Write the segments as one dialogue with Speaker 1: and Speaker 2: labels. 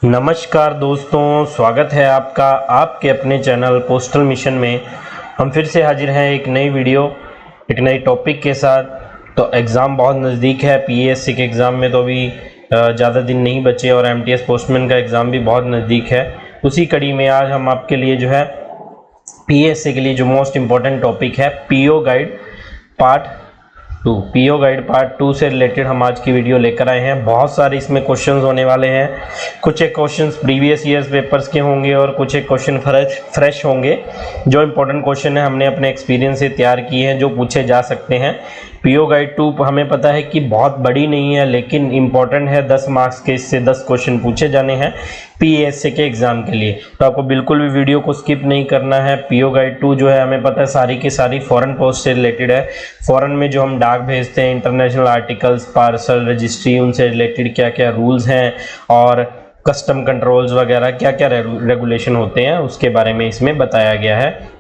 Speaker 1: नमस्कार दोस्तों, स्वागत है आपका आपके अपने चैनल पोस्टल मिशन में। हम फिर से हाजिर हैं एक नई वीडियो, एक नई टॉपिक के साथ। तो एग्ज़ाम बहुत नज़दीक है, पीएससी के एग्ज़ाम में तो अभी ज़्यादा दिन नहीं बचे और एमटीएस पोस्टमैन का एग्ज़ाम भी बहुत नज़दीक है। उसी कड़ी में आज हम आपके लिए जो है पीएससी के लिए जो मोस्ट इम्पॉर्टेंट टॉपिक है PO guide part 2, PO guide part 2 से रिलेटेड हम आज की वीडियो लेकर आए हैं। बहुत सारे इसमें क्वेश्चंस होने वाले हैं। कुछ एक क्वेश्चंस प्रीवियस ईयर्स पेपर्स के होंगे और कुछ एक क्वेश्चन फ्रेश होंगे। जो इंपॉर्टेंट क्वेश्चन है हमने अपने एक्सपीरियंस से तैयार किए हैं, जो पूछे जा सकते हैं। पीओ गाइड 2 हमें पता है कि बहुत बड़ी नहीं है, लेकिन इंपॉर्टेंट है। 10 मार्क्स के इससे 10 क्वेश्चन पूछे जाने हैं पीएससी के एग्जाम के लिए। तो आपको बिल्कुल भी वीडियो को स्किप नहीं करना है। पीओ गाइड 2 जो है हमें पता है सारी की सारी फॉरेन पोस्ट से रिलेटेड है। फॉरेन में जो हम डाक भेजते हैं, इंटरनेशनल आर्टिकल्स, पार्सल, रजिस्ट्री, उनसे रिलेटेड क्या क्या रूल्स हैं और कस्टम कंट्रोल्स वगैरह क्या क्या रेगुलेशन होते हैं, उसके बारे में इसमें बताया गया है।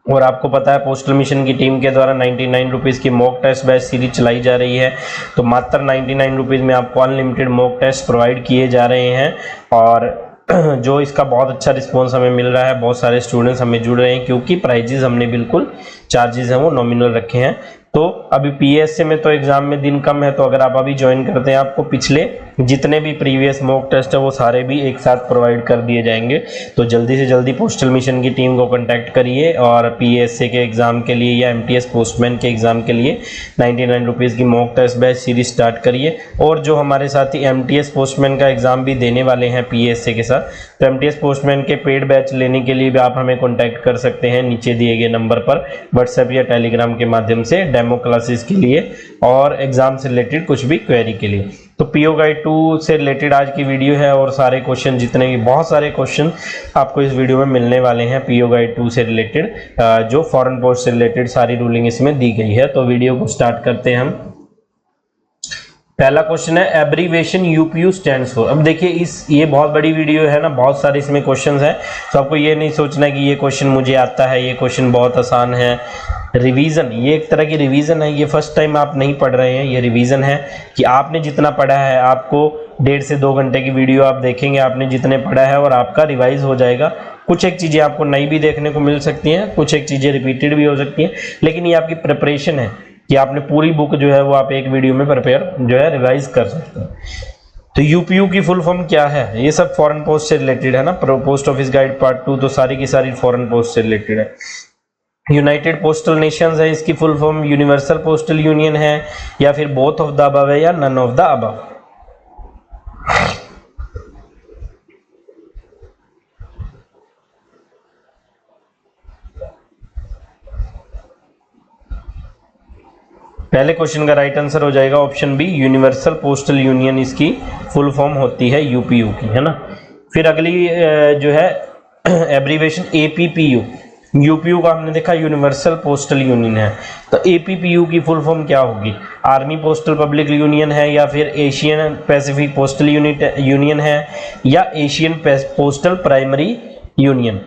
Speaker 1: और आपको पता है पोस्टल मिशन की टीम के द्वारा 99 रुपीज़ की मॉक टेस्ट बैच सीरीज चलाई जा रही है। तो मात्र 99 रुपीज़ में आपको अनलिमिटेड मॉक टेस्ट प्रोवाइड किए जा रहे हैं और जो इसका बहुत अच्छा रिस्पॉन्स हमें मिल रहा है। बहुत सारे स्टूडेंट्स हमें जुड़ रहे हैं क्योंकि प्राइजेस हमने बिल्कुल चार्जेस हैं वो नॉमिनल रखे हैं। तो अभी पीएससी में तो एग्जाम में दिन कम है, तो अगर आप अभी ज्वाइन करते हैं आपको पिछले जितने भी प्रीवियस मॉक टेस्ट है वो सारे भी एक साथ प्रोवाइड कर दिए जाएंगे। तो जल्दी से जल्दी पोस्टल मिशन की टीम को कांटेक्ट करिए और पीएससी के एग्जाम के लिए या एमटीएस पोस्टमैन के एग्जाम के लिए 99 रुपीज़ की mock test batch series start करिए। और जो हमारे साथी एमटीएस पोस्टमैन का एग्जाम भी देने वाले हैं पीएससी के साथ, तो एमटीएस पोस्टमैन के पेड बैच लेने के लिए भी आप हमें कॉन्टैक्ट कर सकते हैं नीचे दिए गए नंबर पर, व्हाट्सएप या टेलीग्राम के माध्यम से, डेमो क्लासेस के लिए और एग्जाम से रिलेटेड कुछ भी क्वेरी के लिए। तो पीओ गाइड 2 से रिलेटेड आज की वीडियो है और सारे क्वेश्चन जितने भी बहुत सारे क्वेश्चन आपको इस वीडियो में मिलने वाले हैं पीओ गाइड 2 से रिलेटेड, जो फॉरेन पोस्ट से रिलेटेड सारी रूलिंग इसमें दी गई है। तो वीडियो को स्टार्ट करते हैं हम। पहला क्वेश्चन है एब्रीविएशन यूपीयू स्टैंड्स फॉर। अब देखिए ये बहुत बड़ी वीडियो है ना, बहुत सारे इसमें क्वेश्चंस हैं। तो आपको ये नहीं सोचना कि ये क्वेश्चन मुझे आता है, ये क्वेश्चन बहुत आसान है। रिवीजन, ये एक तरह की रिवीजन है। ये फर्स्ट टाइम आप नहीं पढ़ रहे हैं, ये रिवीजन है कि आपने जितना पढ़ा है, आपको 1.5 से 2 घंटे की वीडियो आप देखेंगे, आपने जितने पढ़ा है और आपका रिवाइज हो जाएगा। कुछ एक चीज़ें आपको नई भी देखने को मिल सकती हैं, कुछ एक चीज़ें रिपीटेड भी हो सकती हैं, लेकिन ये आपकी प्रिपरेशन है कि आपने पूरी बुक जो है वो आप एक वीडियो में प्रिपेयर जो है रिवाइज कर सकते हैं। तो यूपीयू की फुल फॉर्म क्या है? ये सब फॉरेन पोस्ट से रिलेटेड है ना, पोस्ट ऑफिस गाइड पार्ट 2, तो सारी की सारी फॉरेन पोस्ट से रिलेटेड है। यूनाइटेड पोस्टल नेशंस है, इसकी full form universal postal union है, या फिर बोथ ऑफ द अबव है, या नन ऑफ द अबव। पहले क्वेश्चन का राइट आंसर हो जाएगा option B, universal postal union इसकी फुल फॉर्म होती है यूपीयू की, है ना। फिर अगली जो है एब्रीविएशन एपीपीयू। यूपीयू का हमने देखा यूनिवर्सल पोस्टल यूनियन है, तो एपीपीयू की फुल फॉर्म क्या होगी? आर्मी पोस्टल पब्लिक यूनियन है, या फिर एशियन पैसिफिक पोस्टल यूनियन है, या एशियन पोस्टल प्राइमरी यूनियन,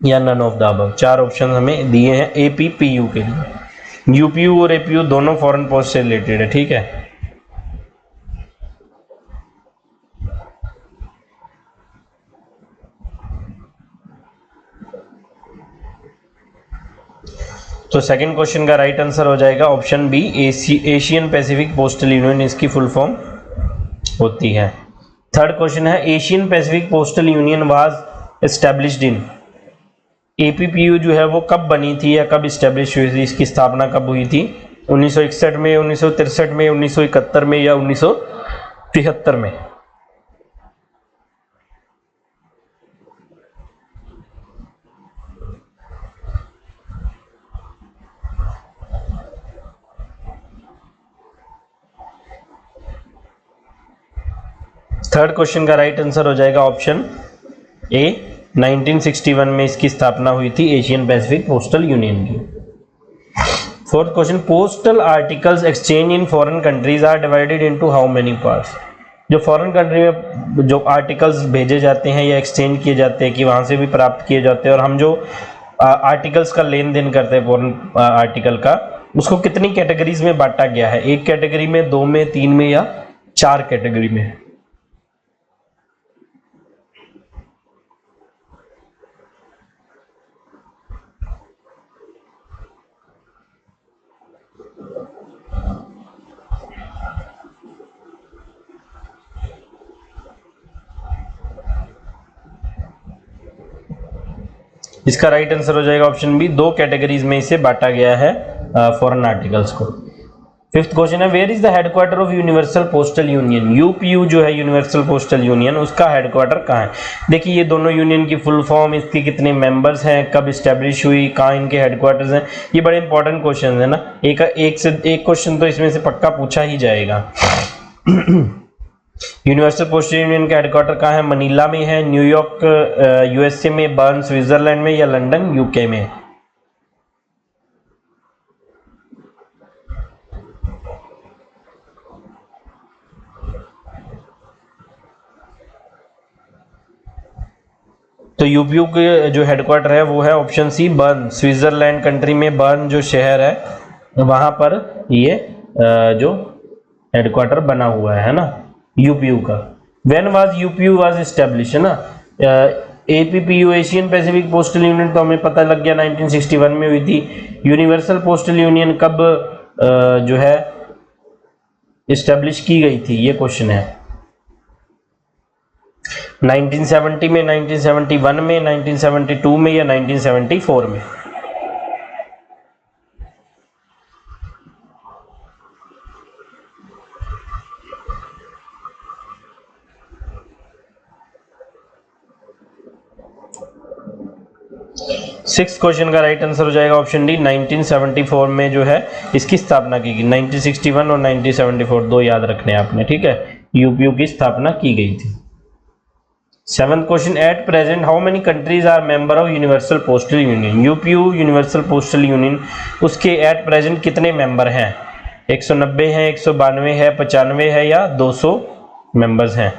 Speaker 1: या none of the above. 4 option हमें दिए हैं एपीपीयू के लिए। यूपीयू और एपीयू दोनों फॉरेन पोस्ट से रिलेटेड है, ठीक है। तो सेकंड क्वेश्चन का राइट आंसर हो जाएगा option B, Asian Pacific postal union इसकी फुल फॉर्म होती है। थर्ड क्वेश्चन है Asian Pacific postal Union was established in. APPU जो है वो कब बनी थी या कब इस्टेब्लिश हुई थी, इसकी स्थापना कब हुई थी? 1961 में, 1963 में, 1971 में, या 1973 में? थर्ड क्वेश्चन का राइट आंसर हो जाएगा ऑप्शन ए, 1961 में इसकी स्थापना हुई थी एशियन पैसिफिक पोस्टल यूनियन की। Fourth question, postal articles exchange in foreign countries are divided into how many parts. जो फॉरेन कंट्री में जो आर्टिकल्स भेजे जाते हैं या एक्सचेंज किए जाते हैं कि वहां से भी प्राप्त किए जाते हैं, और हम जो आर्टिकल्स का लेन देन करते हैं फॉरेन आर्टिकल का, उसको कितनी कैटेगरीज में बांटा गया है? 1 कैटेगरी में, 2 में, 3 में, या 4 कैटेगरी में? इसका राइट आंसर हो जाएगा ऑप्शन बी, दो कैटेगरीज में इसे बांटा गया है फॉरेन आर्टिकल्स को। फिफ्थ क्वेश्चन है, where is the headquarter of universal postal union? UPU जो है यूनिवर्सल पोस्टल यूनियन, उसका हेडक्वार्टर कहाँ है? देखिए ये दोनों यूनियन की फुल फॉर्म, इसके कितने मेंबर्स हैं, कब स्टैब्लिश हुई, कहाँ इनके हेडक्वार्टर्स हैं, ये बड़े इंपॉर्टेंट क्वेश्चन है ना। एक क्वेश्चन तो इसमें से पक्का पूछा ही जाएगा। यूनिवर्सल पोस्टल यूनियन का हेडक्वार्टर कहाँ है? मनीला में है, न्यूयॉर्क यूएसए में, बर्न स्विट्जरलैंड में, या लंदन यूके में? तो यूपीयू के जो हेडक्वार्टर है वो है option C, Bern, Switzerland country में बर्न जो शहर है वहां पर ये जो हेडक्वार्टर बना हुआ है ना यूपीयू का। When was UPU was establish, है ना। एपीपीयू एशियन पैसिफिक पोस्टल यूनियन तो हमें पता लग गया 1961 में हुई थी। यूनिवर्सल पोस्टल यूनियन कब जो है एस्टेब्लिश की गई थी, ये क्वेश्चन है। 1970 में, 1971 में, 1972 में, या 1974 में? सिक्स क्वेश्चन का राइट आंसर हो जाएगा ऑप्शन डी, 1974 में जो है इसकी स्थापना की गई। 1961 और 1974 दो याद रखने आपने, ठीक है। यूपीयू की स्थापना की गई थी। Seventh question, at present how many countries are member of universal postal union? UPU universal postal union, उसके एट प्रेजेंट कितने मेंबर हैं? 190 है, 192 है, 95 है, या 200 मेंबर्स हैं?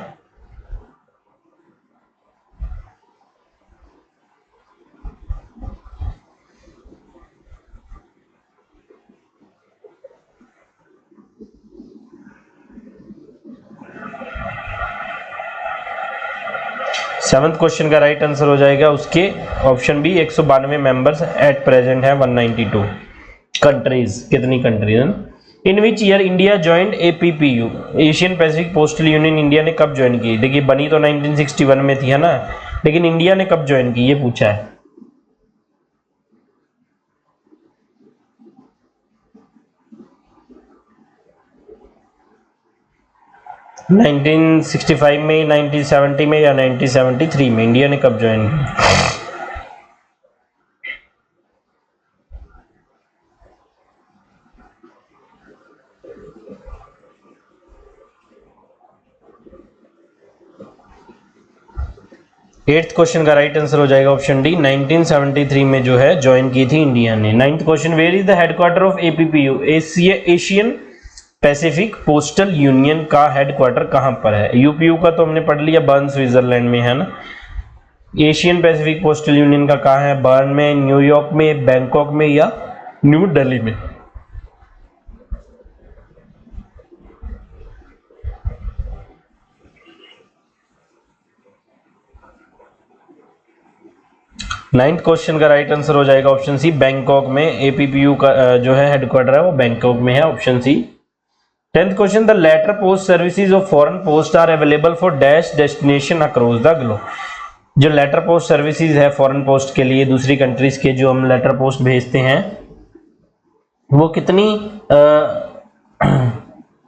Speaker 1: सेवंथ क्वेश्चन का राइट आंसर हो जाएगा उसके option B, 192 members at present है, 192 कंट्रीज। कितनी कंट्रीज है? In which year India joined APPU, Asian Pacific postal Union India ने कब ज्वाइन की? देखिए बनी तो 1961 में थी, है ना, लेकिन इंडिया ने कब ज्वाइन की ये पूछा है। 1965 में, 1970 में, या 1973 में? इंडिया ने कब ज्वाइन की? एट्थ क्वेश्चन का राइट आंसर हो जाएगा ऑप्शन डी, 1973 में जो है ज्वाइन की थी इंडिया ने। Ninth question, where is the headquarter of APPU? Asian Pacific postal Union का हेडक्वार्टर कहां पर है? यूपीयू का तो हमने पढ़ लिया, बर्न स्विट्जरलैंड में, है ना। एशियन पैसिफिक पोस्टल यूनियन का कहां है? बर्न में, न्यूयॉर्क में, बैंकॉक में, या न्यू दिल्ली में? नाइन्थ क्वेश्चन का राइट आंसर हो जाएगा ऑप्शन सी, बैंकॉक में। एपीपीयू का जो है हेडक्वार्टर है वो बैंकॉक में है, option C. Tenth question, the letter post services of foreign post are available for dash destination across the globe. जो लेटर पोस्ट सर्विसेज है फॉरेन पोस्ट के लिए, दूसरी कंट्रीज के जो हम लेटर पोस्ट भेजते हैं, वो कितनी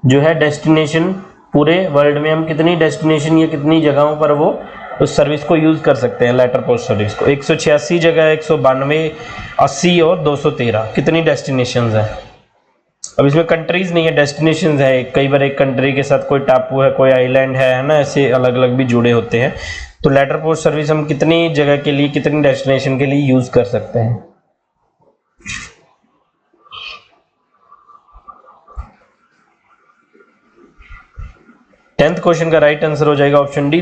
Speaker 1: जो है डेस्टिनेशन, पूरे वर्ल्ड में हम कितनी डेस्टिनेशन या कितनी जगहों पर वो उस सर्विस को यूज कर सकते हैं, लेटर पोस्ट सर्विस को? 186 जगह, 192, 80 और 213, कितनी डेस्टिनेशंस है? अब इसमें कंट्रीज नहीं है, डेस्टिनेशंस है। कई बार एक कंट्री के साथ कोई टापू है, कोई आइलैंड है ना, ऐसे अलग अलग भी जुड़े होते हैं। तो लेटर पोस्ट सर्विस हम कितनी जगह के लिए, कितनी डेस्टिनेशन के लिए यूज कर सकते हैं? टेंथ क्वेश्चन का राइट आंसर हो जाएगा option D,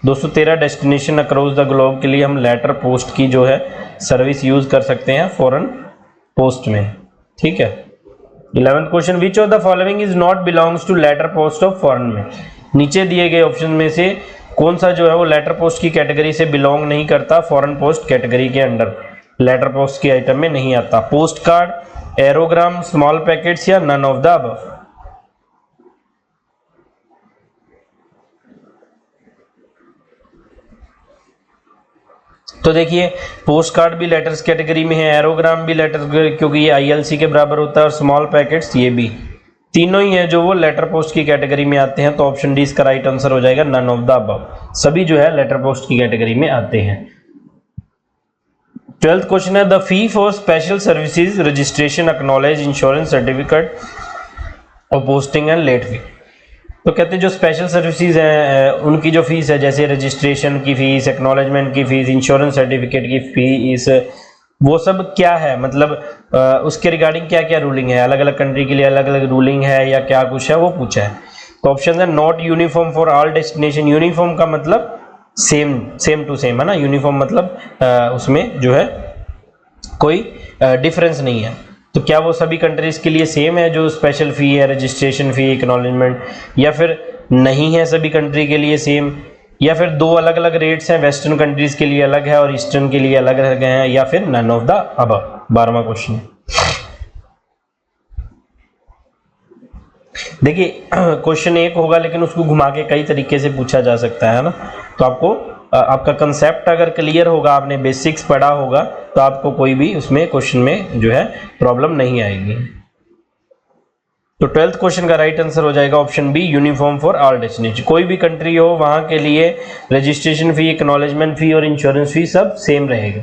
Speaker 1: 213 destination across the globe के लिए हम लेटर पोस्ट की जो है सर्विस यूज कर सकते हैं फॉरेन पोस्ट में, ठीक है। 11th question, which of the following is not belongs to letter post of foreign में? नीचे दिए गए ऑप्शन में से कौन सा जो है वो लेटर पोस्ट की कैटेगरी से बिलोंग नहीं करता, फॉरेन पोस्ट कैटेगरी के अंडर लेटर पोस्ट के आइटम में नहीं आता? पोस्ट कार्ड, एरोग्राम, स्मॉल पैकेट्स, या नन ऑफ द अबव? तो देखिए पोस्ट कार्ड भी लेटर्स कैटेगरी में है, एरोग्राम भी लेटर क्योंकि ये ILC के बराबर होता है, और स्मॉल पैकेट्स ये भी, तीनों ही है जो वो लेटर पोस्ट की कैटेगरी में आते हैं। तो ऑप्शन डी इसका राइट आंसर हो जाएगा, नन ऑफ द अबव, सभी जो है लेटर पोस्ट की कैटेगरी में आते हैं। 12th क्वेश्चन है, the fee for special services registration acknowledge insurance certificate और पोस्टिंग एंड लेट फी। तो कहते हैं जो स्पेशल सर्विसेज हैं उनकी जो फीस है, जैसे रजिस्ट्रेशन की फीस, एक्नॉलेजमेंट की फीस, इंश्योरेंस सर्टिफिकेट की फीस, वो सब क्या है, मतलब उसके रिगार्डिंग क्या क्या रूलिंग है, अलग अलग कंट्री के लिए अलग अलग रूलिंग है या क्या कुछ है वो पूछा है। तो ऑप्शन है not uniform for all destination. Uniform का मतलब सेम टू सेम है ना, यूनिफॉर्म मतलब उसमें जो है कोई डिफरेंस नहीं है। तो क्या वो सभी कंट्रीज के लिए सेम है जो स्पेशल फी है, रजिस्ट्रेशन फी, एक्नॉलेजमेंट, या फिर नहीं है सभी कंट्री के लिए सेम, या फिर दो अलग अलग रेट्स हैं, वेस्टर्न कंट्रीज के लिए अलग है और ईस्टर्न के लिए अलग अलग हैं, या फिर नन ऑफ द अबव। 12वां क्वेश्चन देखिए क्वेश्चन एक होगा लेकिन उसको घुमा के कई तरीके से पूछा जा सकता है ना। तो आपको आपका कंसेप्ट अगर क्लियर होगा, आपने बेसिक्स पढ़ा होगा, तो आपको कोई भी उसमें क्वेश्चन में जो है प्रॉब्लम नहीं आएगी। तो 12th क्वेश्चन का राइट आंसर हो जाएगा option B, uniform for all destination. कोई भी कंट्री हो वहां के लिए रजिस्ट्रेशन फी, एक्नॉलेजमेंट फी और इंश्योरेंस फी सब सेम रहेगा।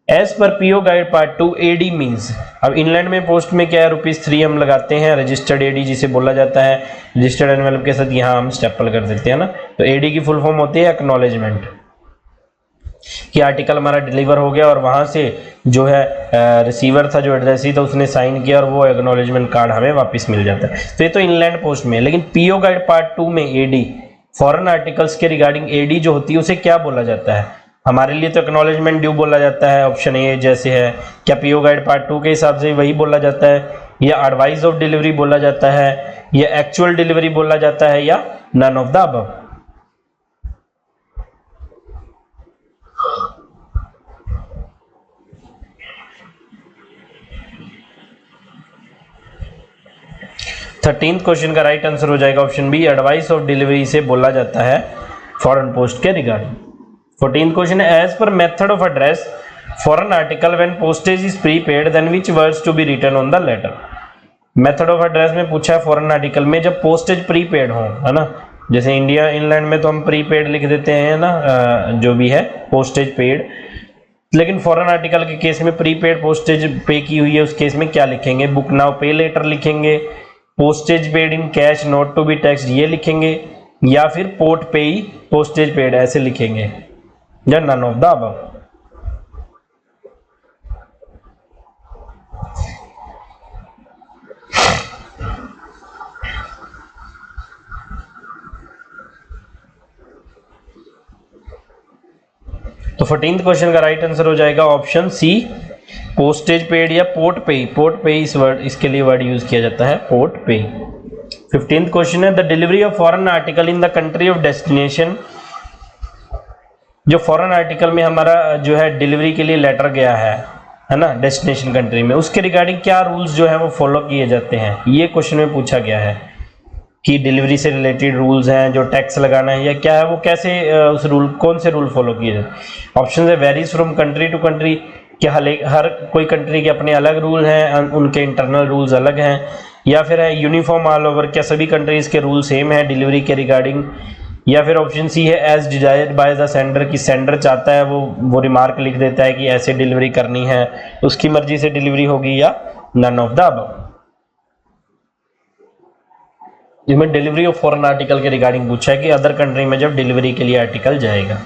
Speaker 1: As per PO guide part 2 AD means, अब इनलैंड में पोस्ट में क्या है, ₹3 हम लगाते हैं, रजिस्टर्ड AD जिसे बोला जाता है, रजिस्टर्ड एनवेलप के साथ यहाँ हम स्टेपल कर देते हैं ना। तो AD की फुल फॉर्म होती है एक्नॉलेजमेंट, कि आर्टिकल हमारा डिलीवर हो गया और वहां से जो है रिसीवर था, जो एड्रेसी था, उसने साइन किया और वो एक्नॉलेजमेंट कार्ड हमें वापस मिल जाता है। तो ये तो इनलैंड पोस्ट में। लेकिन पीओ गाइड पार्ट 2 में AD, फॉरेन आर्टिकल्स के रिगार्डिंग AD जो होती है उसे क्या बोला जाता है? हमारे लिए तो एक्नॉलेजमेंट ड्यू बोला जाता है, ऑप्शन ए जैसे है। क्या पीओ गाइड पार्ट 2 के हिसाब से वही बोला जाता है, या एडवाइस ऑफ डिलीवरी बोला जाता है, या एक्चुअल डिलीवरी बोला जाता है, या none of the above? Thirteenth question का राइट आंसर हो जाएगा option B, advice of delivery से बोला जाता है फॉरेन पोस्ट के रिगार्डिंग। 14th क्वेश्चन है, as per method of address foreign article when postage is prepaid then which words to be written on the letter. Method of address में पूछा है foreign article में जब पोस्टेज प्रीपेड हो, है ना। जैसे इंडिया इंग्लैंड में तो हम प्रीपेड लिख देते हैं ना, जो भी है पोस्टेज पेड। लेकिन फॉरेन आर्टिकल के केस में प्रीपेड पोस्टेज पे की हुई है, उस केस में क्या लिखेंगे? बुक नाउ पे लेटर लिखेंगे, postage paid in cash not to be taxed ये लिखेंगे, या फिर पोर्ट पे ही पोस्टेज पेड ऐसे लिखेंगे, या नन ऑफ द अबव? तो 14th क्वेश्चन का राइट आंसर हो जाएगा ऑप्शन सी, पोस्टेज पेड या पोर्ट पे। पोर्ट पे इस वर्ड, इसके लिए वर्ड यूज किया जाता है, पोर्ट पे। 15th क्वेश्चन है, the delivery of foreign article in the country of destination. जो फॉरेन आर्टिकल में हमारा जो है डिलीवरी के लिए लेटर गया है ना, डेस्टिनेशन कंट्री में, उसके रिगार्डिंग क्या रूल्स जो है वो फॉलो किए जाते हैं? ये क्वेश्चन में पूछा गया है कि डिलीवरी से रिलेटेड रूल्स हैं, जो टैक्स लगाना है या क्या है, वो कैसे उस रूल, कौन से रूल फॉलो किए जाते हैं? ऑप्शन है varies from country to country, कि हर कोई कंट्री के अपने अलग रूल हैं, उनके इंटरनल रूल्स अलग हैं, या फिर है यूनिफॉर्म ऑल ओवर, क्या सभी कंट्रीज के रूल सेम है डिलीवरी के रिगार्डिंग, या फिर ऑप्शन सी है as desired by the sender, की सेंडर चाहता है वो रिमार्क लिख देता है कि ऐसे डिलीवरी करनी है, उसकी मर्जी से डिलीवरी होगी, या नन ऑफ द अबव? इसमें डिलीवरी ऑफ फॉरेन आर्टिकल के रिगार्डिंग पूछा है कि अदर कंट्री में जब डिलीवरी के लिए आर्टिकल जाएगा।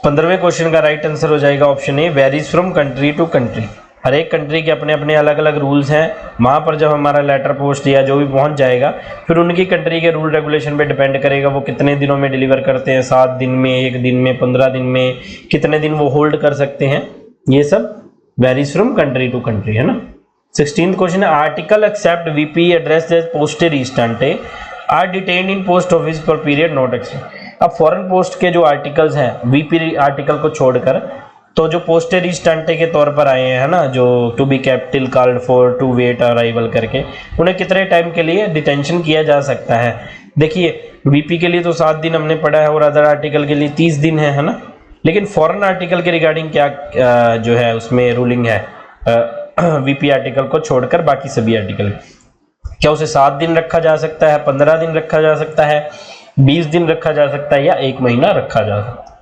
Speaker 1: 15वें क्वेश्चन का राइट आंसर हो जाएगा option A, varies from country to country. हर एक कंट्री के अपने अपने अलग अलग रूल्स हैं, वहां पर जब हमारा लेटर पोस्ट या जो भी पहुंच जाएगा, फिर उनकी कंट्री के रूल रेगुलेशन पे डिपेंड करेगा वो कितने दिनों में डिलीवर करते हैं, 7 दिन में, 1 दिन में, 15 दिन में, कितने दिन वो होल्ड कर सकते हैं, ये सब varies from country to country, है ना। 16th क्वेश्चन है, article except VP address as posted restante are detained in post office for period not extend. अब फॉरेन पोस्ट के जो आर्टिकल्स हैं वीपी आर्टिकल को छोड़कर, तो जो पोस्टेज रिस्टेंटे के तौर पर आए हैं, है ना, जो to be capital called for to wait arrival करके, उन्हें कितने टाइम के लिए डिटेंशन किया जा सकता है? देखिए वीपी के लिए तो 7 दिन हमने पढ़ा है और अदर आर्टिकल के लिए 30 दिन है ना। लेकिन फॉरेन आर्टिकल के रिगार्डिंग क्या जो है उसमें रूलिंग है वीपी आर्टिकल को छोड़कर बाकी सभी आर्टिकल? क्या उसे 7 दिन रखा जा सकता है, 15 दिन रखा जा सकता है, 20 दिन रखा जा सकता है, या 1 महीना रखा जा सकता है?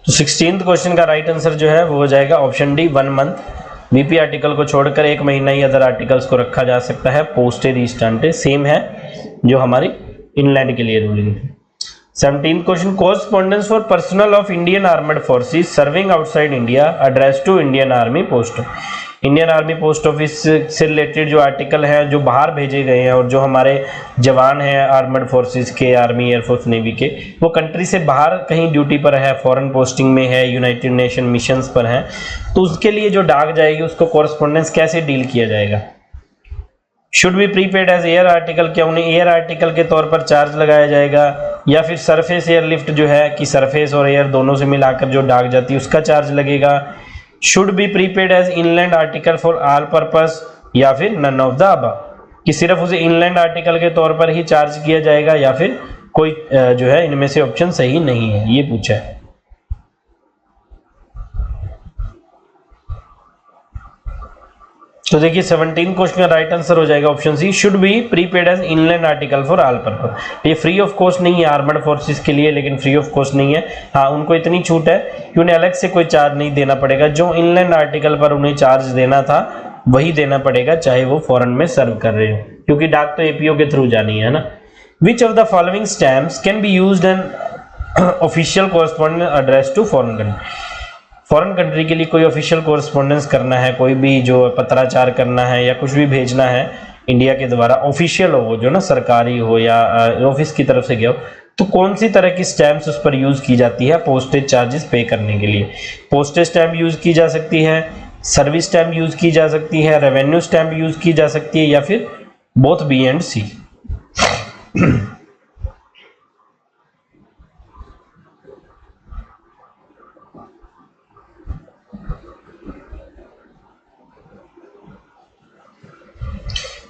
Speaker 1: तो 16th क्वेश्चन का राइट आंसर जो है वो हो जाएगा option D, 1 month. VP article को छोड़कर 1 महीना ही अदर आर्टिकल्स को रखा जा सकता है। पोस्टेज रिस्टेंटे सेम है जो हमारी इनलैंड के लिए रूलिंग है। 17th question, correspondence for personal of Indian armed forces serving outside India address to Indian army post. Indian army post office से रिलेटेड जो आर्टिकल हैं जो बाहर भेजे गए हैं और जो हमारे जवान हैं आर्मड फोर्सेस के, आर्मी, एयरफोर्स, नेवी के, वो कंट्री से बाहर कहीं ड्यूटी पर है, फॉरेन पोस्टिंग में है, यूनाइटेड नेशन मिशंस पर है, तो उसके लिए जो डाक जाएगी उसको कोरस्पोंडेंस कैसे डील किया जाएगा? Should be prepaid as air article, क्या उन्हें एयर आर्टिकल के तौर पर चार्ज लगाया जाएगा, या फिर सरफेस एयर लिफ्ट जो है कि सरफेस और एयर दोनों से मिलाकर जो डाक जाती है उसका चार्ज लगेगा? Should be prepaid as inland article for all purpose, या फिर नन ऑफ द अबव, कि सिर्फ उसे इनलैंड आर्टिकल के तौर पर ही चार्ज किया जाएगा, या फिर कोई जो है इनमें से ऑप्शन सही नहीं है, ये पूछा है। तो देखिए 17 क्वेश्चन का राइट आंसर हो जाएगा option C, should be prepaid as inland article for all purpose. ये फ्री ऑफ कॉस्ट नहीं है आर्मड फोर्सेस के लिए, लेकिन फ्री ऑफ कॉस्ट नहीं है। हाँ, उनको इतनी छूट है कि उन्हें अलग से कोई चार्ज नहीं देना पड़ेगा, जो इनलैंड आर्टिकल पर उन्हें चार्ज देना था वही देना पड़ेगा, चाहे वो फॉरेन में सर्व कर रहे हो, क्योंकि डाक तो एपीओ के थ्रू जानी है ना। Which of the following stamps can be used an official correspondence address to foreign country? Foreign country के लिए कोई ऑफिशियल कोरस्पोंडेंस करना है, कोई भी जो पत्राचार करना है या कुछ भी भेजना है इंडिया के द्वारा, ऑफिशियल हो वो, जो ना सरकारी हो या ऑफिस की तरफ से गया हो, तो कौन सी तरह की स्टैम्प्स उस पर यूज की जाती है पोस्टेज चार्जेस पे करने के लिए? पोस्टेज स्टैम्प यूज की जा सकती है, सर्विस स्टैम्प यूज की जा सकती है, रेवेन्यू स्टैम्प यूज की जा सकती है, या फिर बोथ बी एंड सी?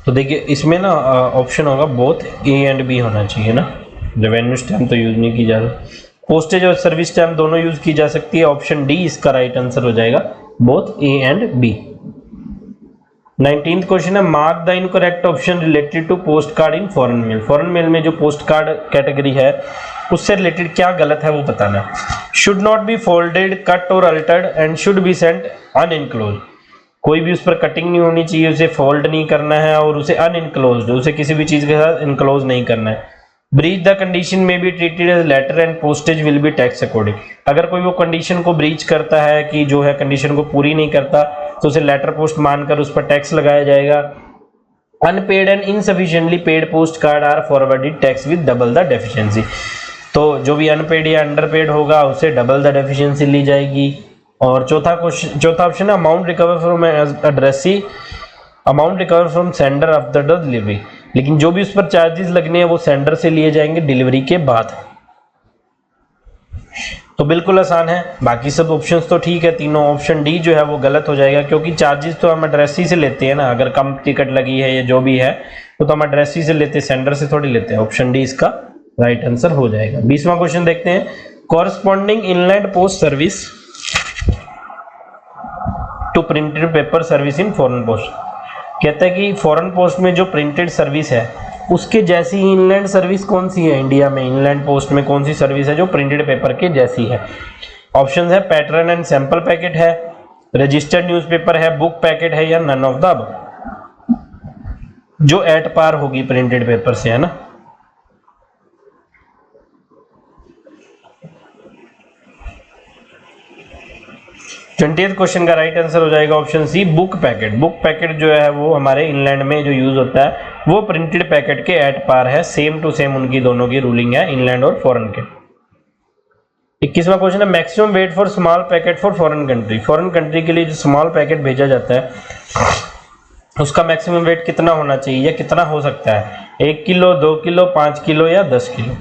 Speaker 1: तो देखिए इसमें ना ऑप्शन होगा बोथ ए एंड बी होना चाहिए ना। रेवेन्यू स्टैम्प तो यूज नहीं की जा सकती, पोस्टेज और सर्विस स्टैम्प दोनों यूज की जा सकती है। ऑप्शन डी इसका राइट आंसर हो जाएगा, both A and B. 19th question है, mark the incorrect option related to post card in foreign mail. Foreign mail में जो पोस्ट कार्ड कैटेगरी है उससे रिलेटेड क्या गलत है वो बताना। Should not be folded, cut और altered and should be sent unenclosed. कोई भी उस पर कटिंग नहीं होनी चाहिए, उसे फोल्ड नहीं करना है, और उसे अनइनक्लोज्ड, उसे किसी भी चीज के साथ इनक्लोज नहीं करना है। ब्रीच द कंडीशन में be treated as letter and postage will be tax according. अगर कोई वो कंडीशन को ब्रीच करता है कि जो है कंडीशन को पूरी नहीं करता, तो उसे लेटर पोस्ट मानकर उस पर टैक्स लगाया जाएगा। Unpaid and insufficiently paid post card are forwarded tax with double the deficiency. तो जो भी अनपेड या अंडरपेड होगा उसे डबल द डेफिशिएंसी ली जाएगी। और चौथा ऑप्शन है, amount recover from addressee, amount recover from sender of the delivery. लेकिन जो भी उस पर चार्जेस लगने हैं वो सेंडर से लिए जाएंगे डिलीवरी के बाद। तो बिल्कुल आसान है, बाकी सब ऑप्शंस तो ठीक है तीनों। ऑप्शन डी जो है वो गलत हो जाएगा, क्योंकि चार्जेस तो हम एड्रेसी से लेते हैं ना। अगर कम टिकट लगी है या जो भी है तो हम एड्रेसी से लेते हैं, सेंडर से थोड़ी लेते हैं। ऑप्शन डी इसका राइट आंसर हो जाएगा। 20वां क्वेश्चन देखते हैं, corresponding inland post service to printed paper service in foreign post. कहता है कि फॉरेन पोस्ट में जो प्रिंटेड सर्विस है उसके जैसी इनलैंड सर्विस कौन सी है इंडिया में, इनलैंड पोस्ट में कौन सी सर्विस है जो प्रिंटेड पेपर के जैसी है? ऑप्शन है, पैटर्न एंड सैंपल पैकेट है, रजिस्टर्ड न्यूज़पेपर है, बुक पैकेट है, या नन ऑफ द अबव। जो एट पार होगी प्रिंटेड पेपर से, है ना। ट्वेंटियथ क्वेश्चन का राइट आंसर हो जाएगा option C, book packet. Book packet जो है वो हमारे इंग्लैंड में जो यूज होता है वो प्रिंटेड पैकेट के एट पार है। सेम टू सेम उनकी दोनों की रूलिंग है, इंग्लैंड और फॉरेन के। 21वां क्वेश्चन है, maximum weight for small packet for foreign country. Foreign country के लिए जो स्मॉल पैकेट भेजा जाता है उसका मैक्सिमम वेट कितना होना चाहिए या कितना हो सकता है, 1 किलो, 2 किलो, 5 किलो या 10 किलो।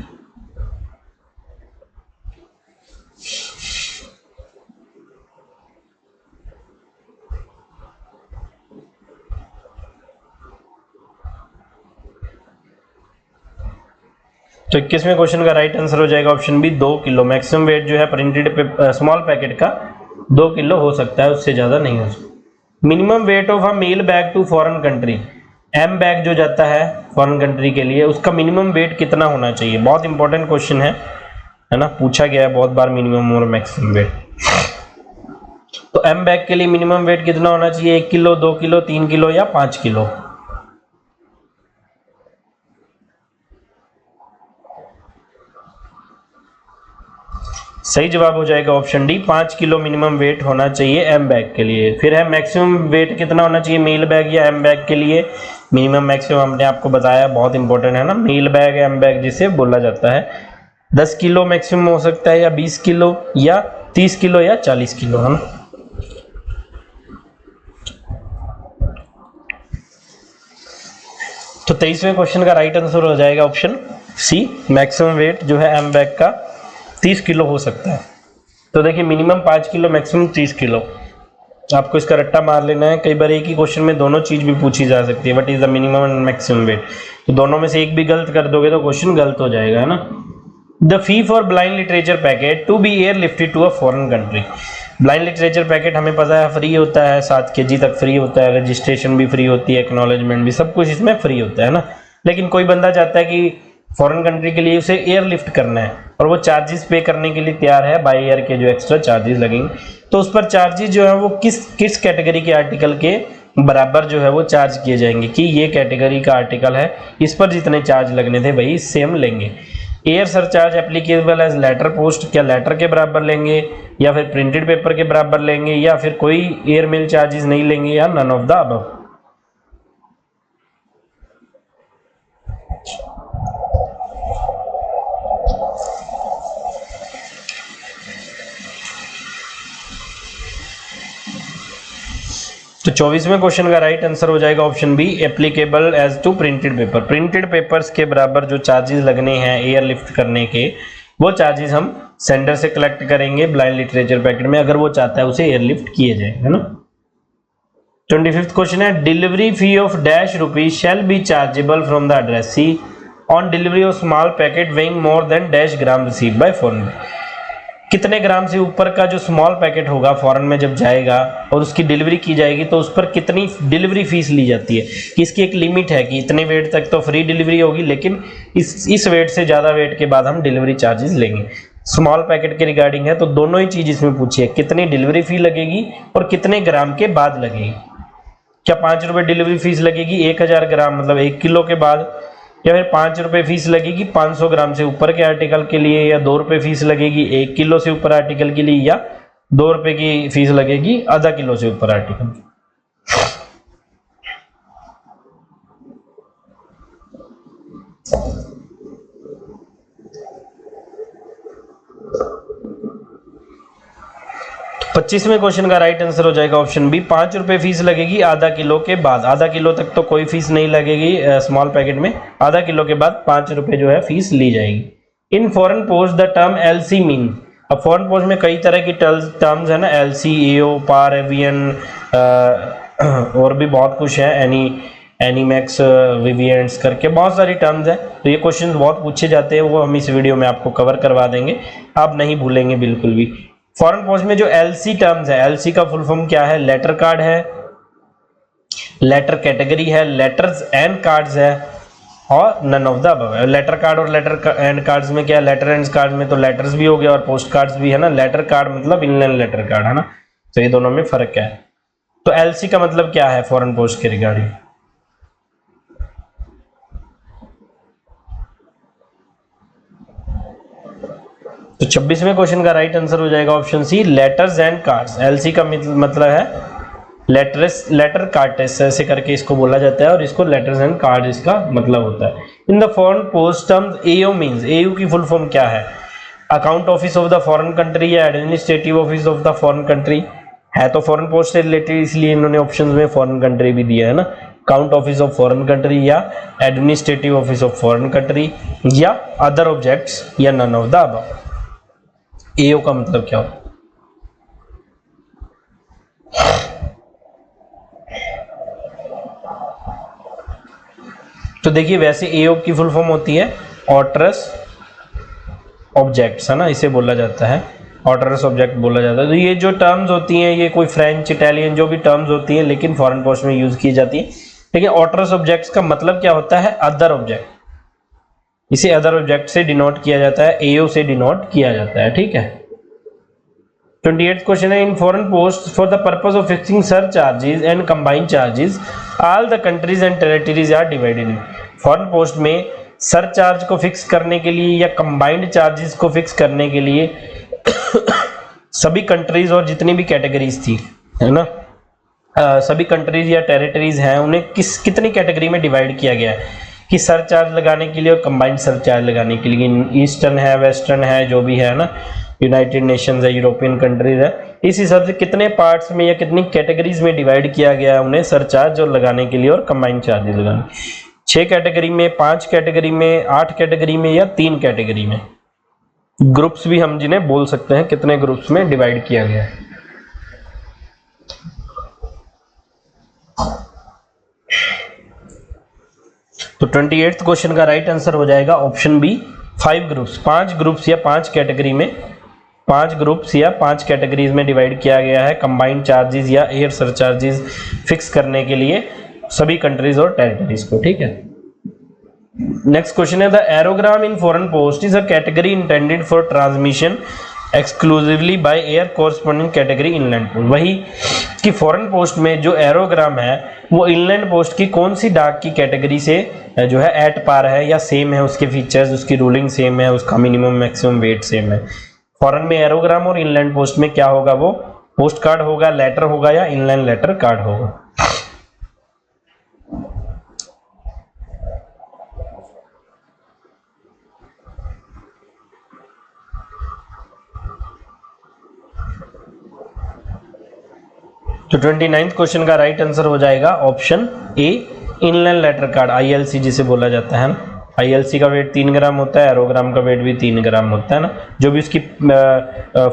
Speaker 1: तो 21वें क्वेश्चन का राइट आंसर हो जाएगा option B 2 kilo. Maximum weight जो है प्रिंटेड स्मॉल पैकेट का 2 किलो हो सकता है, उससे ज्यादा नहीं हो सकता। Minimum weight of a mail bag to foreign country, M bag जो जाता है फॉरेन कंट्री के लिए, उसका मिनिमम वेट कितना होना चाहिए। बहुत इंपॉर्टेंट क्वेश्चन है ना, पूछा गया है बहुत बार मिनिमम और मैक्सिमम वेट। तो एम बैग के लिए मिनिमम वेट कितना होना चाहिए, 1 किलो, 2 किलो, 3 किलो या 5 किलो। सही जवाब हो जाएगा option D, 5 kilo minimum weight होना चाहिए एम बैग के लिए। फिर है मैक्सिमम वेट कितना होना चाहिए मेल बैग या एम बैग के लिए। मिनिमम मैक्सिमम हमने आपको बताया, बहुत इंपॉर्टेंट है ना, मेल बैग एम बैग जिसे बोला जाता है। 10 किलो मैक्सिमम हो सकता है या 20 किलो या 30 किलो या 40 किलो, है ना। तो 23वें क्वेश्चन का राइट आंसर हो जाएगा ऑप्शन सी, मैक्सिमम वेट जो है एम बैग का 30 किलो हो सकता है। तो देखिए मिनिमम 5 किलो, मैक्सिमम 30 किलो, आपको इसका रट्टा मार लेना है। कई बार एक ही क्वेश्चन में दोनों चीज भी पूछी जा सकती है, what is the minimum and maximum weight. तो दोनों में से एक भी गलत कर दोगे तो क्वेश्चन गलत हो जाएगा, है ना। The fee for blind literature packet to be air lifted to a foreign country. Blind literature packet हमें पता है फ्री होता है, 7 kg तक फ्री होता है, रजिस्ट्रेशन भी फ्री होती है, एक्नॉलेजमेंट भी, सब कुछ इसमें फ्री होता है ना। लेकिन कोई बंदा चाहता है कि फॉरेन कंट्री के लिए उसे एयर लिफ्ट करना है और वो चार्जेस पे करने के लिए तैयार है, बाय एयर के जो एक्स्ट्रा चार्जेस लगेंगे, तो उस पर चार्जेस जो है वो किस कैटेगरी के आर्टिकल के बराबर जो है वो चार्ज किए जाएंगे, कि ये कैटेगरी का आर्टिकल है, इस पर जितने चार्ज लगने थे वही सेम लेंगे। Air surcharge applicable as letter post, क्या लेटर के बराबर लेंगे या फिर प्रिंटेड पेपर के बराबर लेंगे या फिर कोई एयर मेल चार्जेस नहीं लेंगे या नन ऑफ द अबव। तो 24वें क्वेश्चन का राइट आंसर हो जाएगा option B, applicable as to printed paper. Printed papers के बराबर जो चार्जेस लगने हैं एयर लिफ्ट करने के, वो चार्जेस हम सेंडर से कलेक्ट करेंगे ब्लाइंड लिटरेचर पैकेट में, अगर वो चाहता है उसे एयर लिफ्ट किए जाए, है ना। 25th क्वेश्चन है, delivery fee of dash rupees shall be chargeable from the addressee on delivery of small packet weighing more than dash gram receive by foreign. कितने ग्राम से ऊपर का जो स्मॉल पैकेट होगा फॉरेन में जब जाएगा और उसकी डिलीवरी की जाएगी तो उस पर कितनी डिलीवरी फीस ली जाती है, कि इसकी एक लिमिट है कि इतने वेट तक तो फ्री डिलीवरी होगी, लेकिन इस वेट से ज़्यादा वेट के बाद हम डिलीवरी चार्जेस लेंगे। स्मॉल पैकेट के रिगार्डिंग है, तो दोनों ही चीज़ इसमें पूछी है, कितनी डिलीवरी फी लगेगी और कितने ग्राम के बाद लगेगी। क्या 5 रुपये डिलीवरी फीस लगेगी 1000 ग्राम मतलब 1 किलो के बाद, या फिर 5 रुपये फीस लगेगी 500 ग्राम से ऊपर के आर्टिकल के लिए, या 2 रुपये फीस लगेगी 1 किलो से ऊपर आर्टिकल के लिए, या 2 रुपये की फीस लगेगी आधा किलो से ऊपर आर्टिकल। तो 25वें क्वेश्चन का राइट आंसर हो जाएगा ऑप्शन बी, 5 रुपये फीस लगेगी आधा किलो के बाद। आधा किलो तक तो कोई फीस नहीं लगेगी स्मॉल पैकेट में, आधा किलो के बाद 5 रुपये जो है फीस ली जाएगी। इन foreign post the term LC mean, अब फॉरेन पोस्ट में कई तरह की टर्म्स है ना, एलसी, एओ, पार, एवियन और भी बहुत कुछ है, एनीमैक्स, विवियंट्स करके बहुत सारी टर्म्स है। तो ये क्वेश्चन बहुत पूछे जाते हैं, वो हम इस वीडियो में आपको कवर करवा देंगे, आप नहीं भूलेंगे बिल्कुल भी। फॉरेन पोस्ट में जो एलसी टर्म्स है, एलसी का फुल फॉर्म क्या है, लेटर कार्ड है, लेटर कैटेगरी है, लेटर्स एंड कार्ड्स है और नन ऑफ द अबव है। लेटर कार्ड और लेटर एंड कार्ड्स में क्या है, लेटर एंड कार्ड में तो लेटर्स भी हो गया और पोस्ट कार्ड्स भी है ना। लेटर कार्ड मतलब इनलाइन लेटर कार्ड, है ना। तो ये दोनों में फर्क क्या है। तो एलसी का मतलब क्या है फॉरेन पोस्ट के रिगार्डिंग। तो 26वें क्वेश्चन का राइट आंसर हो जाएगा option C, letters and cards. LC का मतलब है लेटर कार्ड्स, ऐसे करके इसको बोला जाता है और इसको लेटर्स एंड कार्ड इसका मतलब होता है। In the foreign post terms AO means, AO की फुल फॉर्म क्या है, account office of the foreign country या administrative office of the foreign country, है तो फॉरेन पोस्ट से रिलेटेड, इसलिए इन्होंने ऑप्शंस में फॉरेन कंट्री भी दिया है ना, count office of foreign country या administrative office of foreign country या अदर ऑब्जेक्ट्स या none of the above. AO का मतलब क्या होता है? तो देखिए वैसे एओ की फुल फॉर्म होती है ऑटरस ऑब्जेक्ट्स, है ना, इसे बोला जाता है ऑटरस ऑब्जेक्ट बोला जाता है। तो ये जो टर्म्स होती हैं ये कोई फ्रेंच इटालियन जो भी टर्म्स होती हैं लेकिन फॉरेन पोस्ट में यूज की जाती है। लेकिन ऑटरस ऑब्जेक्ट्स का मतलब क्या होता है? अदर ऑब्जेक्ट, इसे अदर ऑब्जेक्ट से डिनोट किया जाता है, एओ से डिनोट किया जाता है, ठीक है। 28th क्वेश्चन है, in foreign post for the purpose of fixing surcharges and combined charges all the countries and territories are divided in. Foreign post में सरचार्ज को फिक्स करने के लिए या कंबाइंड चार्जेस को फिक्स करने के लिए सभी कंट्रीज और जितनी भी कैटेगरीज थी, है ना, सभी कंट्रीज या टेरिटरीज हैं उन्हें कितनी कैटेगरी में डिवाइड किया गया है कि सरचार्ज लगाने के लिए और कंबाइंड सरचार्ज लगाने के लिए। ईस्टर्न है, वेस्टर्न है, जो भी है ना, यूनाइटेड नेशंस है, यूरोपियन कंट्रीज है, इस हिसाब से कितने पार्ट्स में या कितनी कैटेगरीज में डिवाइड किया गया है उन्हें सरचार्ज और लगाने के लिए और कंबाइंड चार्जेस लगाने। 6 कैटेगरी में, 5 कैटेगरी में, 8 कैटेगरी में या 3 कैटेगरी में, ग्रुप्स भी हम जिन्हें बोल सकते हैं, कितने ग्रुप्स में डिवाइड किया गया है। तो 28th क्वेश्चन का राइट आंसर हो जाएगा ऑप्शन बी 5 ग्रुप्स। 5 ग्रुप्स या 5 कैटेगरी में, 5 ग्रुप्स या 5 कैटेगरीज में डिवाइड किया गया है कंबाइंड चार्जेस या एयर सरचार्जेस फिक्स करने के लिए सभी कंट्रीज और टेरिटरीज को, ठीक है। नेक्स्ट क्वेश्चन है, the aerogramme in foreign post is a category intended for transmission exclusively by air corresponding category inland post. वही कि फॉरेन पोस्ट में जो एरोग्राम है वो इनलैंड पोस्ट की कौन सी डाक की कैटेगरी से जो है एट पार है या सेम है, उसके फीचर्स, उसकी रूलिंग सेम है, उसका मिनिमम मैक्सिमम वेट सेम है। फॉरेन में एरोग्राम और इनलैंड पोस्ट में क्या होगा? वो पोस्ट कार्ड होगा, लेटर होगा या इनलैंड लेटर कार्ड होगा। तो 29th क्वेश्चन का राइट आंसर हो जाएगा option A inland letter card, ILC जिसे बोला जाता है ना। आईएलसी का वेट 3 ग्राम होता है, एरोग्राम का वेट भी 3 ग्राम होता है ना। जो भी उसकी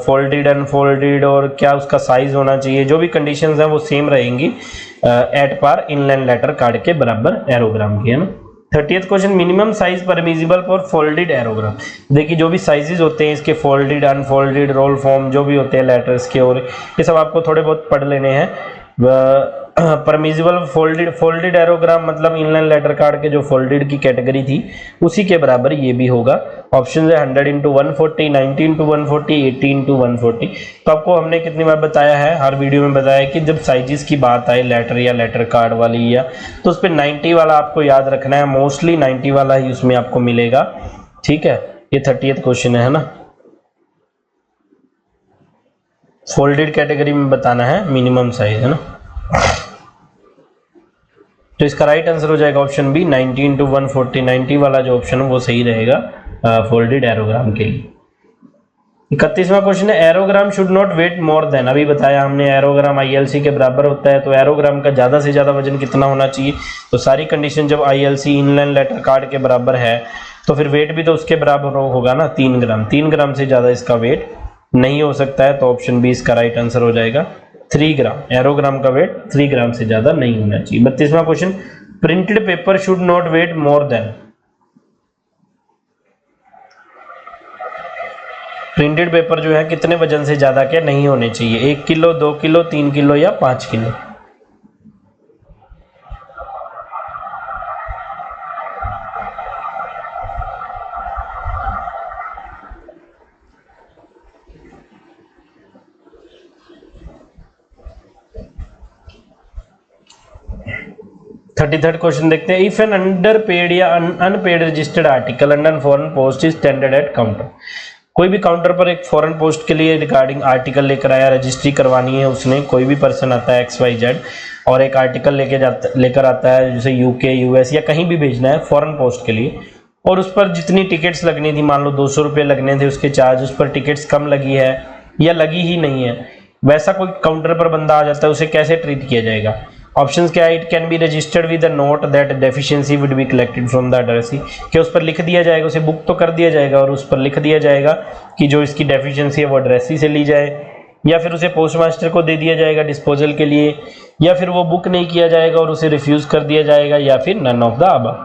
Speaker 1: फोल्डेड अनफोल्डेड और क्या उसका साइज होना चाहिए, जो भी कंडीशंस हैं वो सेम रहेंगी at par inland letter card के बराबर एरोग्राम की, है ना। 30th question, minimum size permissible for folded aerogramme. देखिए जो भी साइजेस होते हैं इसके, फोल्डेड अनफोल्डेड रोल फॉर्म जो भी होते हैं लेटर्स के, और ये सब आपको थोड़े बहुत पढ़ लेने हैं। परमिजिबल फोल्डेड एरोग्राम मतलब इनलाइन लेटर कार्ड के जो फोल्डेड की कैटेगरी थी उसी के बराबर ये भी होगा। ऑप्शन है 100 × 140, 90 × 140, 80 × 140। तो आपको हमने कितनी बार बताया है, हर वीडियो में बताया कि जब साइजेस की बात आए लेटर या लेटर कार्ड वाली या, तो उस पर 90 वाला आपको याद रखना है, मोस्टली 90 वाला ही उसमें आपको मिलेगा, ठीक है। ये 30th क्वेश्चन है ना, फोल्डेड कैटेगरी में बताना है मिनिमम साइज, है ना। तो इसका राइट आंसर हो जाएगा ऑप्शन बी 90 × 140। 90 वाला जो ऑप्शन है वो सही रहेगा फोल्डेड एरोग्राम के लिए। 31वां क्वेश्चन है, aerogramme should not weigh more than. अभी बताया हमने एरोग्राम आईएलसी के बराबर होता है, तो एरोग्राम का ज्यादा से ज्यादा वजन कितना होना चाहिए। तो सारी कंडीशन जब आईएलसी इनलाइन लेटर कार्ड के बराबर है तो फिर वेट भी तो उसके बराबर होगा ना, 3 ग्राम। 3 ग्राम से ज्यादा इसका वेट नहीं हो सकता है, तो ऑप्शन बी इसका राइट आंसर हो जाएगा 3 ग्राम। एरोग्राम का वेट 3 ग्राम से ज्यादा नहीं होना चाहिए। 32वां question, printed paper should not weigh more than. Printed paper जो है कितने वजन से ज्यादा क्या नहीं होने चाहिए, 1 किलो, 2 किलो, 3 किलो या 5 किलो। थर्ड क्वेश्चन देखते हैं, इफ एन अंडर पेड या unpaid registered article under foreign post is tendered at counter. कोई भी काउंटर पर एक फॉरेन पोस्ट के लिए रिगार्डिंग आर्टिकल लेकर आया, रजिस्ट्री करवानी है उसने, कोई भी पर्सन आता है XYZ और एक आर्टिकल लेकर आता है जैसे UK, US या कहीं भी भेजना है फॉरेन पोस्ट के लिए, और उस पर जितनी टिकट्स लगनी थी, मान लो 200 रुपये लगने थे उसके चार्ज, उस पर टिकट्स कम लगी है या लगी ही नहीं है, वैसा कोई काउंटर पर बंदा आ जाता है, उसे कैसे ट्रीट किया जाएगा? ऑप्शंस क्या है? It can be registered with a note that deficiency would be collected from the addressee, कि उस पर लिख दिया जाएगा, उसे बुक तो कर दिया जाएगा और उस पर लिख दिया जाएगा कि जो इसकी डेफिशिएंसी है वो एड्रेसी से ली जाए, या फिर उसे पोस्ट मास्टर को दे दिया जाएगा डिस्पोजल के लिए, या फिर वो बुक नहीं किया जाएगा और उसे रिफ्यूज कर दिया जाएगा, या फिर नन ऑफ द अबव।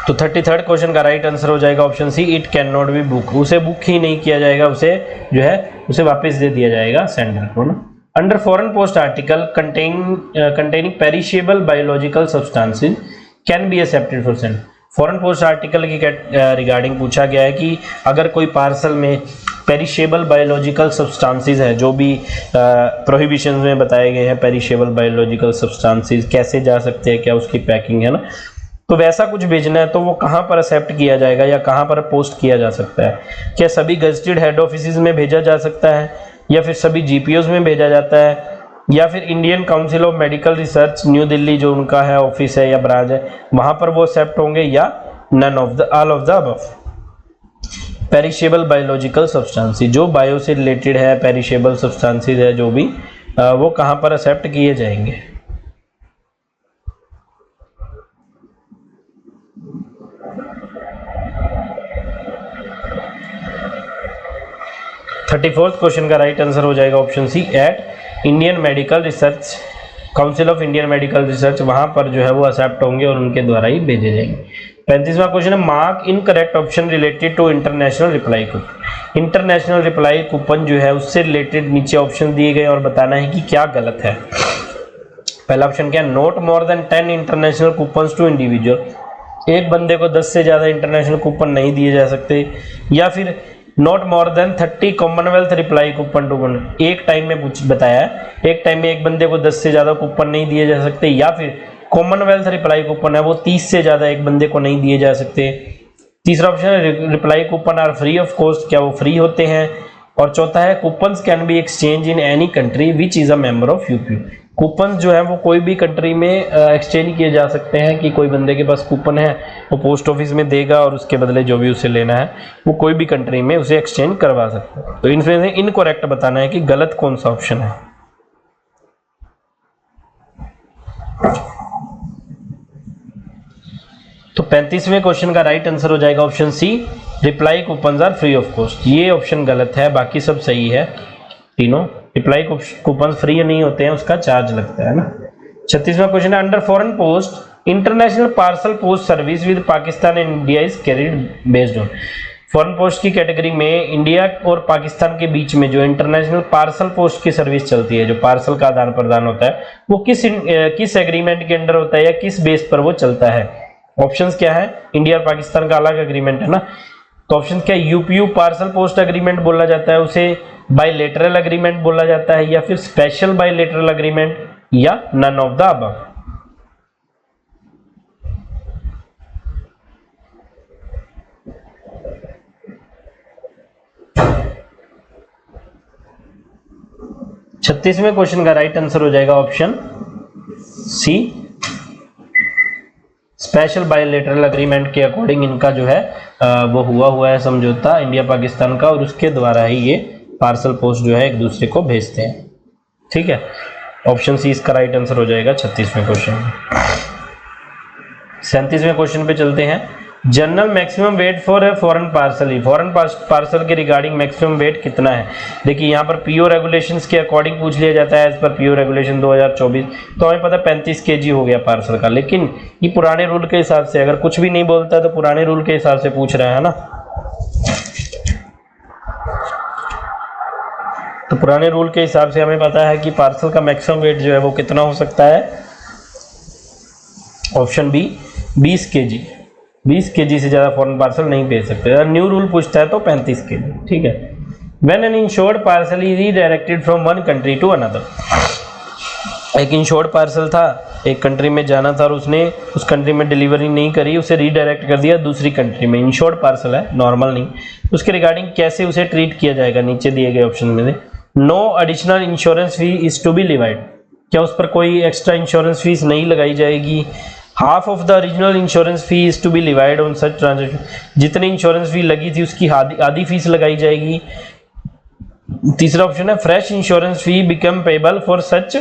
Speaker 1: तो 33rd क्वेश्चन का राइट आंसर हो जाएगा option C, it can not be book, उसे बुक ही नहीं किया जाएगा, उसे जो है उसे वापस दे दिया जाएगा सेंडर को ना। Under foreign post article containing perishable biological substances can be accepted for send. Foreign post article की रिगार्डिंग पूछा गया है कि अगर कोई पार्सल में पेरिशेबल बायोलॉजिकल सब्सटेंसेस है, जो भी प्रोहिबिशंस में बताए गए हैं, पेरिशेबल बायोलॉजिकल सब्सटेंसेस कैसे जा सकते हैं, क्या उसकी पैकिंग है ना, तो वैसा कुछ भेजना है तो वो कहाँ पर एक्सेप्ट किया जाएगा या कहाँ पर पोस्ट किया जा सकता है? क्या सभी गजेटेड हेड ऑफिस में भेजा जा सकता है, या फिर सभी जीपीओज में भेजा जाता है, या फिर Indian council of medical research new Delhi जो उनका है ऑफिस है या ब्रांच है वहां पर वो एक्सेप्ट होंगे, या none of the all of the above? Perishable biological substances, जो बायो से रिलेटेड है, पेरिशेबल सब्सटेंसेस है जो भी, वो कहाँ पर एक्सेप्ट किए जाएंगे? 34th क्वेश्चन का राइट आंसर हो जाएगा option C, at Indian medical research council of Indian medical research, वहां पर जो है वो एक्सेप्ट होंगे और उनके द्वारा ही भेजे जाएंगे। 35वां क्वेश्चन है, mark incorrect option related to international reply coupon. International reply coupon जो है उससे रिलेटेड नीचे ऑप्शन दिए गए और बताना है कि क्या गलत है। पहला ऑप्शन क्या है, not more than 10 international coupons to individual, एक बंदे को 10 से ज्यादा इंटरनेशनल कूपन नहीं दिए जा सकते, या फिर not more than 30 commonwealth reply coupon to one, एक टाइम में बताया है, एक टाइम में एक बंदे को 10 से ज्यादा कूपन नहीं दिए जा सकते, या फिर कॉमनवेल्थ रिप्लाई कूपन है वो 30 से ज्यादा एक बंदे को नहीं दिए जा सकते। तीसरा ऑप्शन है, reply coupon are free of cost, क्या वो फ्री होते हैं? और चौथा है, coupons can be exchange in any country which is a member of UPU. Coupon जो है वो कोई भी कंट्री में एक्सचेंज किए जा सकते हैं, कि कोई बंदे के पास कूपन है वो पोस्ट ऑफिस में देगा और उसके बदले जो भी उसे लेना है वो कोई भी कंट्री में उसे एक्सचेंज करवा सकता है। तो इनमें से इनकरेक्ट बताना है कि गलत कौन सा ऑप्शन है। तो 35वें क्वेश्चन का राइट आंसर हो जाएगा option C, reply coupons are free of cost. ये ऑप्शन गलत है, बाकी सब सही है तीनों। रिप्लाई कूपन फ्री नहीं होते हैं, उसका चार्ज लगता है ना। 36वां क्वेश्चन है, under foreign post international parcel post service with Pakistan and India is carried based on. Foreign post की कैटेगरी में इंडिया और पाकिस्तान के बीच में जो इंटरनेशनल पार्सल पोस्ट की सर्विस चलती है, जो पार्सल का आदान प्रदान होता है, वो किस एग्रीमेंट के अंडर होता है या किस बेस पर वो चलता है? ऑप्शंस क्या है, इंडिया और पाकिस्तान का अलग एग्रीमेंट है ना, तो ऑप्शन क्या है, यूपीयू पार्सल पोस्ट एग्रीमेंट बोला जाता है, उसे बायलेटरल एग्रीमेंट बोला जाता है, या फिर स्पेशल बायलेटरल एग्रीमेंट, या नन ऑफ द अबव? छत्तीसवें क्वेश्चन का राइट आंसर हो जाएगा option C, special bilateral agreement के अकॉर्डिंग इनका जो है वो हुआ है समझौता इंडिया पाकिस्तान का, और उसके द्वारा ही ये पार्सल पोस्ट जो है एक दूसरे को भेजते हैं। ठीक है, ऑप्शन सी इसका राइट आंसर हो जाएगा 36वें क्वेश्चन। 37वें क्वेश्चन पे चलते हैं, general maximum weight for a foreign parcel. He foreign parcel के रिगार्डिंग मैक्सिमम वेट कितना है? देखिए यहाँ पर पीओ रेगुलेशंस के अकॉर्डिंग पूछ लिया जाता है, एज पर पीओ रेगुलेशन 2024, तो हमें पता 35 kg हो गया पार्सल का, लेकिन ये पुराने रूल के हिसाब से, अगर कुछ भी नहीं बोलता तो पुराने रूल के हिसाब से पूछ रहा है ना, तो पुराने रूल के हिसाब से हमें पता है कि पार्सल का मैक्सिमम वेट जो है वो कितना हो सकता है? Option B 20 kg। 20 kg से ज्यादा फॉरेन पार्सल नहीं भेज सकते। अगर न्यू रूल पूछता है तो 35 kg। ठीक है, when an insured parcel is redirected from one country to another. एक इंश्योर्ड पार्सल था, एक कंट्री में जाना था और उसने उस कंट्री में डिलीवरी नहीं करी, उसे रीडायरेक्ट कर दिया दूसरी कंट्री में। इंश्योर्ड पार्सल है, नॉर्मल नहीं। उसके रिगार्डिंग कैसे उसे ट्रीट किया जाएगा? नीचे दिए गए ऑप्शन में से no additional insurance fee is to be levied, क्या उस पर कोई एक्स्ट्रा इंश्योरेंस फीस नहीं लगाई जाएगी? Half of the original insurance fee is to be levied on such transaction, जितनी इंश्योरेंस फी लगी थी उसकी आधी फीस लगाई जाएगी। तीसरा ऑप्शन है fresh insurance fee become payable for such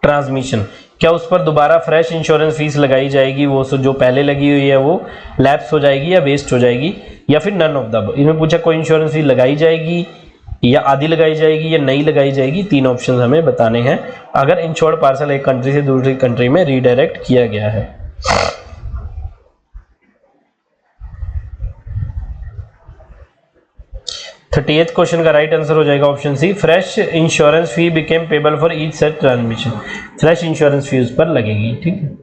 Speaker 1: transmission, क्या उस पर दोबारा फ्रेश इंश्योरेंस फीस लगाई जाएगी, वो जो पहले लगी हुई है वो लैप्स हो जाएगी या वेस्ट हो जाएगी, या फिर नन ऑफ द। इन्होंने पूछा कोई इंश्योरेंस फी लगाई जाएगी या आधी लगाई जाएगी या नहीं लगाई जाएगी, तीन ऑप्शन हमें बताने हैं अगर इंश्योर्ड पार्सल एक कंट्री से दूसरी कंट्री में रीडायरेक्ट किया गया है। 38th क्वेश्चन का राइट आंसर हो जाएगा option C, fresh insurance fee became payable for each such transmission, fresh insurance fee उस पर लगेगी। ठीक है।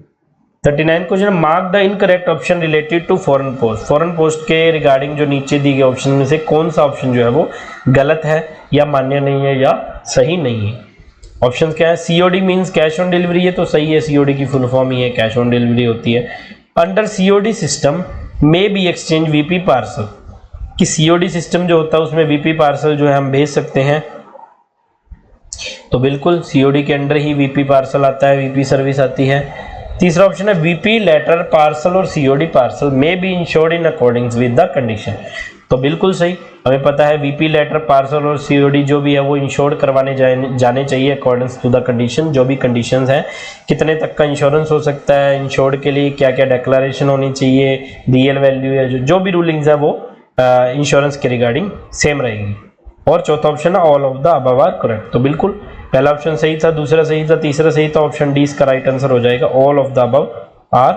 Speaker 1: 39th question, mark the incorrect option related to foreign post, foreign post के रिगार्डिंग जो नीचे दी गए ऑप्शन में से कौन सा ऑप्शन जो है वो गलत है या मान्य नहीं है या सही नहीं है। ऑप्शन क्या है, COD means cash on delivery, है तो सही है, सीओडी की फुल फॉर्म ही है कैश ऑन डिलीवरी होती है। Under COD system may be exchange VP parcel, कि सीओडी सिस्टम जो होता है उसमें वीपी पार्सल जो है हम भेज सकते हैं, तो बिल्कुल सीओडी के अंडर ही वीपी पार्सल आता है, वीपी सर्विस आती है। तीसरा ऑप्शन है वीपी लेटर पार्सल और COD parcel may be insured in according with the condition, तो बिल्कुल सही, हमें पता है वीपी लेटर पार्सल और सीओडी जो भी है वो इंश्योर्ड करवाने जाने चाहिए अकॉर्डिंग टू द कंडीशन, जो भी कंडीशंस हैं, कितने तक का इंश्योरेंस हो सकता है, इंश्योर्ड के लिए क्या क्या डिक्लेरेशन होनी चाहिए, डीएल वैल्यू है, जो भी रूलिंग्स है वो इंश्योरेंस के रिगार्डिंग सेम रहेगी। और चौथा ऑप्शन है all of the above are correct, तो बिल्कुल पहला ऑप्शन सही था, दूसरा सही था, तीसरा सही था, ऑप्शन डी इसका राइट आंसर हो जाएगा, all of the above are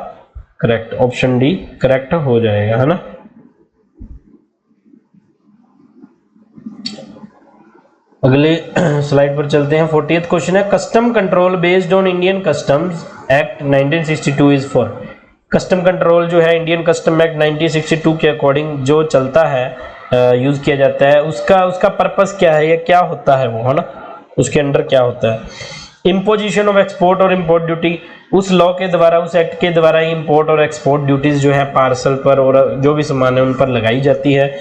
Speaker 1: correct, option D correct हो जाएगा, है ना। अगले स्लाइड पर चलते हैं। 40th क्वेश्चन है, custom control based on Indian customs act 1962 is for, custom control जो है इंडियन कस्टम एक्ट 1962 के अकॉर्डिंग जो चलता है, यूज किया जाता है, उसका पर्पस क्या है या क्या होता है वो, है ना, उसके अंडर क्या होता है। इम्पोजिशन ऑफ एक्सपोर्ट और इम्पोर्ट ड्यूटी, उस लॉ के द्वारा, उस एक्ट के द्वारा ही इम्पोर्ट और एक्सपोर्ट ड्यूटीज जो है पार्सल पर और जो भी सामान है उन पर लगाई जाती है।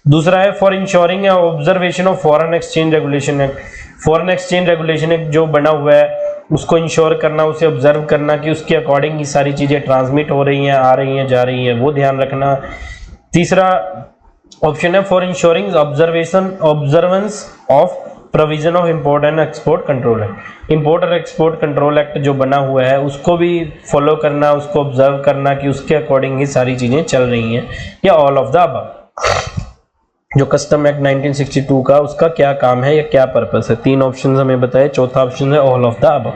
Speaker 1: दूसरा है for ensuring observation of foreign exchange regulation act, foreign exchange regulation act जो बना हुआ है उसको इंश्योर करना, उसे ऑब्जर्व करना कि उसके अकॉर्डिंग ये सारी चीजें ट्रांसमिट हो रही हैं, आ रही हैं, जा रही हैं, वो ध्यान रखना। तीसरा ऑप्शन है for ensuring observance of provision of import and export control act, import और एक्सपोर्ट कंट्रोल एक्ट जो बना हुआ है उसको भी फॉलो करना, उसको ऑब्जर्व करना कि उसके अकॉर्डिंग ही सारी चीजें चल रही हैं, या ऑल ऑफ द अबव। जो कस्टम एक्ट 1962 का उसका क्या काम है या क्या पर्पस है, तीन ऑप्शन हमें बताए, चौथा ऑप्शन है ऑल ऑफ द अबव।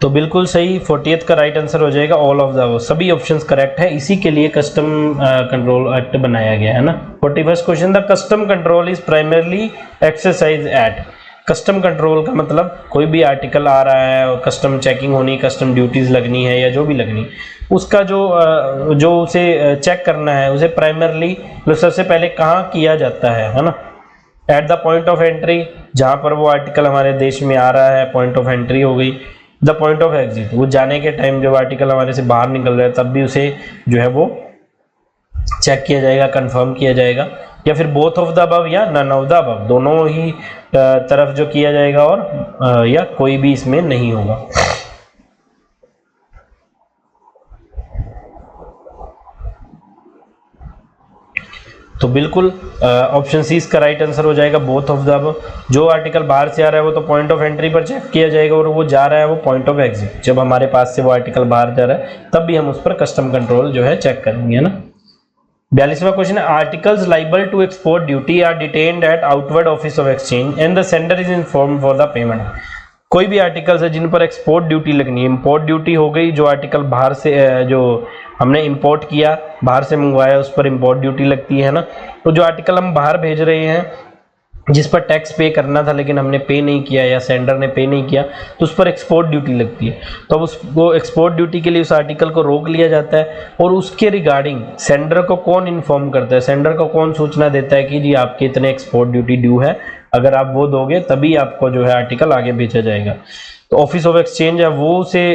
Speaker 1: तो बिल्कुल सही, 40th का राइट आंसर हो जाएगा ऑल ऑफ द अबव, सभी ऑप्शंस करेक्ट है, इसी के लिए कस्टम कंट्रोल एक्ट बनाया गया है ना। 41st question, the custom control is primarily exercise at, custom control का मतलब कोई भी आर्टिकल आ रहा है और कस्टम चेकिंग होनी, कस्टम ड्यूटीज लगनी है या जो भी लगनी, उसका जो उसे चेक करना है उसे प्राइमरली सबसे पहले कहाँ किया जाता है ना, at the point of entry, जहाँ पर वो आर्टिकल हमारे देश में आ रहा है, पॉइंट ऑफ एंट्री हो गई। द पॉइंट ऑफ एग्जिट, वो जाने के टाइम जब आर्टिकल हमारे से बाहर निकल रहा है तब भी उसे जो है वो चेक किया जाएगा, कंफर्म किया जाएगा, या फिर बोथ ऑफ द अबव या नन ऑफ द अबव, दोनों ही तरफ जो किया जाएगा और या कोई भी इसमें नहीं होगा। तो बिल्कुल ऑप्शन सी इसका राइट आंसर हो जाएगा, बोथ ऑफ द अबव। जो आर्टिकल बाहर से आ रहा है वो तो पॉइंट ऑफ एंट्री पर चेक किया जाएगा और वो जा रहा है वो पॉइंट ऑफ एग्जिट, जब हमारे पास से वो आर्टिकल बाहर जा रहा है तब भी हम उस पर कस्टम कंट्रोल जो है चेक करेंगे, है ना। 42वां क्वेश्चन है, articles liable to export duty are detained at outward office of exchange and the sender is informed for the payment, कोई भी आर्टिकल्स है जिन पर एक्सपोर्ट ड्यूटी लगनी है, इंपोर्ट ड्यूटी हो गई, जो आर्टिकल बाहर से जो हमने इंपोर्ट किया, बाहर से मंगवाया, उस पर इंपोर्ट ड्यूटी लगती है ना। तो जो आर्टिकल हम बाहर भेज रहे हैं जिस पर टैक्स पे करना था लेकिन हमने पे नहीं किया या सेंडर ने पे नहीं किया, तो उस पर एक्सपोर्ट ड्यूटी लगती है। तो अब उसको एक्सपोर्ट ड्यूटी के लिए उस आर्टिकल को रोक लिया जाता है और उसके रिगार्डिंग सेंडर को कौन इन्फॉर्म करता है, सेंडर को कौन सूचना देता है कि जी आपके इतने एक्सपोर्ट ड्यूटी ड्यू है, अगर आप वो दोगे तभी आपको जो है आर्टिकल आगे भेजा जाएगा। तो ऑफिस ऑफ एक्सचेंज है वो उसे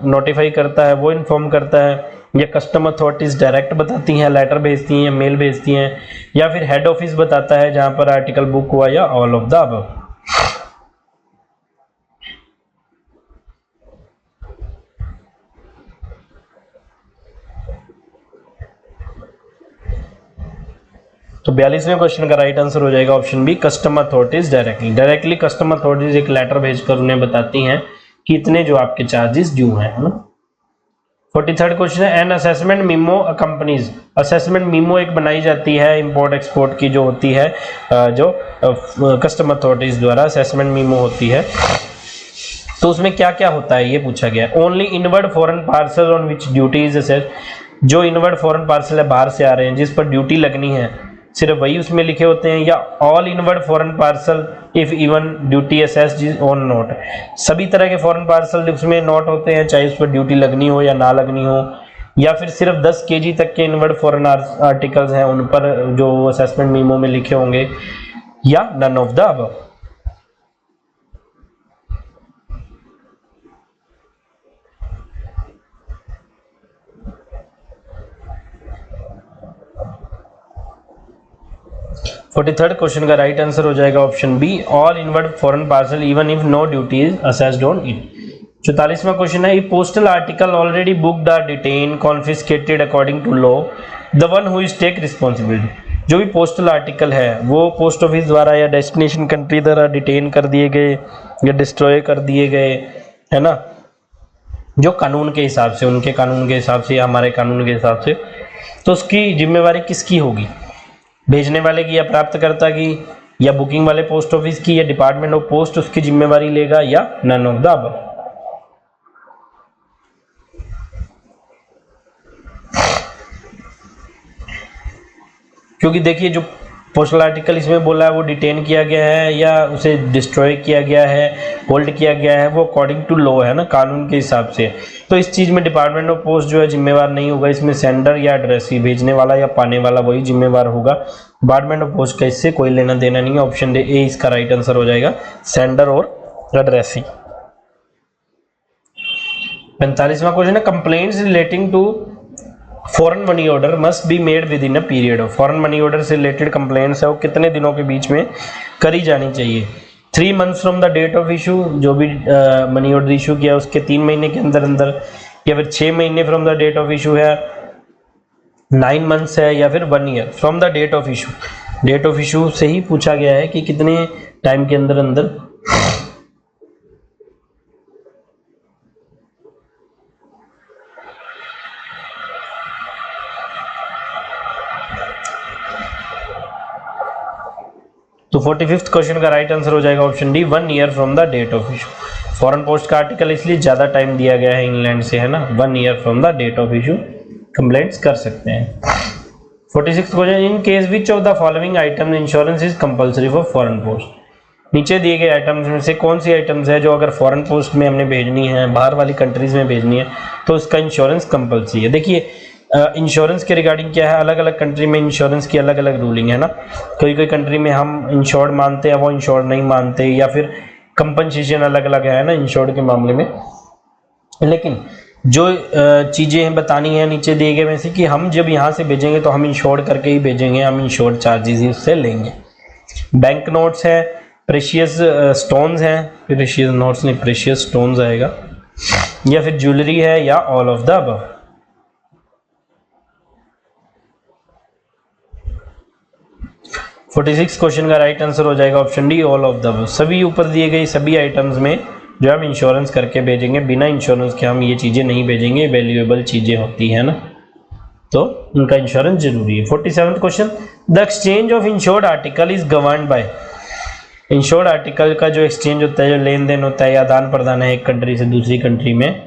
Speaker 1: नोटिफाई करता है, वो इन्फॉर्म करता है, या कस्टम अथॉरिटीज डायरेक्ट बताती हैं, लेटर भेजती हैं या मेल भेजती हैं, या फिर हेड ऑफिस बताता है जहां पर आर्टिकल बुक हुआ, या ऑल ऑफ द अबव। तो 42वें क्वेश्चन का राइट आंसर हो जाएगा option B, custom authorities directly custom authorities एक लेटर भेजकर उन्हें बताती हैं कि इतने जो आपके चार्जेस ड्यू हैं, है ना। 43rd क्वेश्चन है, an assessment memo companies, assessment memo एक बनाई जाती है इंपोर्ट एक्सपोर्ट की जो होती है, जो कस्टम अथॉरिटीज द्वारा असेसमेंट मीमो होती है, तो उसमें क्या क्या होता है ये पूछा गया। Only inward foreign parcel on which duty is assessed, जो इनवर्ड फॉरेन पार्सल है बाहर से आ रहे हैं जिस पर ड्यूटी लगनी है सिर्फ वही उसमें लिखे होते हैं, या all inward foreign parcel if even duty assessed on note, सभी तरह के फॉरेन पार्सल उसमें नोट होते हैं चाहे उस पर ड्यूटी लगनी हो या ना लगनी हो, या फिर सिर्फ 10 kg तक के इनवर्ड फॉरेन आर्टिकल्स हैं उन पर जो असेसमेंट मीमो में लिखे होंगे, या none of the above. Forty third question का राइट आंसर हो जाएगा option B, all inward foreign parcel even if no duty is assessed on it. 44वां क्वेश्चन है, postal article already booked are detain confiscated according to law the one who is take responsibility, जो भी postal article है वो post office द्वारा या destination country द्वारा detain कर दिए गए या डिस्ट्रॉय कर दिए गए, है ना, जो कानून के हिसाब से, उनके कानून के हिसाब से या हमारे कानून के हिसाब से, तो उसकी जिम्मेवारी किसकी होगी, भेजने वाले की या प्राप्तकर्ता की, या बुकिंग वाले पोस्ट ऑफिस की, या डिपार्टमेंट ऑफ पोस्ट उसकी जिम्मेवारी लेगा, या नन ऑफ द अबव। क्योंकि देखिए जो पोस्टल आर्टिकल इसमें बोला है वो डिटेन किया गया है या उसे डिस्ट्रॉय किया गया है, होल्ड किया गया है, वो अकॉर्डिंग टू लॉ है ना, कानून के हिसाब से, तो इस चीज़ में डिपार्टमेंट ऑफ पोस्ट जो है जिम्मेवार नहीं होगा, इसमें सेंडर या एड्रेसी, भेजने वाला या पाने वाला वही जिम्मेवार होगा, डिपार्टमेंट ऑफ पोस्ट का इससे कोई लेना देना नहीं है। ऑप्शन ए इसका राइट आंसर हो जाएगा, सेंडर और एड्रेसी। 45वां क्वेश्चन है, complaints relating to foreign money order must be made within a period of, foreign money order से रिलेटेड कंप्लेंट्स है वो कितने दिनों के बीच में करी जानी चाहिए। 3 months from the date of issue, जो भी मनी ऑर्डर इशू किया उसके 3 महीने के अंदर अंदर, या फिर 6 महीने from the date of issue है, 9 months है, या फिर 1 year from the date of issue. Date of issue से ही पूछा गया है कि कितने टाइम के अंदर अंदर। तो 45th क्वेश्चन का राइट आंसर हो जाएगा option D, 1 year from the date of issue. Foreign post का आर्टिकल इसलिए ज्यादा टाइम दिया गया है इंग्लैंड से, है ना, 1 year from the date of issue complaints कर सकते हैं। 46th question, in case which of the following item insurance is compulsory for foreign post, नीचे दिए गए आइटम्स में से कौन सी आइटम्स है जो अगर फॉरेन पोस्ट में हमने भेजनी है, बाहर वाली कंट्रीज में भेजनी है, तो उसका इंश्योरेंस कंपल्सरी है। देखिए इंश्योरेंस के रिगार्डिंग क्या है, अलग अलग कंट्री में इंश्योरेंस की अलग अलग रूलिंग है ना, कोई कोई कंट्री में हम इंश्योर्ड मानते हैं, वो इंश्योर्ड नहीं मानते, या फिर कंपनसेशन अलग अलग है ना इंश्योर्ड के मामले में। लेकिन जो चीज़ें बतानी है नीचे दिए गए में से कि हम जब यहाँ से भेजेंगे तो हम इंश्योर्ड करके ही भेजेंगे, हम इंश्योर्ड चार्जेस ही उससे लेंगे। बैंक नोट्स है, प्रेशियस स्टोन्स हैं, प्रेशियस नोट्स नहीं प्रेशियस स्टोन्स आएगा, या फिर ज्वेलरी है, या all of the above. Forty six question का राइट आंसर हो जाएगा option D, all of the, सभी ऊपर दिए गए सभी आइटम्स में जो हम इंश्योरेंस करके भेजेंगे, बिना इंश्योरेंस के हम ये चीज़ें नहीं भेजेंगे, वैल्यूएबल चीज़ें होती है ना, तो उनका इंश्योरेंस जरूरी है। 47th question, the exchange of insured article is governed bye, insured article का जो एक्सचेंज होता है, जो लेन देन होता है या आदान प्रदान है एक कंट्री से दूसरी कंट्री में,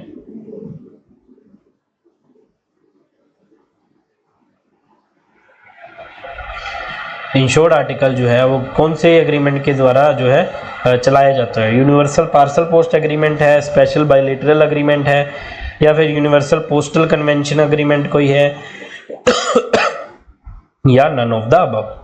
Speaker 1: इंश्योर्ड आर्टिकल जो है वो कौन से एग्रीमेंट के द्वारा जो है चलाया जाता है। यूनिवर्सल पार्सल पोस्ट एग्रीमेंट है, स्पेशल बायलैटरल एग्रीमेंट है, या फिर यूनिवर्सल पोस्टल कन्वेंशन एग्रीमेंट कोई है, या none of the above.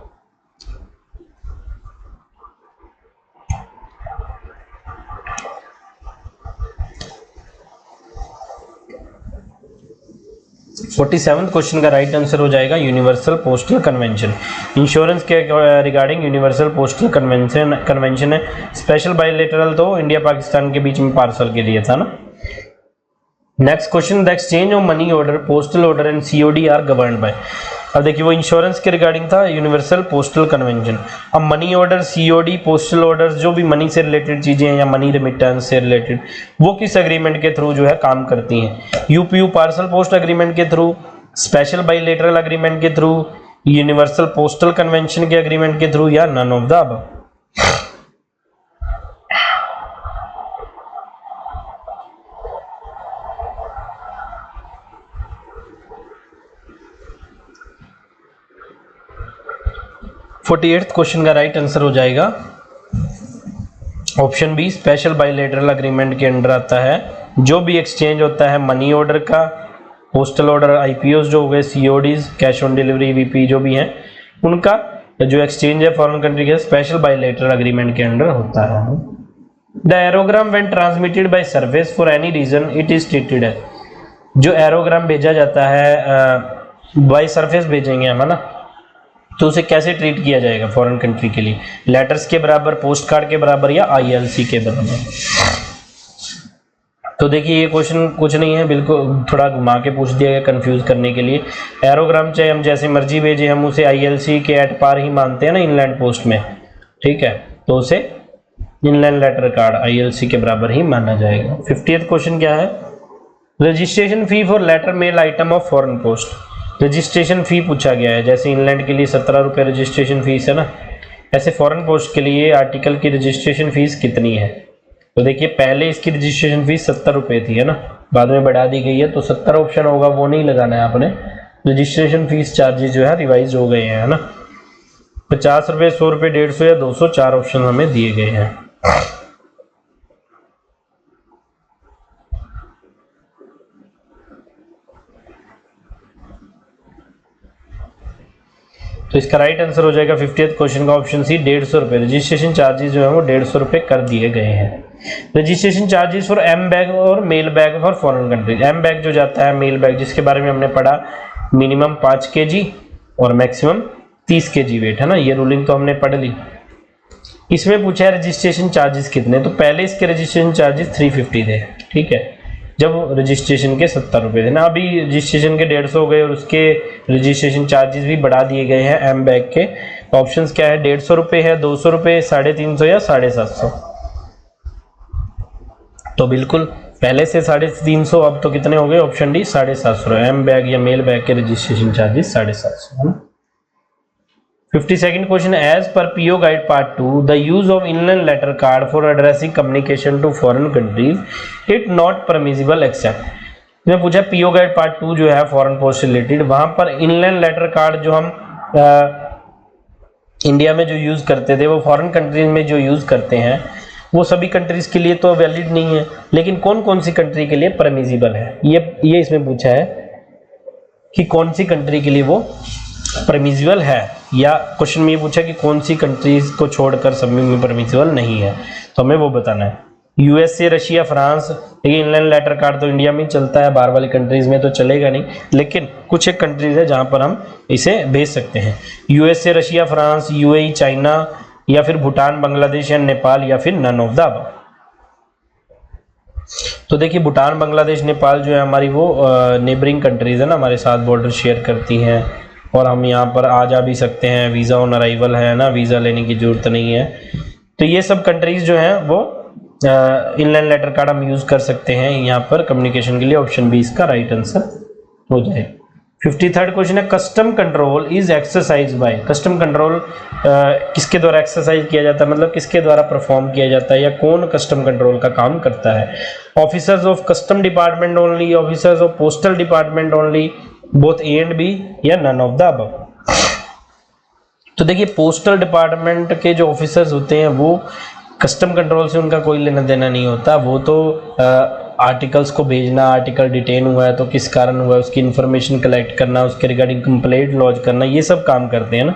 Speaker 1: Forty seventh question का राइट आंसर हो जाएगा यूनिवर्सल पोस्टल कन्वेंशन। इंश्योरेंस के रिगार्डिंग यूनिवर्सल पोस्टल कन्वेंशन है। स्पेशल बायलैटरल तो इंडिया पाकिस्तान के बीच में पार्सल के लिए था ना। Next question, the exchange of money order, postal order and COD are governed by. अब देखिए वो इंश्योरेंस के रिगार्डिंग था, यूनिवर्सल पोस्टल कन्वेंशन। अब money order, COD, postal order, जो भी मनी से रिलेटेड चीजें हैं या मनी रेमिटेंस से रिलेटेड, वो किस एग्रीमेंट के थ्रू जो है काम करती हैं? यूपीयू पार्सल पोस्ट एग्रीमेंट के थ्रू, स्पेशल बाइलेटरल एग्रीमेंट के थ्रू, यूनिवर्सल पोस्टल कन्वेंशन के एग्रीमेंट के थ्रू, या none of the above. 48th question का राइट आंसर हो जाएगा option B, special bilateral agreement के अंडर आता है जो भी एक्सचेंज होता है मनी ऑर्डर का, पोस्टल ऑर्डर, आईपीओस जो हो गए, CODs, cash on delivery, VP जो भी हैं, उनका जो एक्सचेंज है फॉरेन कंट्री के स्पेशल बाइलेटरल एग्रीमेंट के अंडर होता है। The aerogramme when transmitted by service for any reason it is treated है, जो एरोग्राम भेजा जाता है बाय सरफेस भेजेंगे हम, है ना, तो उसे कैसे ट्रीट किया जाएगा फॉरेन कंट्री के लिए? लेटर्स के बराबर, पोस्ट कार्ड के बराबर, या आईएलसी के बराबर? तो देखिए ये क्वेश्चन कुछ नहीं है, बिल्कुल थोड़ा घुमा के पूछ दिया गया कंफ्यूज करने के लिए। एरोग्राम चाहे हम जैसे मर्जी भेजे, हम उसे आईएलसी के एट पार ही मानते हैं ना इनलैंड पोस्ट में, ठीक है, तो उसे इनलैंड लेटर कार्ड आईएलसी के बराबर ही माना जाएगा। 50th क्वेश्चन क्या है? Registration fee for letter mail item of foreign post. Registration fee पूछा गया है, जैसे इंग्लैंड के लिए 17 रुपये रजिस्ट्रेशन फीस है ना, ऐसे फॉरेन पोस्ट के लिए आर्टिकल की रजिस्ट्रेशन फीस कितनी है? तो देखिए पहले इसकी रजिस्ट्रेशन फीस 70 रुपये थी, है ना, बाद में बढ़ा दी गई है, तो 70 ऑप्शन होगा वो नहीं लगाना है आपने। रजिस्ट्रेशन फीस चार्जेस जो है रिवाइज हो गए हैं, है ना, 50 रुपये, 100 रुपये, 150 या 200, 4 ऑप्शन हमें दिए गए हैं। तो इसका राइट आंसर हो जाएगा 50th क्वेश्चन का ऑप्शन सी, 150 रुपये। रजिस्ट्रेशन चार्जेस जो है वो 150 रुपये कर दिए गए हैं। Registration charges for M bag और mail bag for foreign countries. M bag जो जाता है, मेल बैग जिसके बारे में हमने पढ़ा, मिनिमम 5 kg और मैक्सिमम 30 kg वेट, है ना, ये रूलिंग तो हमने पढ़ ली। इसमें पूछा है रजिस्ट्रेशन चार्जेस कितने, तो पहले इसके रजिस्ट्रेशन चार्जेस 350 थे, ठीक है, जब रजिस्ट्रेशन के 70 रुपये थे ना, अभी रजिस्ट्रेशन के 150 हो गए और उसके रजिस्ट्रेशन चार्जेस भी बढ़ा दिए गए हैं एम बैग के। ऑप्शंस क्या है? 150 रुपये है, 200 रुपये, 350 या 750। तो बिल्कुल पहले से 350, अब तो कितने हो गए? Option D 750। एम बैग या मेल बैग के registration charges 750। 52nd question, as per PO guide part 2 the use of inland letter card for addressing communication to foreign countries it not permissible except. इसमें पूछा PO guide part 2 जो है foreign post related, वहां पर inland letter card जो हम India में जो यूज करते थे वो फॉरेन कंट्रीज में जो यूज करते हैं वो सभी कंट्रीज के लिए तो वैलिड नहीं है, लेकिन कौन कौन सी कंट्री के लिए परमिसिबल है, ये इसमें पूछा है कि कौन सी कंट्री के लिए वो परमिसिबल है, या क्वेश्चन में ये पूछा कि कौन सी कंट्रीज को छोड़कर सभी में परमिसिबल नहीं है, तो हमें वो बताना है। USA, Russia, France. देखिए इनलैंड लेटर कार्ड तो इंडिया में ही चलता है, बाहर वाली कंट्रीज में तो चलेगा नहीं, लेकिन कुछ एक कंट्रीज है जहां पर हम इसे भेज सकते हैं। USA, Russia, France, UAE, China, या फिर भूटान, बांग्लादेश या नेपाल, या फिर नन ऑफ द अबव। तो देखिए भूटान, बांग्लादेश, नेपाल जो है हमारी वो नेबरिंग कंट्रीज है ना, हमारे साथ बॉर्डर शेयर करती हैं और हम यहाँ पर आ जा भी सकते हैं, वीज़ा ऑन अराइवल है ना, वीज़ा लेने की जरूरत नहीं है। तो ये सब कंट्रीज जो हैं वो इनलैंड लेटर कार्ड हम यूज़ कर सकते हैं यहाँ पर कम्युनिकेशन के लिए। ऑप्शन बी इसका राइट आंसर हो जाए। 53rd क्वेश्चन है, custom control is exercise by. Custom control किसके द्वारा एक्सरसाइज किया जाता है, मतलब किसके द्वारा परफॉर्म किया जाता है, या कौन कस्टम कंट्रोल का काम करता है? Officers of custom department only, officers of postal department only, both A and B, या नन ऑफ द अबव। तो देखिए पोस्टल डिपार्टमेंट के जो ऑफिसर्स होते हैं वो कस्टम कंट्रोल से उनका कोई लेना देना नहीं होता, वो तो आर्टिकल्स को भेजना, आर्टिकल डिटेन हुआ है तो किस कारण हुआ है उसकी इंफॉर्मेशन कलेक्ट करना, उसके रिगार्डिंग कंप्लेंट लॉन्च करना, ये सब काम करते हैं ना।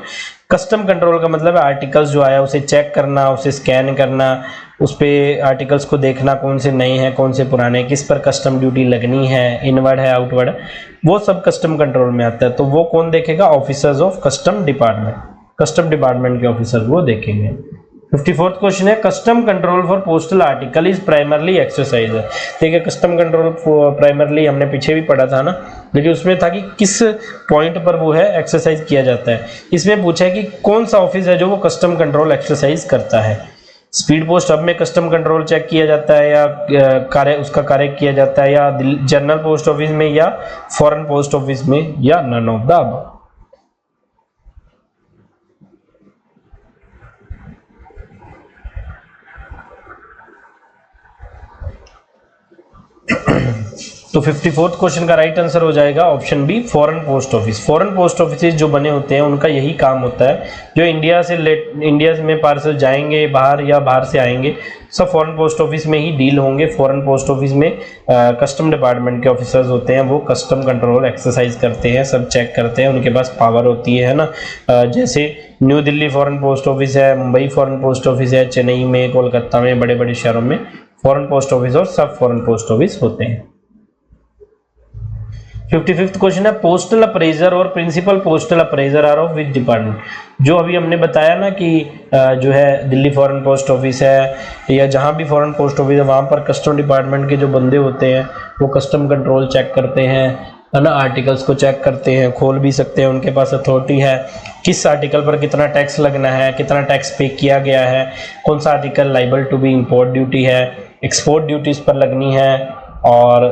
Speaker 1: कस्टम कंट्रोल का मतलब है आर्टिकल्स जो आया उसे चेक करना, उसे स्कैन करना, उस पर आर्टिकल्स को देखना कौन से नए हैं कौन से पुराने, किस पर कस्टम ड्यूटी लगनी है, इनवर्ड है आउटवर्ड, वो सब कस्टम कंट्रोल में आता है। तो वो कौन देखेगा? Officers of custom department, custom department के ऑफिसर वो देखेंगे। 54th क्वेश्चन है, custom control for postal article is primarily exercise. देखिए कस्टम कंट्रोल प्राइमरली हमने पीछे भी पढ़ा था ना, देखिए उसमें था कि किस पॉइंट पर वो है एक्सरसाइज किया जाता है। इसमें पूछा है कि कौन सा ऑफिस है जो वो कस्टम कंट्रोल एक्सरसाइज करता है। स्पीड पोस्ट हब में कस्टम कंट्रोल चेक किया जाता है या उसका कार्य किया जाता है, या जनरल पोस्ट ऑफिस में, या फॉरेन पोस्ट ऑफिस में, या नन ऑफ द अबव। तो 54th क्वेश्चन का राइट आंसर हो जाएगा option B, foreign post office. Foreign post office जो बने होते हैं उनका यही काम होता है, जो इंडिया में पार्सल जाएंगे बाहर या बाहर से आएंगे, सब फॉरेन पोस्ट ऑफिस में ही डील होंगे। फॉरेन पोस्ट ऑफिस में कस्टम डिपार्टमेंट के ऑफिसर्स होते हैं, वो कस्टम कंट्रोल एक्सरसाइज करते हैं, सब चेक करते हैं, उनके पास पावर होती है ना। जैसे new Delhi foreign post office है, मुंबई फॉरेन पोस्ट ऑफिस है, चेन्नई में, कोलकाता में, बड़े बड़े शहरों में फॉरेन पोस्ट ऑफिस और सब फॉरेन पोस्ट ऑफिस होते हैं। 55th क्वेश्चन है, पोस्टल अप्रेजर और principal postal appraiser are of which department. जो अभी हमने बताया ना कि जो है दिल्ली फॉरेन पोस्ट ऑफिस है या जहां भी फॉरेन पोस्ट ऑफिस है, वहां पर कस्टम डिपार्टमेंट के जो बंदे होते हैं वो कस्टम कंट्रोल चेक करते हैं, है ना, आर्टिकल्स को चेक करते हैं, खोल भी सकते हैं, उनके पास अथॉरिटी है किस आर्टिकल पर कितना टैक्स लगना है, कितना टैक्स पे किया गया है, कौन सा article liable to be import duty है, एक्सपोर्ट ड्यूटीज पर लगनी है, और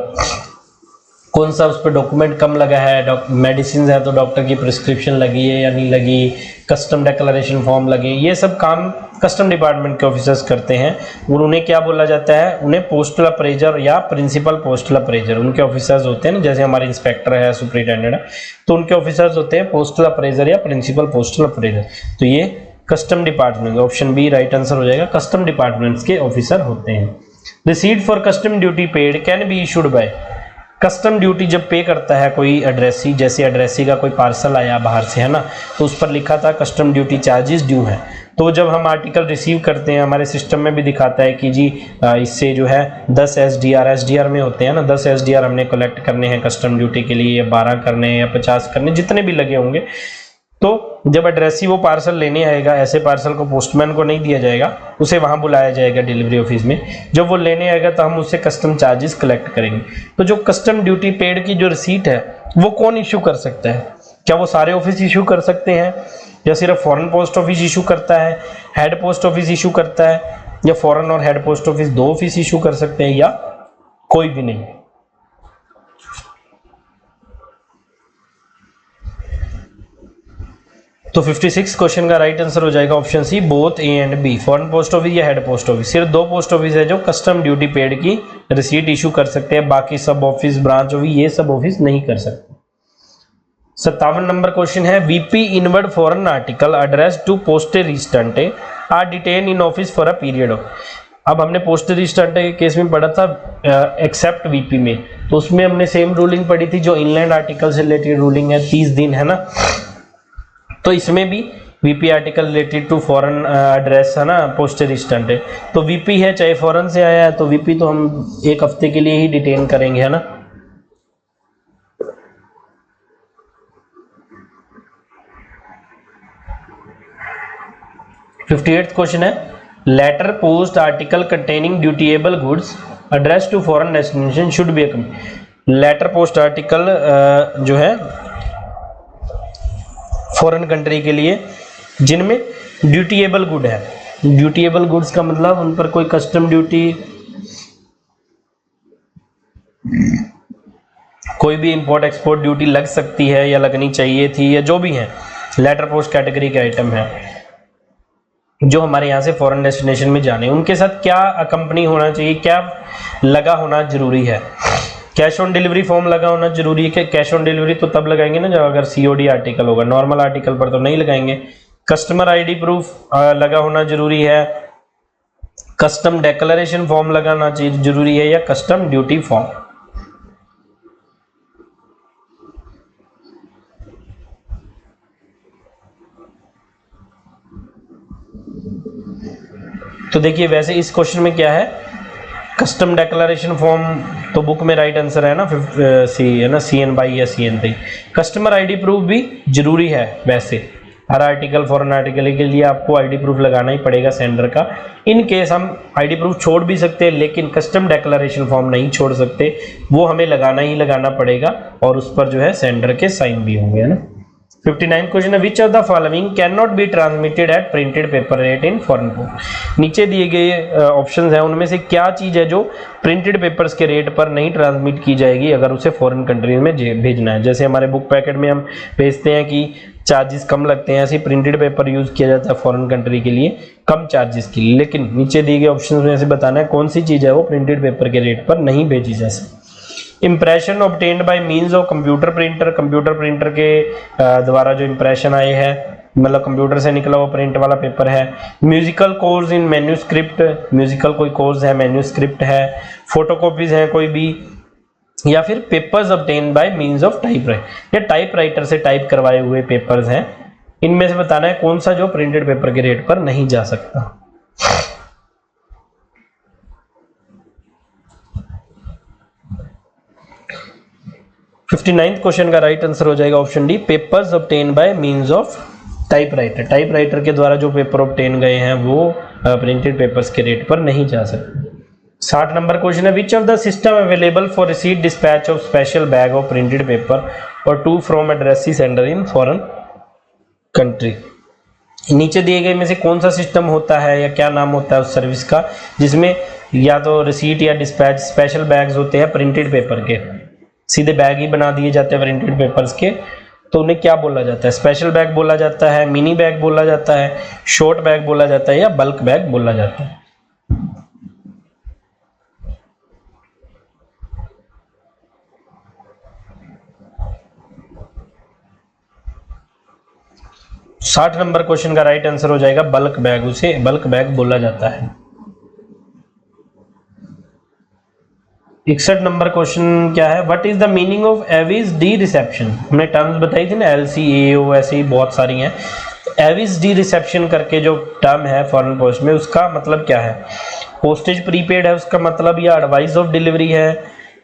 Speaker 1: कौन सा उस पर डॉक्यूमेंट कम लगा है, मेडिसिन है तो डॉक्टर की प्रिस्क्रिप्शन लगी है या नहीं लगी, कस्टम डिक्लेरेशन फॉर्म लगे, ये सब काम कस्टम डिपार्टमेंट के ऑफिसर्स करते हैं। और उन्हें क्या बोला जाता है, उन्हें पोस्टल अप्रेजर या प्रिंसिपल पोस्टल अप्रेजर, उनके ऑफिसर्स होते हैं ना, जैसे हमारे इंस्पेक्टर है, सुपरिटेंडेंट है, तो उनके ऑफिसर्स होते हैं पोस्टल अप्रेजर या प्रिंसिपल पोस्टल अप्रेजर। तो ये custom department, option B right answer हो जाएगा, कस्टम डिपार्टमेंट्स के ऑफिसर होते हैं। Receipt for custom duty paid can be issued by. Custom duty जब पे करता है कोई एड्रेसी, जैसे एड्रेसी का कोई पार्सल आया बाहर से, है ना, तो उस पर लिखा था कस्टम ड्यूटी चार्जेस ड्यू है। तो जब हम आर्टिकल रिसीव करते हैं, हमारे सिस्टम में भी दिखाता है कि जी इससे जो है 10 एसडीआर में होते हैं ना, 10 एसडीआर हमने कलेक्ट करने हैं कस्टम ड्यूटी के लिए, या 12 करने हैं या 50 करने, जितने भी लगे होंगे। तो जब एड्रेसी वो पार्सल लेने आएगा, ऐसे पार्सल को पोस्टमैन को नहीं दिया जाएगा, उसे वहां बुलाया जाएगा डिलीवरी ऑफिस में। जब वो लेने आएगा तो हम उससे कस्टम चार्जेस कलेक्ट करेंगे। तो जो कस्टम ड्यूटी पेड की जो रिसीट है वो कौन इशू कर सकता है? क्या वो सारे ऑफिस इशू कर सकते हैं, या सिर्फ फॉरेन पोस्ट ऑफिस इशू करता है, हेड पोस्ट ऑफिस इशू करता है, या फॉरेन और हेड पोस्ट ऑफिस दो ऑफिस इशू कर सकते हैं, या कोई भी नहीं? तो 56 क्वेश्चन का राइट आंसर हो जाएगा option C, both A and B. Foreign post office या हेड पोस्ट ऑफिस, सिर्फ दो पोस्ट ऑफिस है जो कस्टम ड्यूटी पेड की रिसीट इशू कर सकते हैं, बाकी सब ऑफिस, ब्रांच ऑफिस, ये सब ऑफिस नहीं कर सकते। 57 नंबर क्वेश्चन है, VP inward foreign article address to postage restante are detain in office for a period of. अब हमने पोस्टेज रिस्टेंटे के केस में पढ़ा था एक्सेप्ट वीपी में, तो उसमें हमने सेम रूलिंग पढ़ी थी जो इनलैंड आर्टिकल से रिलेटेड रूलिंग है, 30 दिन, है ना। तो इसमें भी VP article related to foreign address, है ना, पोस्टेज रिस्टेंट है, तो वीपी है चाहे फॉरेन से आया है, तो वीपी तो हम एक हफ्ते के लिए ही डिटेन करेंगे, है ना। फिफ्टी-एट्थ क्वेश्चन है, letter post article containing dutiable goods address to foreign destination should be letter post article जो है फॉरेन कंट्री के लिए जिनमें ड्यूटीएबल गुड है। ड्यूटीएबल गुड्स का मतलब उन पर कोई कस्टम ड्यूटी, कोई भी इंपोर्ट एक्सपोर्ट ड्यूटी लग सकती है या लगनी चाहिए थी, या जो भी है लेटर पोस्ट कैटेगरी के आइटम है जो हमारे यहाँ से फॉरेन डेस्टिनेशन में जाने, उनके साथ क्या अकम्पनी होना चाहिए, क्या लगा होना जरूरी है। कैश ऑन डिलीवरी फॉर्म लगा होना जरूरी है। कि कैश ऑन डिलीवरी तो तब लगाएंगे ना जब अगर सीओडी आर्टिकल होगा, नॉर्मल आर्टिकल पर तो नहीं लगाएंगे। कस्टमर आईडी प्रूफ लगा होना जरूरी है, कस्टम डिक्लेरेशन फॉर्म लगाना जरूरी है, या कस्टम ड्यूटी फॉर्म। तो देखिए वैसे इस क्वेश्चन में क्या है, कस्टम डिक्लेरेशन फॉर्म तो बुक में राइट आंसर है ना, सी है ना, CN बाई या CN3। कस्टमर आईडी प्रूफ भी जरूरी है वैसे, हर आर्टिकल फॉरेन आर्टिकल के लिए आपको आईडी प्रूफ लगाना ही पड़ेगा सेंडर का। इन केस हम आईडी प्रूफ छोड़ भी सकते हैं, लेकिन कस्टम डिक्लेरेशन फॉर्म नहीं छोड़ सकते, वो हमें लगाना ही लगाना पड़ेगा और उस पर जो है सेंडर के साइन भी होंगे, है ना। 59 क्वेश्चन है, which of the following can not be transmitted at printed paper rate in foreign post. नीचे दिए गए ऑप्शंस हैं, उनमें से क्या चीज है जो प्रिंटेड पेपर्स के रेट पर नहीं ट्रांसमिट की जाएगी अगर उसे फॉरेन कंट्री में भेजना है। जैसे हमारे बुक पैकेट में हम भेजते हैं कि चार्जेस कम लगते हैं, ऐसे प्रिंटेड पेपर यूज किया जाता है फॉरेन कंट्री के लिए कम चार्जेस के लिए, लेकिन नीचे दिए गए ऑप्शन में से बताना है कौन सी चीज है वो प्रिंटेड पेपर के रेट पर नहीं भेजी जा सकती। Impression obtained by means of computer printer, computer printer के द्वारा जो इंप्रेशन आए हैं, मतलब कंप्यूटर से निकला हुआ प्रिंट वाला पेपर है। Musical course in manuscript, musical कोई कोर्स है, मैन्यूस्क्रिप्ट है, फोटोकॉपीज है कोई भी, या फिर papers obtained by means of typewriter, या टाइपराइटर से टाइप करवाए हुए पेपर्स हैं। इनमें से बताना है कौन सा जो प्रिंटेड पेपर के रेट पर नहीं जा सकता। फिफ्टी-नाइन्थ क्वेश्चन का राइट आंसर हो जाएगा option D, papers obtain by means of typewriter. Typewriter के द्वारा जो पेपर ऑब्टेन गए हैं वो प्रिंटेड पेपर्स के रेट पर नहीं जा सकते। 60 नंबर क्वेश्चन है, which of the system available for receipt dispatch of special bag of printed paper और to from addressee sender in foreign country. नीचे दिए गए में से कौन सा सिस्टम होता है या क्या नाम होता है उस सर्विस का जिसमें या तो रिसीट या डिस्पैच स्पेशल बैग्स होते हैं प्रिंटेड पेपर के, सीधे बैग ही बना दिए जाते हैं प्रिंटेड पेपर्स के, तो उन्हें क्या बोला जाता है? स्पेशल बैग बोला जाता है, मिनी बैग बोला जाता है, शॉर्ट बैग बोला जाता है या बल्क बैग बोला जाता है। साठ नंबर क्वेश्चन का राइट आंसर हो जाएगा बल्क बैग, उसे बल्क बैग बोला जाता है। 61 नंबर क्वेश्चन क्या है, what is the meaning of Aves de reception. हमने टर्म्स बताई थी ना, LCAO, ऐसे ही बहुत सारी हैं। एविस डी रिसेप्शन करके जो टर्म है फॉरेन पोस्ट में, उसका मतलब क्या है? पोस्टेज प्रीपेड है उसका मतलब, या एडवाइस ऑफ डिलीवरी है,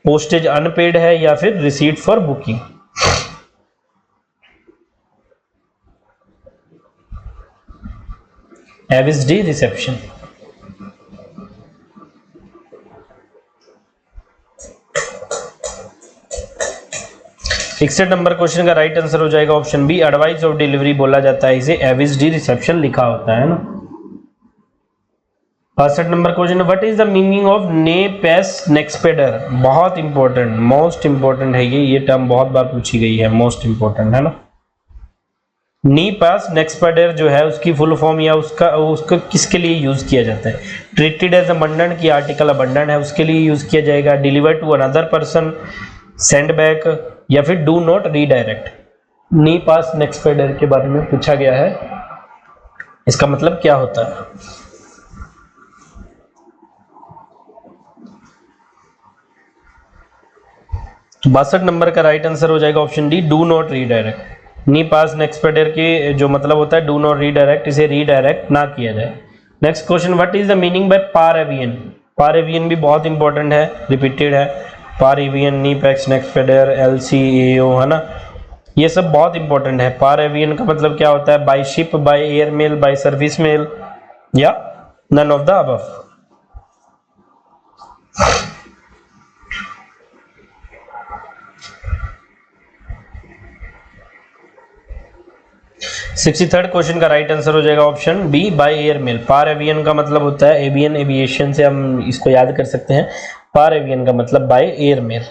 Speaker 1: पोस्टेज अनपेड है, या फिर receipt for booking. Avis de reception. इकसठ नंबर क्वेश्चन का राइट आंसर हो जाएगा option B, advice of delivery बोला जाता है, इसे एविस डी रिसेप्शन लिखा होता है ना। 62 number question, what is the meaning of ने पेस नेक्सपेडर। बहुत इंपॉर्टेंट, मोस्ट इंपॉर्टेंट है ये टर्म बहुत बार पूछी गई है, मोस्ट इंपॉर्टेंट है ना। नी पास नेक्सपेडर जो है उसकी फुल फॉर्म या उसका किसके लिए यूज किया जाता है? ट्रीटेड एज अबंडेंट की आर्टिकल अबंडेंट है उसके लिए यूज किया जाएगा, deliver to another person, send back, या फिर डू नॉट रीडायरेक्ट। नी पास नेक्सपेडर के बारे में पूछा गया है, इसका मतलब क्या होता है? तो 62 नंबर का राइट आंसर हो जाएगा option D, do not redirect. नी पास नेक्सपेडर की जो मतलब होता है डू नॉट रीडायरेक्ट, इसे रीडायरेक्ट ना किया जाए। Next question, what is the meaning by पार एवियन। पार एवियन भी बहुत इंपॉर्टेंट है, रिपीटेड है। पार एवियन, नी पैक्स नेक्सपेडर, LCAO, है ना, ये सब बहुत इंपॉर्टेंट है। पार एवियन का मतलब क्या होता है? By ship, by air mail, by service mail, या none of the above. Sixty third question का राइट आंसर हो जाएगा option B, by air mail. पार एवियन का मतलब होता है एवियन, एविएशन से हम इसको याद कर सकते हैं। पार एवियन का मतलब by air mail.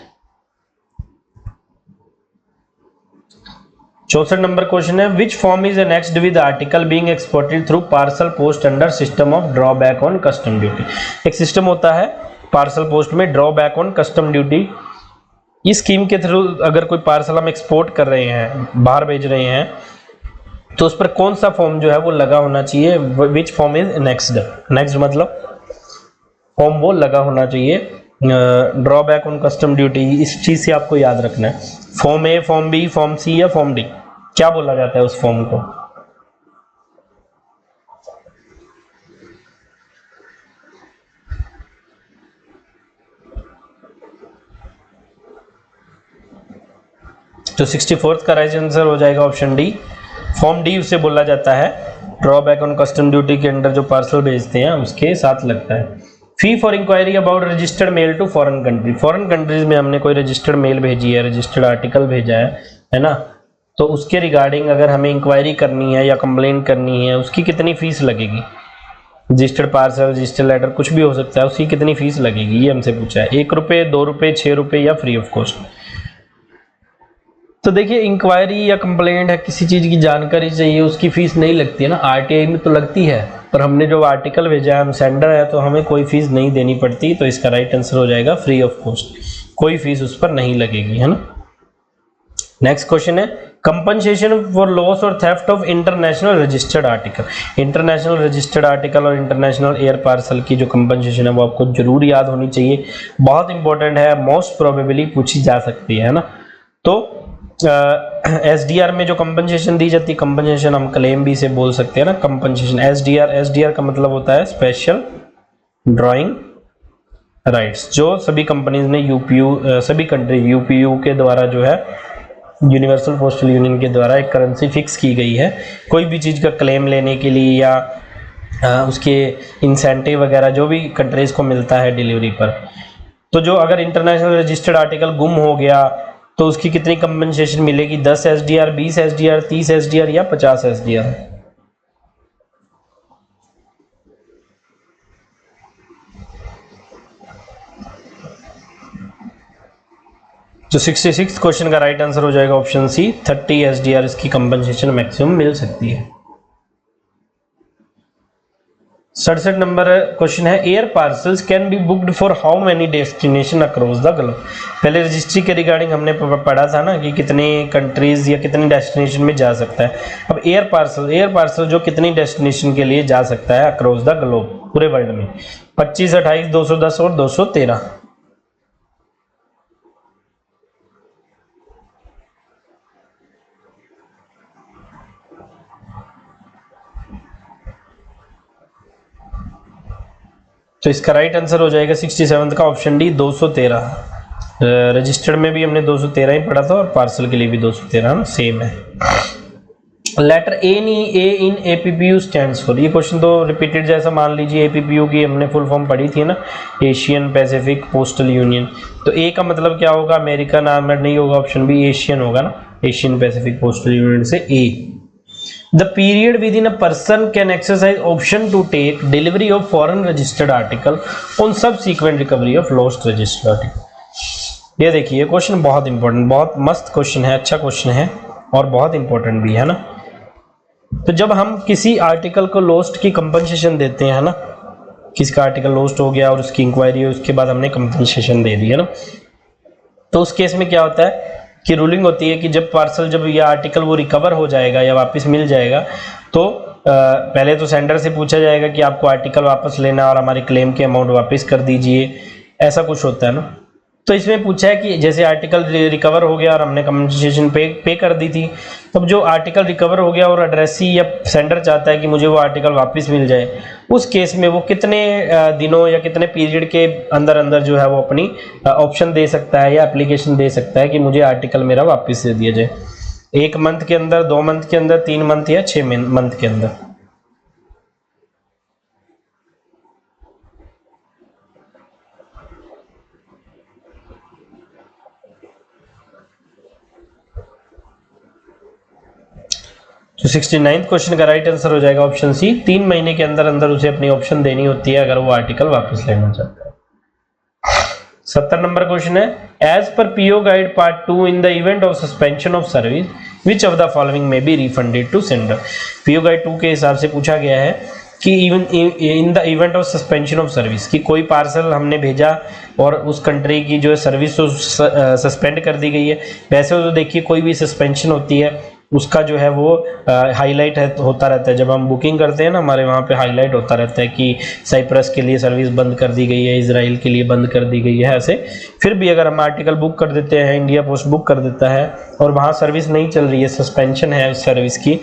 Speaker 1: 64 number question है, which form is next with article being exported through parcel post under system of drawback on custom duty. एक सिस्टम होता है पार्सल पोस्ट में, ड्रॉबैक ऑन कस्टम ड्यूटी। इस स्कीम के through अगर कोई parcel हम एक्सपोर्ट कर रहे हैं, बाहर भेज रहे हैं, तो उस पर कौन सा फॉर्म जो है वो लगा होना चाहिए? विच फॉर्म इज नेक्स्ट। नेक्स्ट मतलब फॉर्म वो लगा होना चाहिए, ड्रॉबैक ऑन कस्टम ड्यूटी। इस चीज से आपको याद रखना है, फॉर्म ए, फॉर्म बी, फॉर्म सी या फॉर्म डी, क्या बोला जाता है उस फॉर्म को? तो 64th का राइट आंसर हो जाएगा ऑप्शन डी, फॉर्म डी उसे बोला जाता है, ड्रॉबैक ऑन कस्टम ड्यूटी के अंडर जो पार्सल भेजते हैं उसके साथ लगता है। Fee for inquiry about registered mail to foreign country, foreign countries में हमने कोई रजिस्टर्ड मेल भेजी है, रजिस्टर्ड आर्टिकल भेजा है ना, तो उसके रिगार्डिंग अगर हमें इंक्वायरी करनी है या कंप्लेन करनी है, उसकी कितनी फीस लगेगी, रजिस्टर्ड पार्सल, रजिस्टर्ड लेटर कुछ भी हो सकता है, उसकी कितनी फीस लगेगी, ये हमसे पूछा है। 1 रुपये, 2 रुपये, 6 रुपये या फ्री ऑफ कॉस्ट। तो देखिए इंक्वायरी या कंप्लेंट है, किसी चीज़ की जानकारी चाहिए, उसकी फीस नहीं लगती है ना, आरटीआई में तो लगती है, पर हमने जो आर्टिकल भेजा है, हम सेंडर है तो हमें कोई फीस नहीं देनी पड़ती, तो इसका राइट आंसर हो जाएगा फ्री ऑफ कॉस्ट, कोई फीस उस पर नहीं लगेगी, है ना। नेक्स्ट क्वेश्चन है कंपनसेशन फॉर लॉस और theft of international registered article. International registered article और इंटरनेशनल एयर पार्सल की जो कंपनसेशन है वो आपको जरूर याद होनी चाहिए, बहुत इंपॉर्टेंट है, मोस्ट प्रोबेबली पूछी जा सकती है ना। तो एसडीआर में जो कंपनसेशन दी जाती है, कंपनसेशन हम क्लेम भी से बोल सकते हैं ना, कंपनसेशन एसडीआर का मतलब होता है स्पेशल ड्राइंग राइट्स, जो सभी कंपनीज ने यूपीयू, सभी कंट्री यूपीयू के द्वारा जो है, यूनिवर्सल पोस्टल यूनियन के द्वारा एक करेंसी फिक्स की गई है कोई भी चीज़ का क्लेम लेने के लिए या उसके इंसेंटिव वगैरह जो भी कंट्रीज को मिलता है डिलीवरी पर। तो जो अगर इंटरनेशनल रजिस्टर्ड आर्टिकल गुम हो गया तो उसकी कितनी कंपनसेशन मिलेगी, 10 एसडीआर, 20 एसडीआर, 30 एसडीआर या 50 एसडीआर। तो 66 क्वेश्चन का राइट आंसर हो जाएगा ऑप्शन सी, 30 एसडीआर इसकी कंपनसेशन मैक्सिमम मिल सकती है। 67 नंबर क्वेश्चन है air parcels can be booked for how many destination across the globe. पहले रजिस्ट्री के रिगार्डिंग हमने पढ़ा था ना कि कितने कंट्रीज या कितनी डेस्टिनेशन में जा सकता है। अब एयर पार्सल जो कितनी डेस्टिनेशन के लिए जा सकता है अक्रॉस द ग्लोब, पूरे वर्ल्ड में, 25, 28, 210 और 213। तो इसका राइट आंसर हो जाएगा 67 का ऑप्शन डी, 213। रजिस्टर्ड में भी हमने 213 ही पढ़ा था और पार्सल के लिए भी 213 सेम है। Letter A in APPU stands for, ये क्वेश्चन तो रिपीटेड जैसा मान लीजिए, एपीपीयू की हमने फुल फॉर्म पढ़ी थी ना, एशियन पैसिफिक पोस्टल यूनियन। तो ए का मतलब क्या होगा, अमेरिकन आर्मर्ड नहीं होगा, ऑप्शन बी एशियन होगा ना, एशियन पैसिफिक पोस्टल यूनियन से ए। The period within a person can exercise option to take delivery of foreign registered article on subsequent recovery of lost registered article। ये देखिए question बहुत important, बहुत मस्त question है, अच्छा क्वेश्चन है और बहुत इंपॉर्टेंट भी है ना। तो जब हम किसी आर्टिकल को लॉस्ट की कंपनसेशन देते हैं ना, किसी का आर्टिकल लॉस्ट हो गया और उसकी इंक्वायरी है, उसके बाद हमने कंपनसेशन दे दी है ना, तो उस केस में क्या होता है कि रूलिंग होती है कि जब ये आर्टिकल वो रिकवर हो जाएगा या वापस मिल जाएगा, तो पहले तो सेंडर से पूछा जाएगा कि आपको आर्टिकल वापस लेना और हमारे क्लेम के अमाउंट वापस कर दीजिए, ऐसा कुछ होता है ना। तो इसमें पूछा है कि जैसे आर्टिकल रिकवर हो गया और हमने कंपनसेशन पे कर दी थी, तब जो आर्टिकल रिकवर हो गया और एड्रेसी या सेंडर चाहता है कि मुझे वो आर्टिकल वापस मिल जाए, उस केस में वो कितने दिनों या कितने पीरियड के अंदर अंदर जो है वो अपनी ऑप्शन दे सकता है या एप्लीकेशन दे सकता है कि मुझे आर्टिकल मेरा वापस दे दिया जाए। 1 मंथ के अंदर, 2 मंथ के अंदर, 3 मंथ या 6 मंथ के अंदर। तो 69 क्वेश्चन का राइट आंसर हो जाएगा ऑप्शन सी, 3 महीने के अंदर अंदर उसे अपनी ऑप्शन देनी होती है अगर वो आर्टिकल वापस लेना चाहता है। 70 नंबर क्वेश्चन है as per PO guide part 2 in the event of suspension of service which of the following may be refunded to sender. PO guide 2 के हिसाब से पूछा गया है कि even in the event of suspension of service, कि कोई parcel हमने भेजा और उस कंट्री की जो है सर्विस तो सस्पेंड कर दी गई है। वैसे तो देखिए कोई भी सस्पेंशन होती है उसका जो है वो हाईलाइट होता रहता है, जब हम बुकिंग करते हैं ना हमारे वहाँ पे हाईलाइट होता रहता है कि साइप्रस के लिए सर्विस बंद कर दी गई है, इजराइल के लिए बंद कर दी गई है। ऐसे फिर भी अगर हम आर्टिकल बुक कर देते हैं, इंडिया पोस्ट बुक कर देता है और वहाँ सर्विस नहीं चल रही है, सस्पेंशन है उस सर्विस की,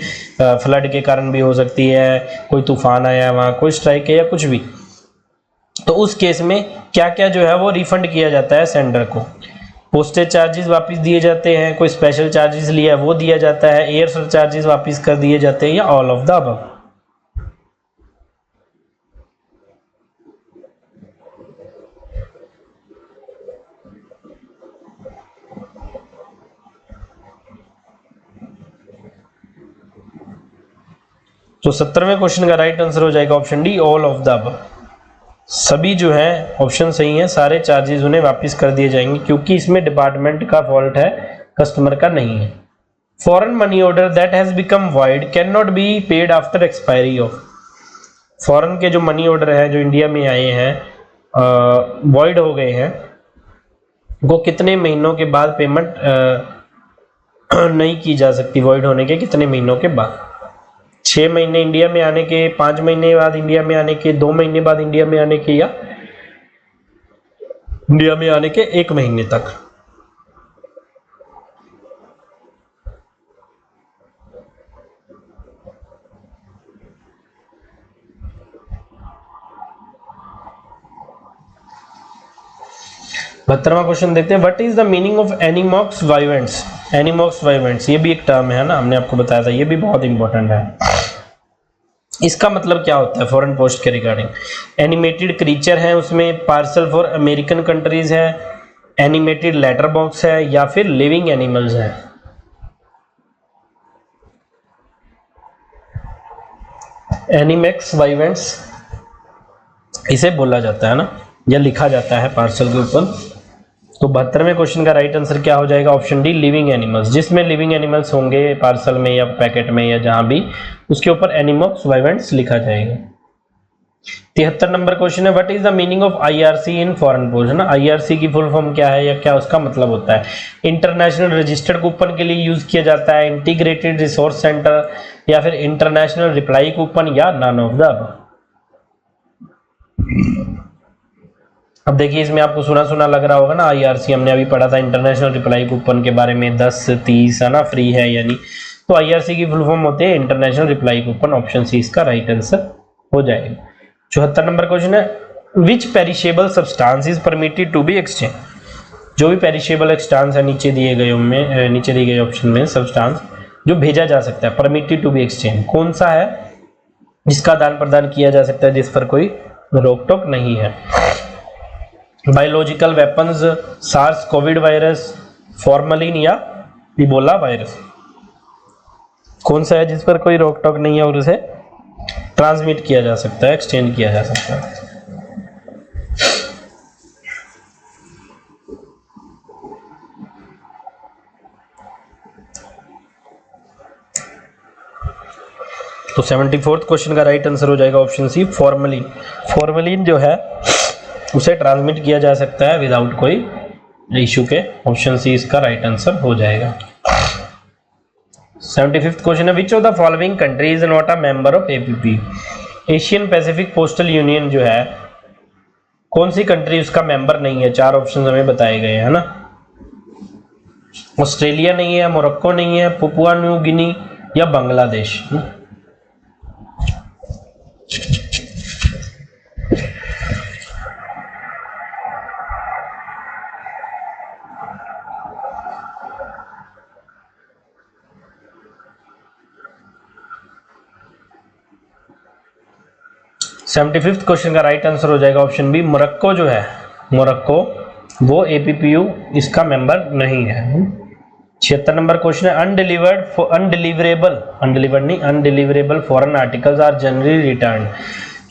Speaker 1: फ्लड के कारण भी हो सकती है, कोई तूफान आया है वहाँ, कोई स्ट्राइक है या कुछ भी, तो उस केस में क्या क्या जो है वो रिफंड किया जाता है सेंडर को। पोस्टेज चार्जेस वापस दिए जाते हैं, कोई स्पेशल चार्जेस लिया है वो दिया जाता है, एयर सरचार्जेस वापस कर दिए जाते हैं, या ऑल ऑफ द अबव। तो 70वें क्वेश्चन का राइट आंसर हो जाएगा option D, all of the above. सभी जो है ऑप्शन सही है, सारे चार्जेस उन्हें वापस कर दिए जाएंगे, क्योंकि इसमें डिपार्टमेंट का फॉल्ट है, कस्टमर का नहीं है। Foreign money order that has become void can not be paid after expiry of. Foreign के जो मनी ऑर्डर है जो इंडिया में आए हैं वॉइड हो गए हैं, वो कितने महीनों के बाद पेमेंट नहीं की जा सकती, वॉइड होने के कितने महीनों के बाद? 6 महीने इंडिया में आने के, 5 महीने बाद इंडिया में आने के, 2 महीने बाद इंडिया में आने के, या इंडिया में आने के 1 महीने तक। बहत्तरवां क्वेश्चन देखते हैं, what is the meaning of एनिमॉक्स वाइवेंट्स। एनिमॉक्स वाइवेंट्स ये भी एक टर्म है ना, हमने आपको बताया था, ये भी बहुत इंपॉर्टेंट है। इसका मतलब क्या होता है फॉरेन पोस्ट के रिगार्डिंग? एनिमेटेड क्रीचर है, उसमें पार्सल फॉर अमेरिकन कंट्रीज है, एनिमेटेड लेटर बॉक्स है, या फिर लिविंग एनिमल्स है। एनिमैक्स वाइवेंट्स इसे बोला जाता है ना, या लिखा जाता है पार्सल के ऊपर। तो 72वें क्वेश्चन का राइट आंसर क्या हो जाएगा? Option D, living animals. जिसमें लिविंग एनिमल्स होंगे पार्सल में या पैकेट में या जहां भी, उसके ऊपर एनिमॉक्स वाइवेंट्स लिखा जाएगा। 73 नंबर क्वेश्चन है, what is the meaning of IRC in foreign post, है ना। आईआरसी की फुल फॉर्म क्या है या क्या उसका मतलब होता है? इंटरनेशनल रजिस्टर्ड कूपन के लिए यूज किया जाता है, इंटीग्रेटेड रिसोर्स सेंटर, या फिर इंटरनेशनल रिप्लाई कूपन, या नन ऑफ द अबव। अब देखिए इसमें आपको सुना सुना लग रहा होगा ना, आईआरसी हमने अभी पढ़ा था इंटरनेशनल रिप्लाई कूपन के बारे में, 10 30 है ना फ्री है यानी। तो आईआरसी की फुल फॉर्म होते हैं international reply coupon. Option C इसका राइट आंसर हो जाएगा। 74 नंबर क्वेश्चन है, which perishable substance is permitted to be exchange. जो भी पेरिशेबल एक्सटेंस है नीचे दिए गए ऑप्शन में सब्सटेंस जो भेजा जा सकता है, परमिटेड टू बी एक्सचेंज, कौन सा है जिसका आदान प्रदान किया जा सकता है, जिस पर कोई रोक टोक नहीं है? Biological weapons, SARS COVID virus, formalin, या इबोला वायरस। कौन सा है जिस पर कोई रोक टोक नहीं है और उसे ट्रांसमिट किया जा सकता है, एक्सचेंज किया जा सकता है? तो 74th क्वेश्चन का राइट आंसर हो जाएगा ऑप्शन सी, फॉर्मलिन। फॉर्मलिन जो है उसे ट्रांसमिट किया जा सकता है विदाउट कोई इशू के। ऑप्शन सी इसका राइट आंसर हो जाएगा। 75th क्वेश्चन है, which of the following country is not a member of APP. Asian Pacific postal union जो है, कौन सी कंट्री उसका मेंबर नहीं है? 4 ऑप्शन हमें बताए गए हैं ना। ऑस्ट्रेलिया नहीं है, मोरक्को नहीं है, पपुआ न्यू गिनी, या बांग्लादेश। 75th क्वेश्चन का राइट आंसर हो जाएगा ऑप्शन बी, मोरक्को जो है, मोरक्को वो एपीपीयू इसका मेंबर नहीं है। 76 नंबर क्वेश्चन है, undeliverable foreign articles are generally return.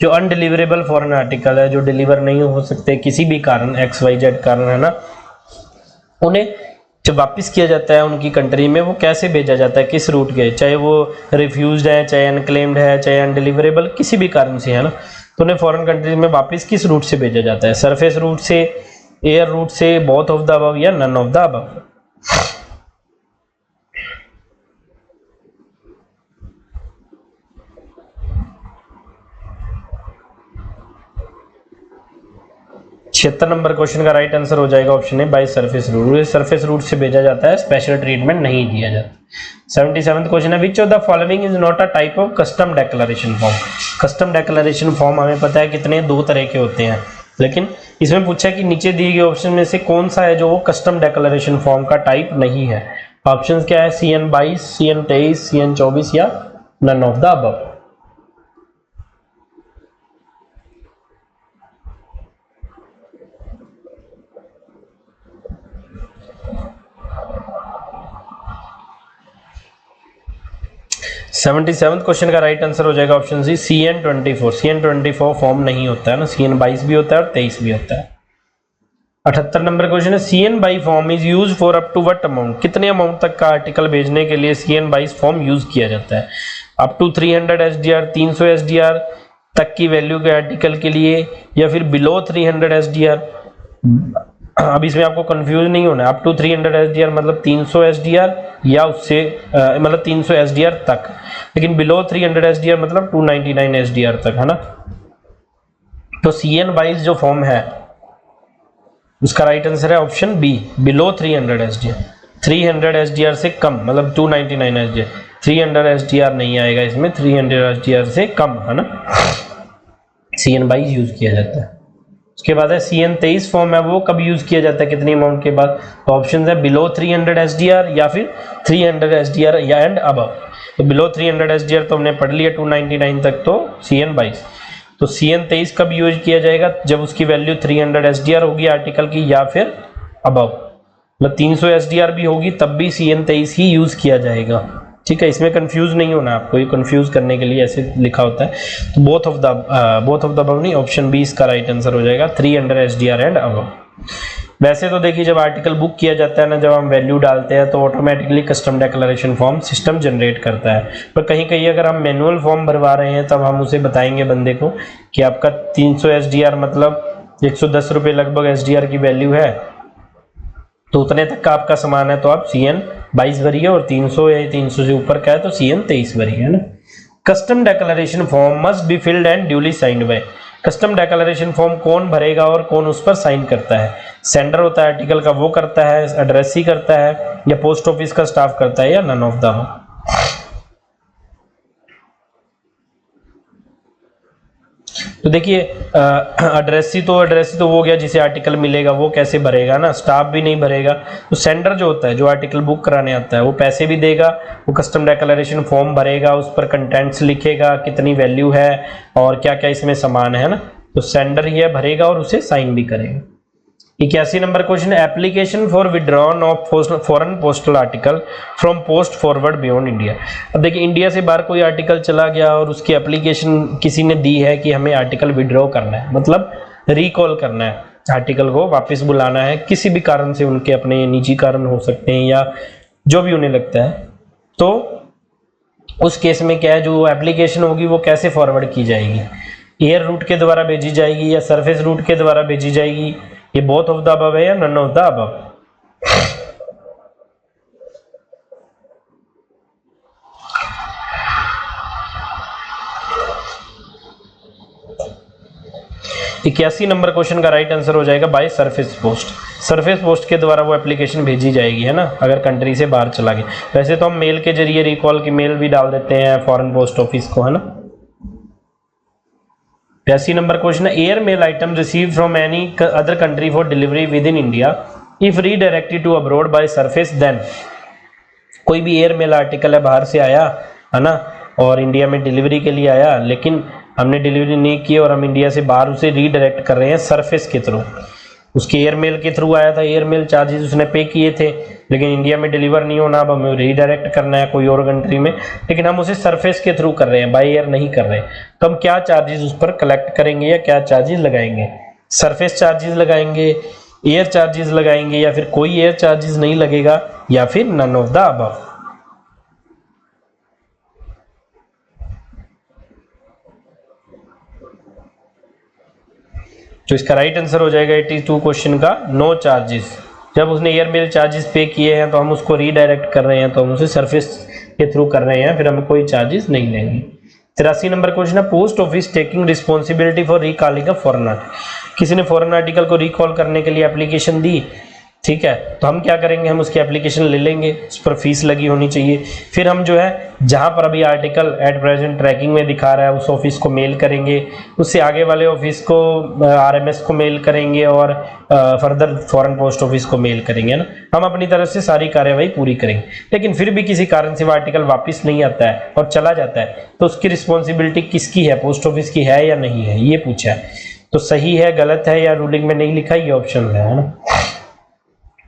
Speaker 1: जो अनडिलीवरेबल फॉरेन आर्टिकल है, जो डिलीवर नहीं हो सकते किसी भी कारण, XYZ कारण है ना, उन्हें जब वापस किया जाता है उनकी कंट्री में, वो कैसे भेजा जाता है, किस रूट के, चाहे वो रिफ्यूज्ड है, चाहे अनक्लेम्ड है, चाहे अनडिलीवरेबल, किसी भी कारण से है ना, तो उन्हें फॉरेन कंट्रीज में वापस किस रूट से भेजा जाता है? सरफेस रूट से, एयर रूट से, बोथ ऑफ द अबव, या नन ऑफ द अबव? छिहत्तर नंबर क्वेश्चन का राइट आंसर हो जाएगा ऑप्शन है by surface route. Surface route से भेजा जाता है, स्पेशल ट्रीटमेंट नहीं दिया जाता। 77th क्वेश्चन है, which of the following is not a type of custom declaration form. Custom declaration form हमें पता है कितने, 2 तरह के होते हैं, लेकिन इसमें पूछा है कि नीचे दिए गए ऑप्शन में से कौन सा है जो वो कस्टम डिक्लेरेशन फॉर्म का टाइप नहीं है। ऑप्शन क्या है, CN 22, CN 23, CN 24 या none of the above. Seventy seventh question का राइट आंसर हो जाएगा option C, CN 24। CN 24 form नहीं होता है ना, CN 22 भी होता है और 23 भी होता है। 78 नंबर क्वेश्चन है, CN 22 form is use for up to what amount, कितने अमाउंट तक का आर्टिकल भेजने के लिए CN 22 फॉर्म यूज किया जाता है। अप टू 300 SDR, 300 SDR तक की वैल्यू के आर्टिकल के लिए, या फिर बिलो 300 SDR। अब इसमें आपको कंफ्यूज नहीं होना है, अप टू 300 SDR मतलब 300 SDR या उससे मतलब 300 SDR तक, लेकिन बिलो 300 SDR मतलब 299 SDR तक, है ना। तो CN 22 जो फॉर्म है उसका राइट आंसर है option B, below 300 SDR। 300 SDR से कम मतलब 299 SDR, 300 SDR नहीं आएगा इसमें, 300 SDR से कम, है ना, CN 22 यूज किया जाता है। उसके बाद है CN 23 फॉर्म है, वो कब यूज किया जाता है, कितनी अमाउंट के बाद। तो ऑप्शन है बिलो 300 SDR या फिर 300 SDR या एंड अबव। तो बिलो 300 SDR तो हमने पढ़ लिया 299 तक, तो CN 22। तो CN 23 कब यूज किया जाएगा, जब उसकी वैल्यू 300 SDR होगी आर्टिकल की, या फिर अबव, मतलब 300 SDR भी होगी तब भी CN 23 ही यूज किया जाएगा। ठीक है, इसमें कंफ्यूज नहीं होना आपको, ये कंफ्यूज करने के लिए ऐसे लिखा होता है। तो बोथ ऑफ द अबव नहीं, ऑप्शन बी इसका राइट आंसर हो जाएगा, 300 SDR एंड अबव। वैसे तो देखिए जब आर्टिकल बुक किया जाता है ना, जब हम वैल्यू डालते हैं तो automatically custom declaration form system generate करता है। पर कहीं कहीं अगर हम मैनुअल फॉर्म भरवा रहे हैं तब हम उसे बताएंगे बंदे को कि आपका 300 SDR मतलब 110 रुपये लगभग SDR की वैल्यू है, तो उतने तक का आपका सामान है तो आप CN 22 भरिए, और 300 या 300 से ऊपर का है तो CN 23 भरिए, है ना। Custom declaration form must be filled and duly signed by. Custom declaration form कौन भरेगा और कौन उस पर साइन करता है। सेंडर होता है आर्टिकल का, वो करता है, एड्रेसी करता है, या पोस्ट ऑफिस का स्टाफ करता है, या नन ऑफ द। तो देखिए एड्रेसी तो वो गया जिसे आर्टिकल मिलेगा, वो कैसे भरेगा ना, स्टाफ भी नहीं भरेगा। तो सेंडर जो होता है, जो आर्टिकल बुक कराने आता है, वो पैसे भी देगा, वो कस्टम डिक्लेरेशन फॉर्म भरेगा, उस पर कंटेंट्स लिखेगा, कितनी वैल्यू है और क्या क्या इसमें सामान है ना। तो सेंडर ही है, भरेगा और उसे साइन भी करेगा। 81 number question, application for withdrawn of foreign postal article from post forward beyond India. अब देखिए इंडिया से बाहर कोई आर्टिकल चला गया और उसकी एप्लीकेशन किसी ने दी है कि हमें आर्टिकल विड्रॉ करना है, मतलब रिकॉल करना है, आर्टिकल को वापस बुलाना है, किसी भी कारण से, उनके अपने निजी कारण हो सकते हैं या जो भी उन्हें लगता है। तो उस केस में क्या है, जो एप्लीकेशन होगी वो कैसे फॉरवर्ड की जाएगी, एयर रूट के द्वारा भेजी जाएगी या सरफेस रूट के द्वारा भेजी जाएगी, ये बोथ ऑफ द अबव है या नन ऑफ द अबव। इक्यासी नंबर क्वेश्चन का राइट आंसर हो जाएगा by surface post. Surface post के द्वारा वो एप्लीकेशन भेजी जाएगी, है ना, अगर कंट्री से बाहर चला गया। वैसे तो हम मेल के जरिए रिकॉल की मेल भी डाल देते हैं फॉरेन पोस्ट ऑफिस को, है ना। 82 नंबर क्वेश्चन है, air mail item receive from any other country for delivery within India if redirected to abroad by surface then. कोई भी एयर मेल आर्टिकल है, बाहर से आया है ना, और इंडिया में डिलीवरी के लिए आया, लेकिन हमने डिलीवरी नहीं की और हम इंडिया से बाहर उसे रीडायरेक्ट कर रहे हैं सरफेस के थ्रू। उसके एयरमेल के थ्रू आया था, एयरमेल चार्जेस उसने पे किए थे, लेकिन इंडिया में डिलीवर नहीं होना, अब हमें रीडायरेक्ट करना है कोई और कंट्री में, लेकिन हम उसे सरफेस के थ्रू कर रहे हैं, बाय एयर नहीं कर रहे। तो हम क्या चार्जेस उस पर कलेक्ट करेंगे या क्या चार्जेस लगाएंगे, सरफेस चार्जेस लगाएंगे, एयर चार्जेस लगाएंगे, या फिर कोई एयर चार्जेस नहीं लगेगा, या फिर नन ऑफ द अबव। तो इसका राइट आंसर हो जाएगा 82 क्वेश्चन का नो चार्जेस। जब उसने एयरमेल चार्जेस पे किए हैं तो हम उसको रीडायरेक्ट कर रहे हैं, तो हम उसे सरफेस के थ्रू कर रहे हैं, फिर हमें कोई चार्जेस नहीं लेंगे। 83 नंबर क्वेश्चन है, post office taking responsibility for recalling a foreign article. किसी ने फॉरेन आर्टिकल को रिकॉल करने के लिए एप्लीकेशन दी, ठीक है। तो हम क्या करेंगे, हम उसकी एप्लीकेशन ले लेंगे, उस पर फीस लगी होनी चाहिए। फिर हम जो है जहां पर अभी आर्टिकल एट प्रेजेंट ट्रैकिंग में दिखा रहा है उस ऑफिस को मेल करेंगे, उससे आगे वाले ऑफिस को आरएमएस को मेल करेंगे और फर्दर फॉरेन पोस्ट ऑफिस को मेल करेंगे ना। हम अपनी तरफ से सारी कार्यवाही पूरी करेंगे। लेकिन फिर भी किसी कारण से वो आर्टिकल वापस नहीं आता है और चला जाता है, तो उसकी रिस्पॉन्सिबिलिटी किसकी है, पोस्ट ऑफिस की है या नहीं है, ये पूछा है। तो सही है, गलत है, या रूलिंग में नहीं लिखा, ये ऑप्शन है ना।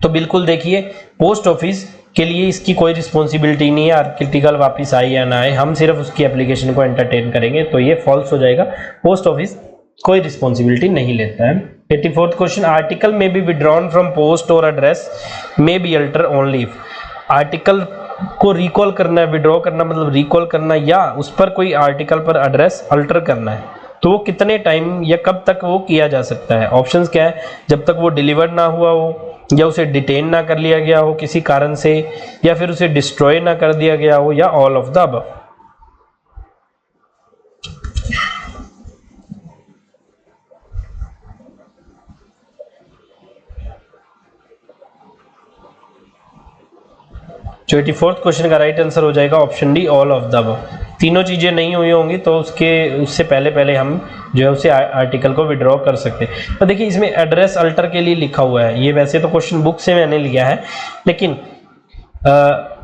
Speaker 1: तो बिल्कुल देखिए, पोस्ट ऑफिस के लिए इसकी कोई रिस्पॉन्सिबिलिटी नहीं है, आर्टिकल वापस आए या ना आए, हम सिर्फ उसकी एप्लीकेशन को एंटरटेन करेंगे। तो ये फॉल्स हो जाएगा, पोस्ट ऑफिस कोई रिस्पॉन्सिबिलिटी नहीं लेता है। 84th question, article may be withdrawn from post और address may be alter only if. Article को रिकॉल करना है, विड्रॉ करना मतलब रिकॉल करना, या उस पर कोई आर्टिकल पर एड्रेस अल्टर करना है, तो वो कितने टाइम या कब तक वो किया जा सकता है। ऑप्शंस क्या है, जब तक वो डिलीवर्ड ना हुआ हो, या उसे डिटेन ना कर लिया गया हो किसी कारण से, या फिर उसे डिस्ट्रॉय ना कर दिया गया हो, या ऑल ऑफ द अबव। तो 84th क्वेश्चन का राइट आंसर हो जाएगा option D, all of the above. तीनों चीजें नहीं हुई होंगी तो उससे पहले हम जो है उसे आर्टिकल को विड्रॉ कर सकते हैं। तो देखिए इसमें एड्रेस अल्टर के लिए लिखा हुआ है, ये वैसे तो क्वेश्चन बुक से मैंने लिया है, लेकिन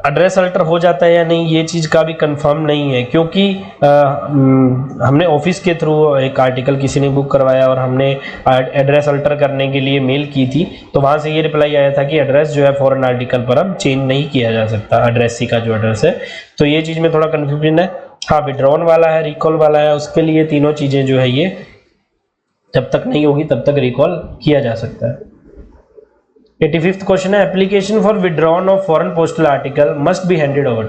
Speaker 1: एड्रेस अल्टर हो जाता है या नहीं ये चीज़ का भी कंफर्म नहीं है, क्योंकि हमने ऑफिस के थ्रू एक आर्टिकल किसी ने बुक करवाया और हमने एड्रेस अल्टर करने के लिए मेल की थी, तो वहाँ से ये रिप्लाई आया था कि एड्रेस जो है फॉरेन आर्टिकल पर अब चेंज नहीं किया जा सकता, एड्रेस का जो एड्रेस है। तो ये चीज़ में थोड़ा कन्फ्यूजन है। हाँ, विड्रॉन वाला है, रिकॉल वाला है, उसके लिए तीनों चीज़ें जो है ये जब तक नहीं होगी तब तक रिकॉल किया जा सकता है। 85th क्वेश्चन है, application for withdrawn of foreign postal article must be handed over.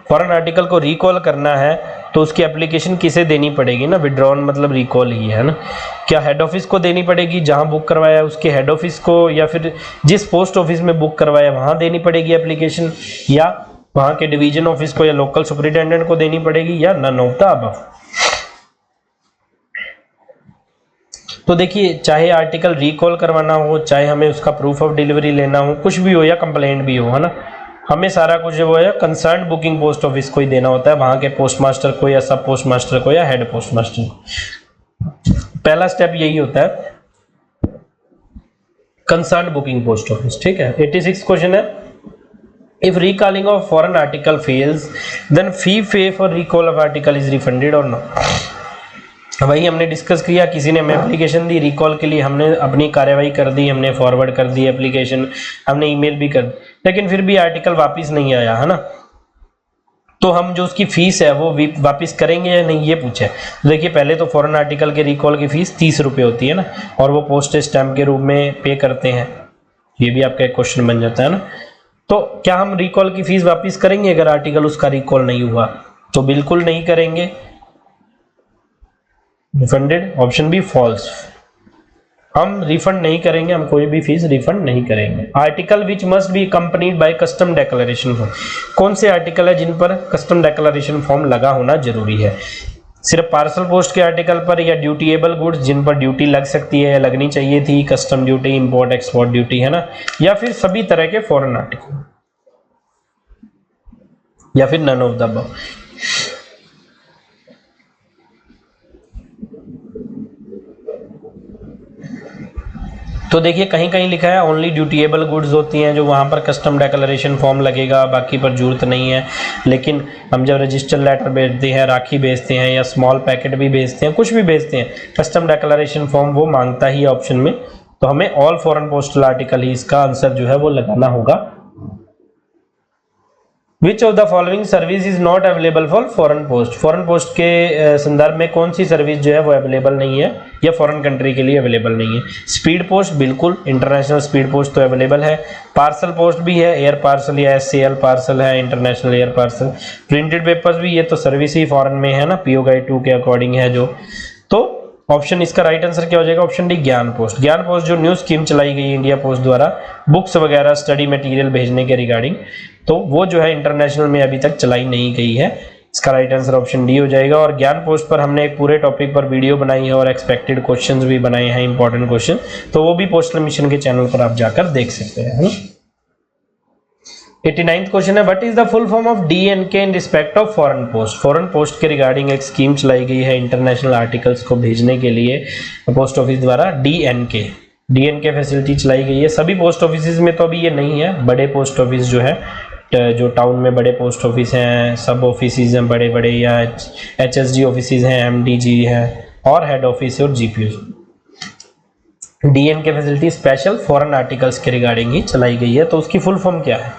Speaker 1: Foreign article को रिकॉल करना है तो उसकी एप्लीकेशन किसे देनी पड़ेगी ना, विड्रॉन मतलब रिकॉल ही है ना। क्या हेड ऑफिस को देनी पड़ेगी, जहां बुक करवाया उसके हेड ऑफिस को, या फिर जिस पोस्ट ऑफिस में बुक करवाया वहां देनी पड़ेगी एप्लीकेशन, या वहां के डिवीजन ऑफिस को या लोकल सुपरिटेंडेंट को देनी पड़ेगी, या नन ऑफ द अबव। तो देखिए, चाहे आर्टिकल रिकॉल करवाना हो, चाहे हमें उसका प्रूफ ऑफ डिलीवरी लेना हो, कुछ भी हो, या कंप्लेंट भी हो, है ना, हमें सारा कुछ वो है कंसर्न बुकिंग पोस्ट ऑफिस को ही देना होता है, वहां के पोस्ट मास्टर को या सब पोस्ट मास्टर को या हेड पोस्ट मास्टर को। पहला स्टेप यही होता है, कंसर्न बुकिंग पोस्ट ऑफिस। ठीक है। 86 क्वेश्चन है, if recalling of foreign article fails then fee pay for recall of article is refunded or not. वही हमने डिस्कस किया, किसी ने हमें एप्लीकेशन दी रिकॉल के लिए, हमने अपनी कार्यवाही कर दी, हमने फॉरवर्ड कर दी एप्लीकेशन, हमने ईमेल भी कर दी, लेकिन फिर भी आर्टिकल वापस नहीं आया, है ना, तो हम जो उसकी फीस है वो वापस करेंगे या नहीं, ये पूछे। तो देखिए, पहले तो फॉरेन आर्टिकल के रिकॉल की फीस 30 रुपये होती है ना, और वो पोस्टेज स्टैम्प के रूप में पे करते हैं, ये भी आपका एक क्वेश्चन बन जाता है ना। तो क्या हम रिकॉल की फीस वापस करेंगे अगर आर्टिकल उसका रिकॉल नहीं हुआ? तो बिल्कुल नहीं करेंगे। रिफंडेड, ऑप्शन बी फॉल्स, हम रिफंड नहीं करेंगे, हम कोई भी फीस रिफंड नहीं करेंगे। Article which must be accompanied by custom declaration form, कौन से आर्टिकल है जिन पर कस्टम डेक्लेरेशन फॉर्म लगा होना जरूरी है? सिर्फ पार्सल पोस्ट के आर्टिकल पर, या ड्यूटीएबल गुड्स जिन पर ड्यूटी लग सकती है या लगनी चाहिए थी, custom duty, import export duty, है ना, या फिर सभी तरह के फॉरेन आर्टिकल, या फिर नन ऑफ द अबव। तो देखिए, कहीं कहीं लिखा है ओनली ड्यूटीएबल गुड्स होती हैं जो वहाँ पर कस्टम डेक्लेरेशन फॉर्म लगेगा, बाकी पर जरूरत नहीं है। लेकिन हम जब रजिस्टर लेटर भेजते हैं, राखी भेजते हैं, या स्मॉल पैकेट भी भेजते हैं, कुछ भी भेजते हैं, कस्टम डेक्लेरेशन फॉर्म वो मांगता ही है ऑप्शन में, तो हमें ऑल फॉरेन पोस्टल आर्टिकल ही इसका आंसर जो है वो लगाना होगा। विच of the following service is not available for foreign post, foreign post के संदर्भ में कौन सी सर्विस जो है वो अवेलेबल नहीं है या फॉरेन कंट्री के लिए अवेलेबल नहीं है? स्पीड पोस्ट, बिल्कुल, इंटरनेशनल स्पीड पोस्ट तो अवेलेबल है। पार्सल पोस्ट भी है, एयर पार्सल या SCL पार्सल है, international air parcel. Printed papers भी, ये तो सर्विस ही फॉरेन में है ना, PO गाइड 2 के अकॉर्डिंग है जो। तो ऑप्शन इसका राइट आंसर क्या हो जाएगा? ऑप्शन डी, ज्ञान पोस्ट। ज्ञान पोस्ट जो न्यू स्कीम चलाई गई इंडिया पोस्ट द्वारा बुक्स वगैरह, स्टडी मटेरियल भेजने के रिगार्डिंग, तो वो जो है इंटरनेशनल में अभी तक चलाई नहीं गई है, इसका राइट आंसर ऑप्शन डी हो जाएगा। और ज्ञान पोस्ट पर हमने एक पूरे टॉपिक पर वीडियो बनाई है और एक्सपेक्टेड क्वेश्चंस भी बनाए हैं, इंपॉर्टेंट क्वेश्चन, तो वो भी पोस्टल मिशन के चैनल पर आप जाकर देख सकते हैं। 89th क्वेश्चन है, what is the full form of DNK in respect of foreign post. Foreign post के रिगार्डिंग एक स्कीम चलाई गई है इंटरनेशनल आर्टिकल्स को भेजने के लिए पोस्ट ऑफिस द्वारा। डीएनके फैसिलिटी चलाई गई है। सभी पोस्ट ऑफिस में तो अभी ये नहीं है, बड़े पोस्ट ऑफिस जो है, जो टाउन में बड़े पोस्ट ऑफिस हैं, सब ऑफिस हैं बड़े बड़े, या एचएसडी ऑफिस हैं, एमडीजी है, और हेड ऑफिस और GPU. DNK facility special foreign articles के रिगार्डिंग ही चलाई गई है। तो उसकी फुल फॉर्म क्या है?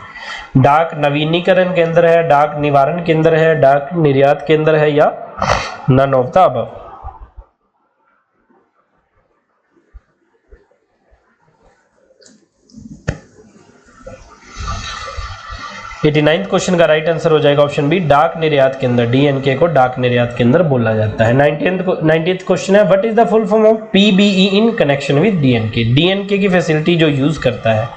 Speaker 1: डाक नवीनीकरण केंद्र है, डाक निवारण केंद्र है, डाक निर्यात केंद्र है, या none of the above. 89th question का राइट आंसर हो जाएगा ऑप्शन बी, डाक निर्यात केंद्र। डीएनके को डाक निर्यात केंद्र बोला जाता है। 90th क्वेश्चन है, what is the full form of PBE in connection with DNK. DNK की फैसिलिटी जो यूज करता है,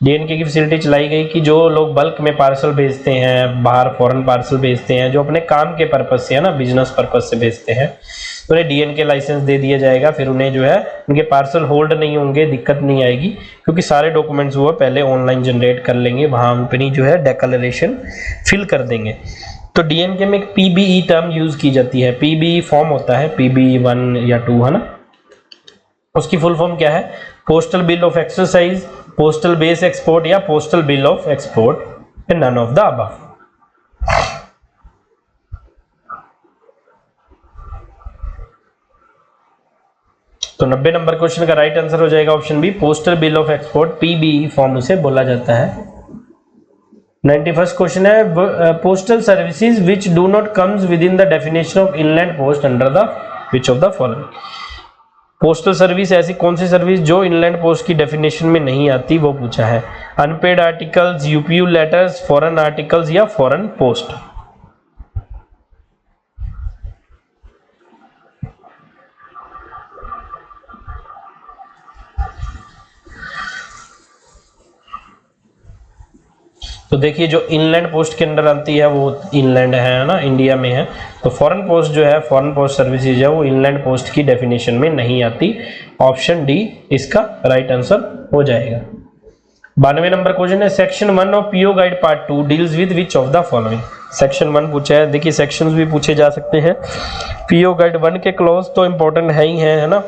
Speaker 1: डीएनके की फैसिलिटी चलाई गई कि जो लोग बल्क में पार्सल भेजते हैं, बाहर फॉरेन पार्सल भेजते हैं, जो अपने काम के पर्पज से है ना, बिजनेस पर्पज से भेजते हैं, तो उन्हें डीएनके लाइसेंस दे दिया जाएगा। फिर उन्हें जो है उनके पार्सल होल्ड नहीं होंगे, दिक्कत नहीं आएगी, क्योंकि सारे डॉक्यूमेंट्स वो पहले ऑनलाइन जनरेट कर लेंगे, वहां अपनी जो है डिक्लेरेशन फिल कर देंगे। तो डीएनके में एक पीबीई टर्म यूज की जाती है। पीबीई फॉर्म होता है पीबीई 1 या 2, है ना। उसकी फुल फॉर्म क्या है? Postal bill of exercise, postal base export, या postal bill of export, none of the above. तो 90 नंबर क्वेश्चन का राइट आंसर हो जाएगा option B, postal bill of export, PBE form उसे बोला जाता है। 91st क्वेश्चन है, postal services which do not comes within the definition of inland post under the which of the following. Postal service ऐसी कौन सी service जो inland post की डेफिनेशन में नहीं आती, वो पूछा है। Unpaid articles, UPU letters, foreign articles, या फॉरेन पोस्ट। तो देखिए, जो इनलैंड पोस्ट के अंडर आती है वो इनलैंड है ना, इंडिया में है। तो फॉरेन पोस्ट जो है, फॉरेन पोस्ट सर्विसेज है, वो इनलैंड पोस्ट की डेफिनेशन में नहीं आती। ऑप्शन डी इसका राइट आंसर हो जाएगा। 92 नंबर क्वेश्चन है, section 1 of PO guide part 2 deals with which of the following. Section 1 पूछा है। देखिए, सेक्शंस भी पूछे जा सकते हैं। पीओ गाइड 1 के क्लॉज तो इंपॉर्टेंट है ही है ना।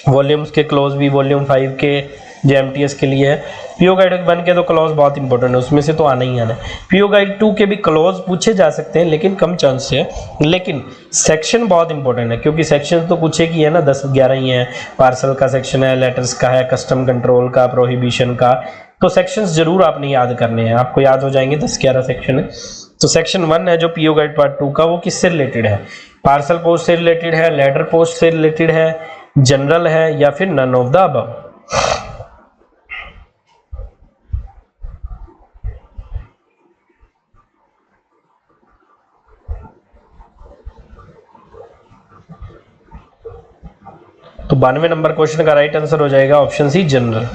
Speaker 1: वॉल्यूम्स के क्लॉज भी वॉल्यूम 5 के जेएमटीएस के लिए है। पीओ गाइड 1 के तो क्लॉज बहुत इंपॉर्टेंट है, उसमें से तो आना ही आना है। पीओ गाइड 2 के भी क्लॉज पूछे जा सकते हैं, लेकिन कम चांस है। लेकिन सेक्शन बहुत इंपॉर्टेंट है, क्योंकि सेक्शन तो पूछे कि है ना, 10-11 ही है। पार्सल का सेक्शन है, लेटर्स का है, कस्टम कंट्रोल का, प्रोहिबिशन का। तो सेक्शंस जरूर आपने याद करने हैं, आपको याद हो जाएंगे 10-11 सेक्शन है। तो सेक्शन 1 है जो पीओ गाइड पार्ट 2 का, वो किससे रिलेटेड है? पार्सल पोस्ट से रिलेटेड है, लेटर पोस्ट से रिलेटेड है, जनरल है, या फिर नन ऑफ द अबव। तो 92 नंबर क्वेश्चन का राइट आंसर हो जाएगा ऑप्शन सी, जनरल।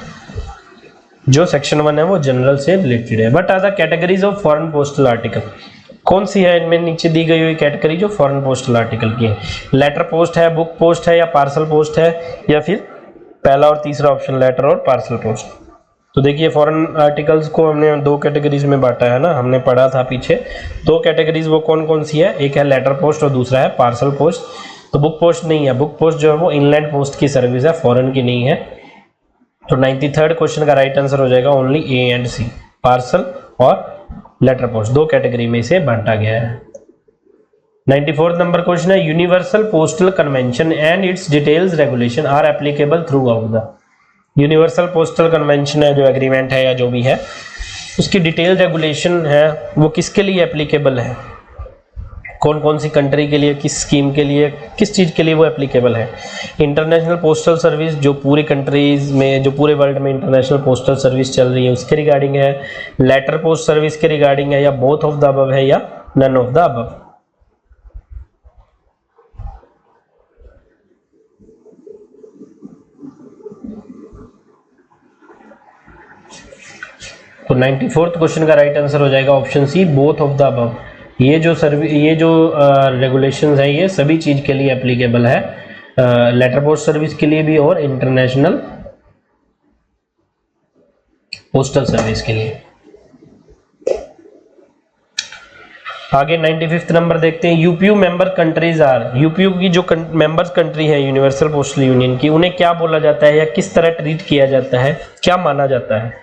Speaker 1: जो सेक्शन 1 है वो जनरल से रिलेटेड है। What are the categories of foreign postal article. कौन सी है इनमें नीचे दी गई हुई कैटेगरी जो फॉरेन पोस्टल आर्टिकल की है? लेटर पोस्ट है, बुक पोस्ट है, या पार्सल पोस्ट है, या फिर पहला और तीसरा ऑप्शन लेटर और पार्सल पोस्ट। तो देखिए, फॉरेन आर्टिकल्स को हमने 2 कैटेगरीज में बांटा है ना, हमने पढ़ा था पीछे। 2 कैटेगरीज वो कौन कौन सी है? एक है लेटर पोस्ट और दूसरा है पार्सल पोस्ट। तो बुक पोस्ट नहीं है, बुक पोस्ट जो है वो इनलैंड पोस्ट की सर्विस है, फॉरेन की नहीं है। तो 93rd क्वेश्चन का राइट आंसर हो जाएगा only A and C, parcel और लेटर पोस्ट 2 कैटेगरी में से बांटा गया है। 94th नंबर क्वेश्चन है, universal postal convention and its details regulation are applicable throughout the. Universal postal convention है, जो एग्रीमेंट है या जो भी है, उसकी डिटेल रेगुलेशन है, वो किसके लिए एप्लीकेबल है? कौन कौन सी कंट्री के लिए, किस स्कीम के लिए, किस चीज़ के लिए वो एप्लीकेबल है? इंटरनेशनल पोस्टल सर्विस, जो पूरी कंट्रीज में, जो पूरे वर्ल्ड में इंटरनेशनल पोस्टल सर्विस चल रही है, उसके रिगार्डिंग है। लेटर पोस्ट सर्विस के रिगार्डिंग है, या बोथ ऑफ द अबव है, या नन ऑफ द अबव। तो 94th क्वेश्चन का राइट आंसर हो जाएगा option C, both of the above. ये जो रेगुलेशंस है ये सभी चीज के लिए एप्लीकेबल है, लेटर पोस्ट सर्विस के लिए भी और इंटरनेशनल पोस्टल सर्विस के लिए। आगे 95th नंबर देखते हैं। UPU member countries are, UPU की जो मेंबर्स कंट्री है यूनिवर्सल पोस्टल यूनियन की, उन्हें क्या बोला जाता है या किस तरह ट्रीट किया जाता है, क्या माना जाता है?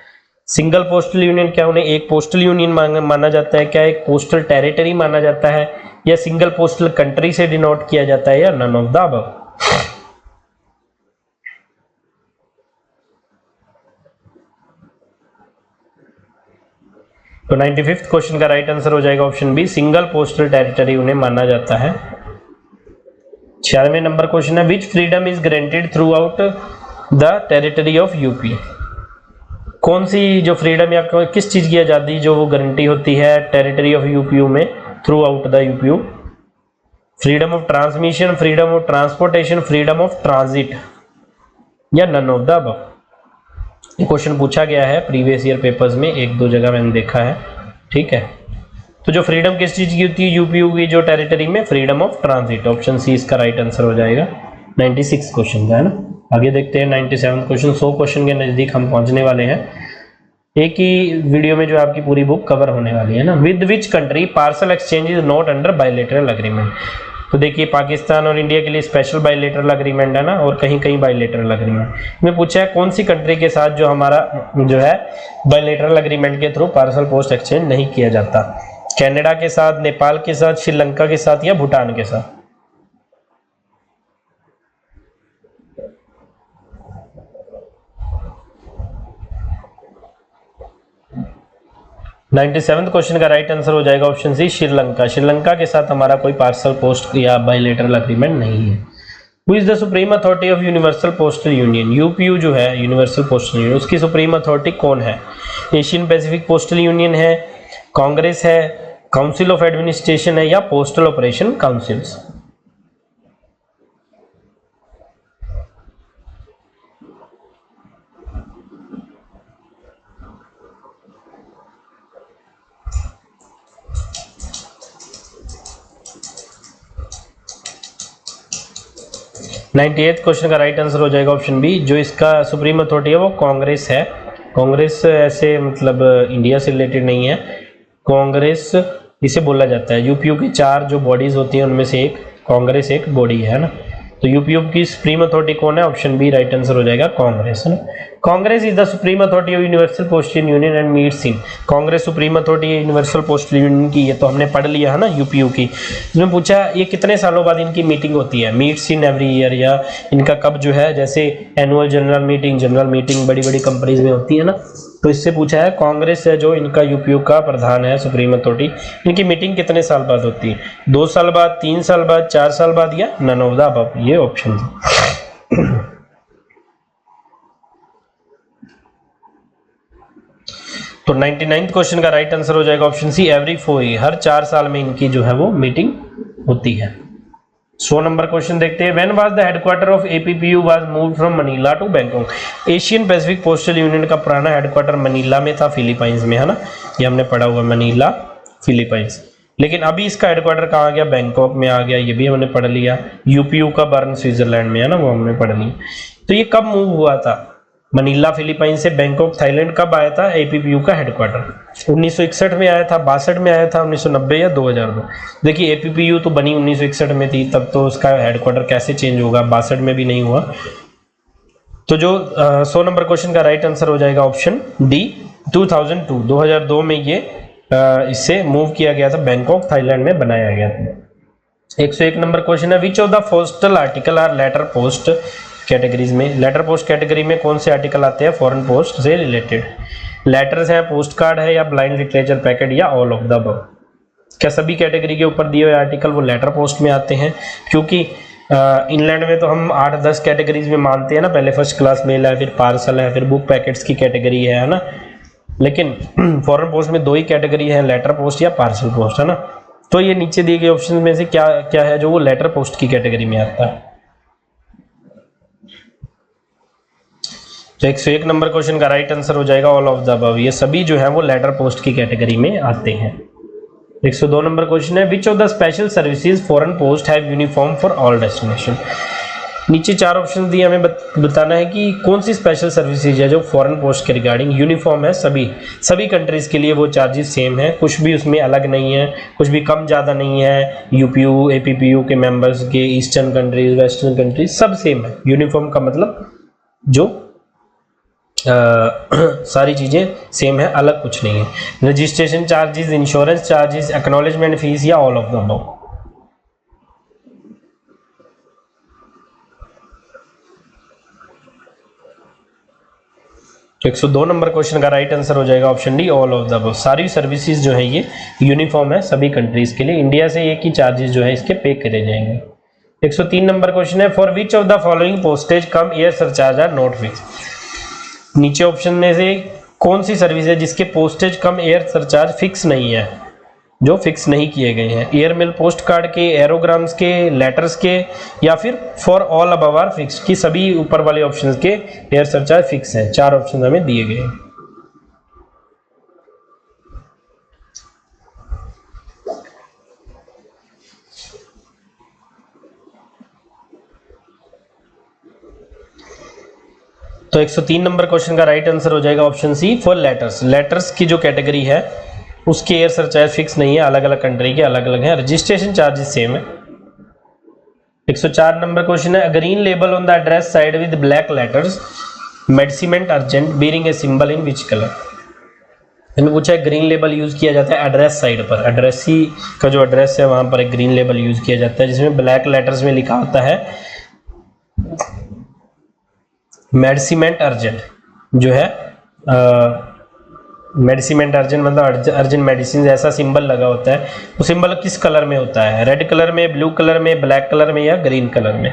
Speaker 1: सिंगल पोस्टल यूनियन, क्या उन्हें एक पोस्टल यूनियन माना जाता है, क्या एक पोस्टल टेरिटरी माना जाता है, या सिंगल पोस्टल कंट्री से डिनोट किया जाता है, या नन ऑफ द अबव? तो 95th क्वेश्चन का राइट आंसर हो जाएगा option B, single postal territory उन्हें माना जाता है। 96 नंबर क्वेश्चन है, which freedom is granted throughout the territory of UP? कौन सी जो फ्रीडम या किस चीज की आजादी जो वो गारंटी होती है टेरिटरी ऑफ यूपीयू में throughout the UPU? Freedom of transmission, freedom of transportation, freedom of transit, या none of the above? Question पूछा गया है प्रीवियस ईयर पेपर्स में, एक दो जगह मैंने देखा है, ठीक है। तो जो फ्रीडम किस चीज की होती है यूपीयू की जो टेरिटरी में? Freedom of transit, option C इसका राइट आंसर हो जाएगा 96 क्वेश्चन का, है ना। आगे देखते हैं 97 क्वेश्चन। 100 क्वेश्चन के नजदीक हम पहुंचने वाले हैं, एक ही वीडियो में जो आपकी पूरी बुक कवर होने वाली है ना। With which country parcel exchange is not under bilateral agreement? तो देखिए पाकिस्तान और इंडिया के लिए स्पेशल बायलैटरल एग्रीमेंट है ना, और कहीं कहीं बायलैटरल एग्रीमेंट में पूछा है कौन सी कंट्री के साथ जो हमारा जो है बायलैटरल एग्रीमेंट के थ्रू पार्सल पोस्ट एक्सचेंज नहीं किया जाता? कनाडा के साथ, नेपाल के साथ, श्रीलंका के साथ, या भूटान के साथ? 97th क्वेश्चन का राइट आंसर हो जाएगा ऑप्शन सी, श्रीलंका। श्रीलंका के साथ हमारा कोई पार्सल पोस्ट या बायलैटरल एग्रीमेंट नहीं है। Who is the supreme authority of universal postal union? UPU जो है यूनिवर्सल पोस्टल यूनियन, उसकी सुप्रीम अथॉरिटी कौन है? एशियन पैसिफिक पोस्टल यूनियन है, कांग्रेस है, काउंसिल ऑफ एडमिनिस्ट्रेशन है, या postal operation councils? Ninety question का राइट आंसर हो जाएगा ऑप्शन बी, जो इसका सुप्रीम अथॉरिटी है वो कांग्रेस है। कांग्रेस ऐसे मतलब इंडिया से रिलेटेड नहीं है, कांग्रेस इसे बोला जाता है। यूपीयू की 4 जो बॉडीज होती हैं उनमें से एक कांग्रेस एक बॉडी है ना। तो यूपीयू की सुप्रीम अथॉरिटी कौन है? ऑप्शन बी राइट आंसर हो जाएगा कांग्रेस, है ना। Congress is the supreme authority of universal postal union and meets in, Congress supreme authority है यूनिवर्सल पोस्टल यूनियन की, ये तो हमने पढ़ लिया है ना यूपीयू की। इसमें पूछा ये कितने सालों बाद इनकी मीटिंग होती है? मीट्स इन एवरी ईयर, या इनका कब जो है, जैसे एनुअल जनरल मीटिंग बड़ी बड़ी कंपनीज में होती है ना, तो इससे पूछा है कांग्रेस है जो इनका यूपीयू का प्रधान है सुप्रीम अथॉरिटी, इनकी मीटिंग कितने साल बाद होती है? 2 साल बाद, 3 साल बाद, 4 साल बाद, या नन ऑफ द अबव? ये ऑप्शन है। तो 99th क्वेश्चन का राइट आंसर हो जाएगा ऑप्शन सी, एवरी 4 ईयर, हर 4 साल में इनकी जो है वो मीटिंग होती है। 100 नंबर क्वेश्चन देखते हैं। When was the headquarter of APPU was moved from Manila to Bangkok? Asian Pacific postal Union का पुराना हेडक्वार्टर मनीला में था, फिलीपाइंस में, है ना। ये हमने पढ़ा हुआ मनीला फिलीपाइंस, लेकिन अभी इसका हेडक्वार्टर कहाँ आ गया? बैंकॉक में आ गया, ये भी हमने पढ़ लिया। यूपीयू का बर्न स्विट्जरलैंड में है ना, वो हमने पढ़ लिया। तो ये कब मूव हुआ था? मनीला फिलीपाइन से बैंकॉक थाईलैंड कब आया था एपीपीयू का हेडक्वार्टर? 1961 में आया था, 62 में आया था, 1990 या 2002? देखिए एपीपीयू तो बनी 1961 में थी, तब तो उसका हेडक्वार्टर कैसे चेंज होगा? 62 में भी नहीं हुआ। तो जो 100 नंबर क्वेश्चन का राइट आंसर हो जाएगा ऑप्शन डी, 2002 में ये इससे मूव किया गया था, बैंकॉक थाईलैंड में बनाया गया था। 101 नंबर क्वेश्चन है, which of the postal article are letter post categories में? लेटर पोस्ट कैटेगरी में कौन से आर्टिकल आते हैं फॉरेन पोस्ट से रिलेटेड? लेटर्स है, पोस्ट कार्ड है, या ब्लाइंड लिटरेचर पैकेट, या ऑल ऑफ द अबव? क्या सभी कैटेगरी के ऊपर दिए हुए आर्टिकल वो लेटर पोस्ट में आते हैं? क्योंकि इंग्लैंड में तो हम 8-10 कैटेगरीज में मानते हैं ना, पहले फर्स्ट क्लास मेल है, फिर पार्सल है, फिर बुक पैकेट्स की कैटेगरी है ना। लेकिन फॉरेन पोस्ट में 2 ही कैटेगरी है, लेटर पोस्ट या पार्सल पोस्ट, है ना। तो ये नीचे दिए गए ऑप्शन में से क्या क्या है जो वो लेटर पोस्ट की कैटेगरी में आता है? तो 101 नंबर क्वेश्चन का राइट आंसर हो जाएगा ऑल ऑफ द अबव, ये सभी जो है वो लेटर पोस्ट की कैटेगरी में आते हैं। 102 नंबर क्वेश्चन है, which of the special services foreign post have uniform for all destination. नीचे चार ऑप्शन दिए, हमें बताना है कि कौन सी स्पेशल सर्विसेज है जो फॉरेन पोस्ट के रिगार्डिंग यूनिफॉर्म है, सभी कंट्रीज के लिए वो चार्जेस सेम है, कुछ भी उसमें अलग नहीं है, कुछ भी कम ज़्यादा नहीं है। यूपीयू एपीपीयू के मेंबर्स के, ईस्टर्न कंट्रीज, वेस्टर्न कंट्रीज, सब सेम है। यूनिफॉर्म का मतलब जो सारी चीज़ें सेम है, अलग कुछ नहीं है। Registration charges, insurance charges, acknowledgement fees या all of the above. 102 number question का राइट आंसर हो जाएगा option D, all of the above. सारी सर्विसेज जो है ये यूनिफॉर्म है सभी कंट्रीज के लिए, इंडिया से एक ही चार्जेस जो है इसके पे करे जाएंगे। 103 नंबर क्वेश्चन है, for which of the following postage cum air surcharge are not fix. नीचे ऑप्शन में से कौन सी सर्विस है जिसके postage cum air surcharge fix नहीं है, जो फिक्स नहीं किए गए हैं। एयरमेल पोस्ट कार्ड के, एरोग्राम्स के, लेटर्स के, या फिर for all above are fix, कि सभी ऊपर वाले ऑप्शंस के एयर सरचार्ज फिक्स हैं। चार ऑप्शन हमें दिए गए हैं। तो 103 नंबर क्वेश्चन का राइट आंसर हो जाएगा option C, for letters. Letters की जो कैटेगरी है उसके एयर सरचार्ज फिक्स नहीं है, अलग अलग कंट्री के अलग अलग हैं। रजिस्ट्रेशन चार्जेस सेम है। 104 नंबर क्वेश्चन है, green label on the address side with black letters मेडिसिमेंट अर्जेंट bearing a symbol in which colour. मैंने पूछा है ग्रीन लेबल यूज किया जाता है एड्रेस साइड पर, एड्रेसी का जो एड्रेस है वहां पर एक ग्रीन लेबल यूज किया जाता है जिसमें ब्लैक लेटर्स में लिखा होता है मेडिसिमेंट अर्जेंट, जो है मेडिसिमेंट अर्जेंट मतलब अर्जेंट मेडिसिन, ऐसा सिंबल लगा होता है। वो सिंबल किस कलर में होता है, रेड कलर में, ब्लू कलर में, ब्लैक कलर में या ग्रीन कलर में।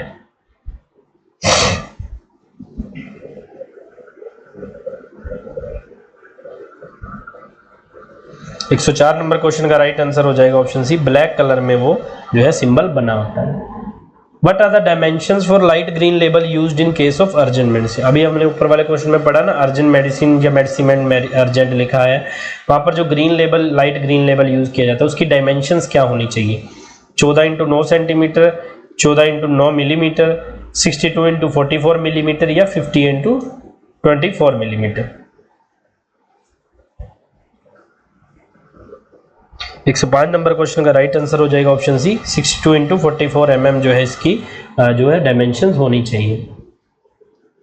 Speaker 1: एक 104 नंबर क्वेश्चन का राइट आंसर हो जाएगा ऑप्शन सी, ब्लैक कलर में वो जो है सिंबल बना होता है। What are the dimensions for light green label used in case of urgent medicine? अभी हमने ऊपर वाले क्वेश्चन में पढ़ा ना, अर्जेंट मेडिसिन या मेडिसिमेंट अर्जेंट लिखा है, वहां पर जो green label, light green label use किया जाता है उसकी डायमेंशंस क्या होनी चाहिए। 14 × 9 सेंटीमीटर, 14 × 9 मिलीमीटर, 62 × 44 मिलीमीटर या 50 × 24 मिलीमीटर। 105 नंबर क्वेश्चन का राइट आंसर हो जाएगा ऑप्शन सी, 62 × 44 mm जो है इसकी जो है डायमेंशंस होनी चाहिए।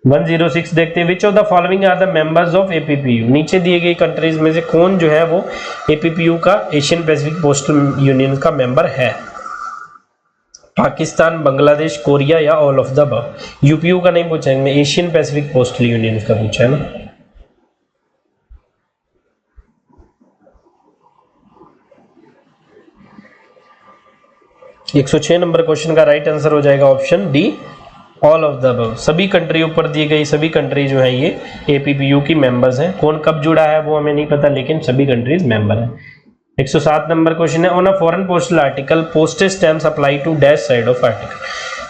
Speaker 1: 106 देखते हैं, which of the following are the members of APPU. नीचे दिए गई कंट्रीज में से कौन जो है वो एपीपीयू का, एशियन पैसिफिक पोस्टल यूनियन का मेंबर है। पाकिस्तान, बांग्लादेश, कोरिया या all of the above. UPU का नहीं पूछा है, एशियन पैसिफिक पोस्टल यूनियन का पूछा है ना। 106 नंबर क्वेश्चन का राइट आंसर हो जाएगा option D, all of the above. सभी कंट्री ऊपर दी गई सभी कंट्री जो है ये एपीपीयू की मेंबर्स हैं। कौन कब जुड़ा है वो हमें नहीं पता, लेकिन सभी कंट्रीज मेंबर हैं। 107 नंबर क्वेश्चन है, on a foreign postal article postage stamps apply to dash side of article.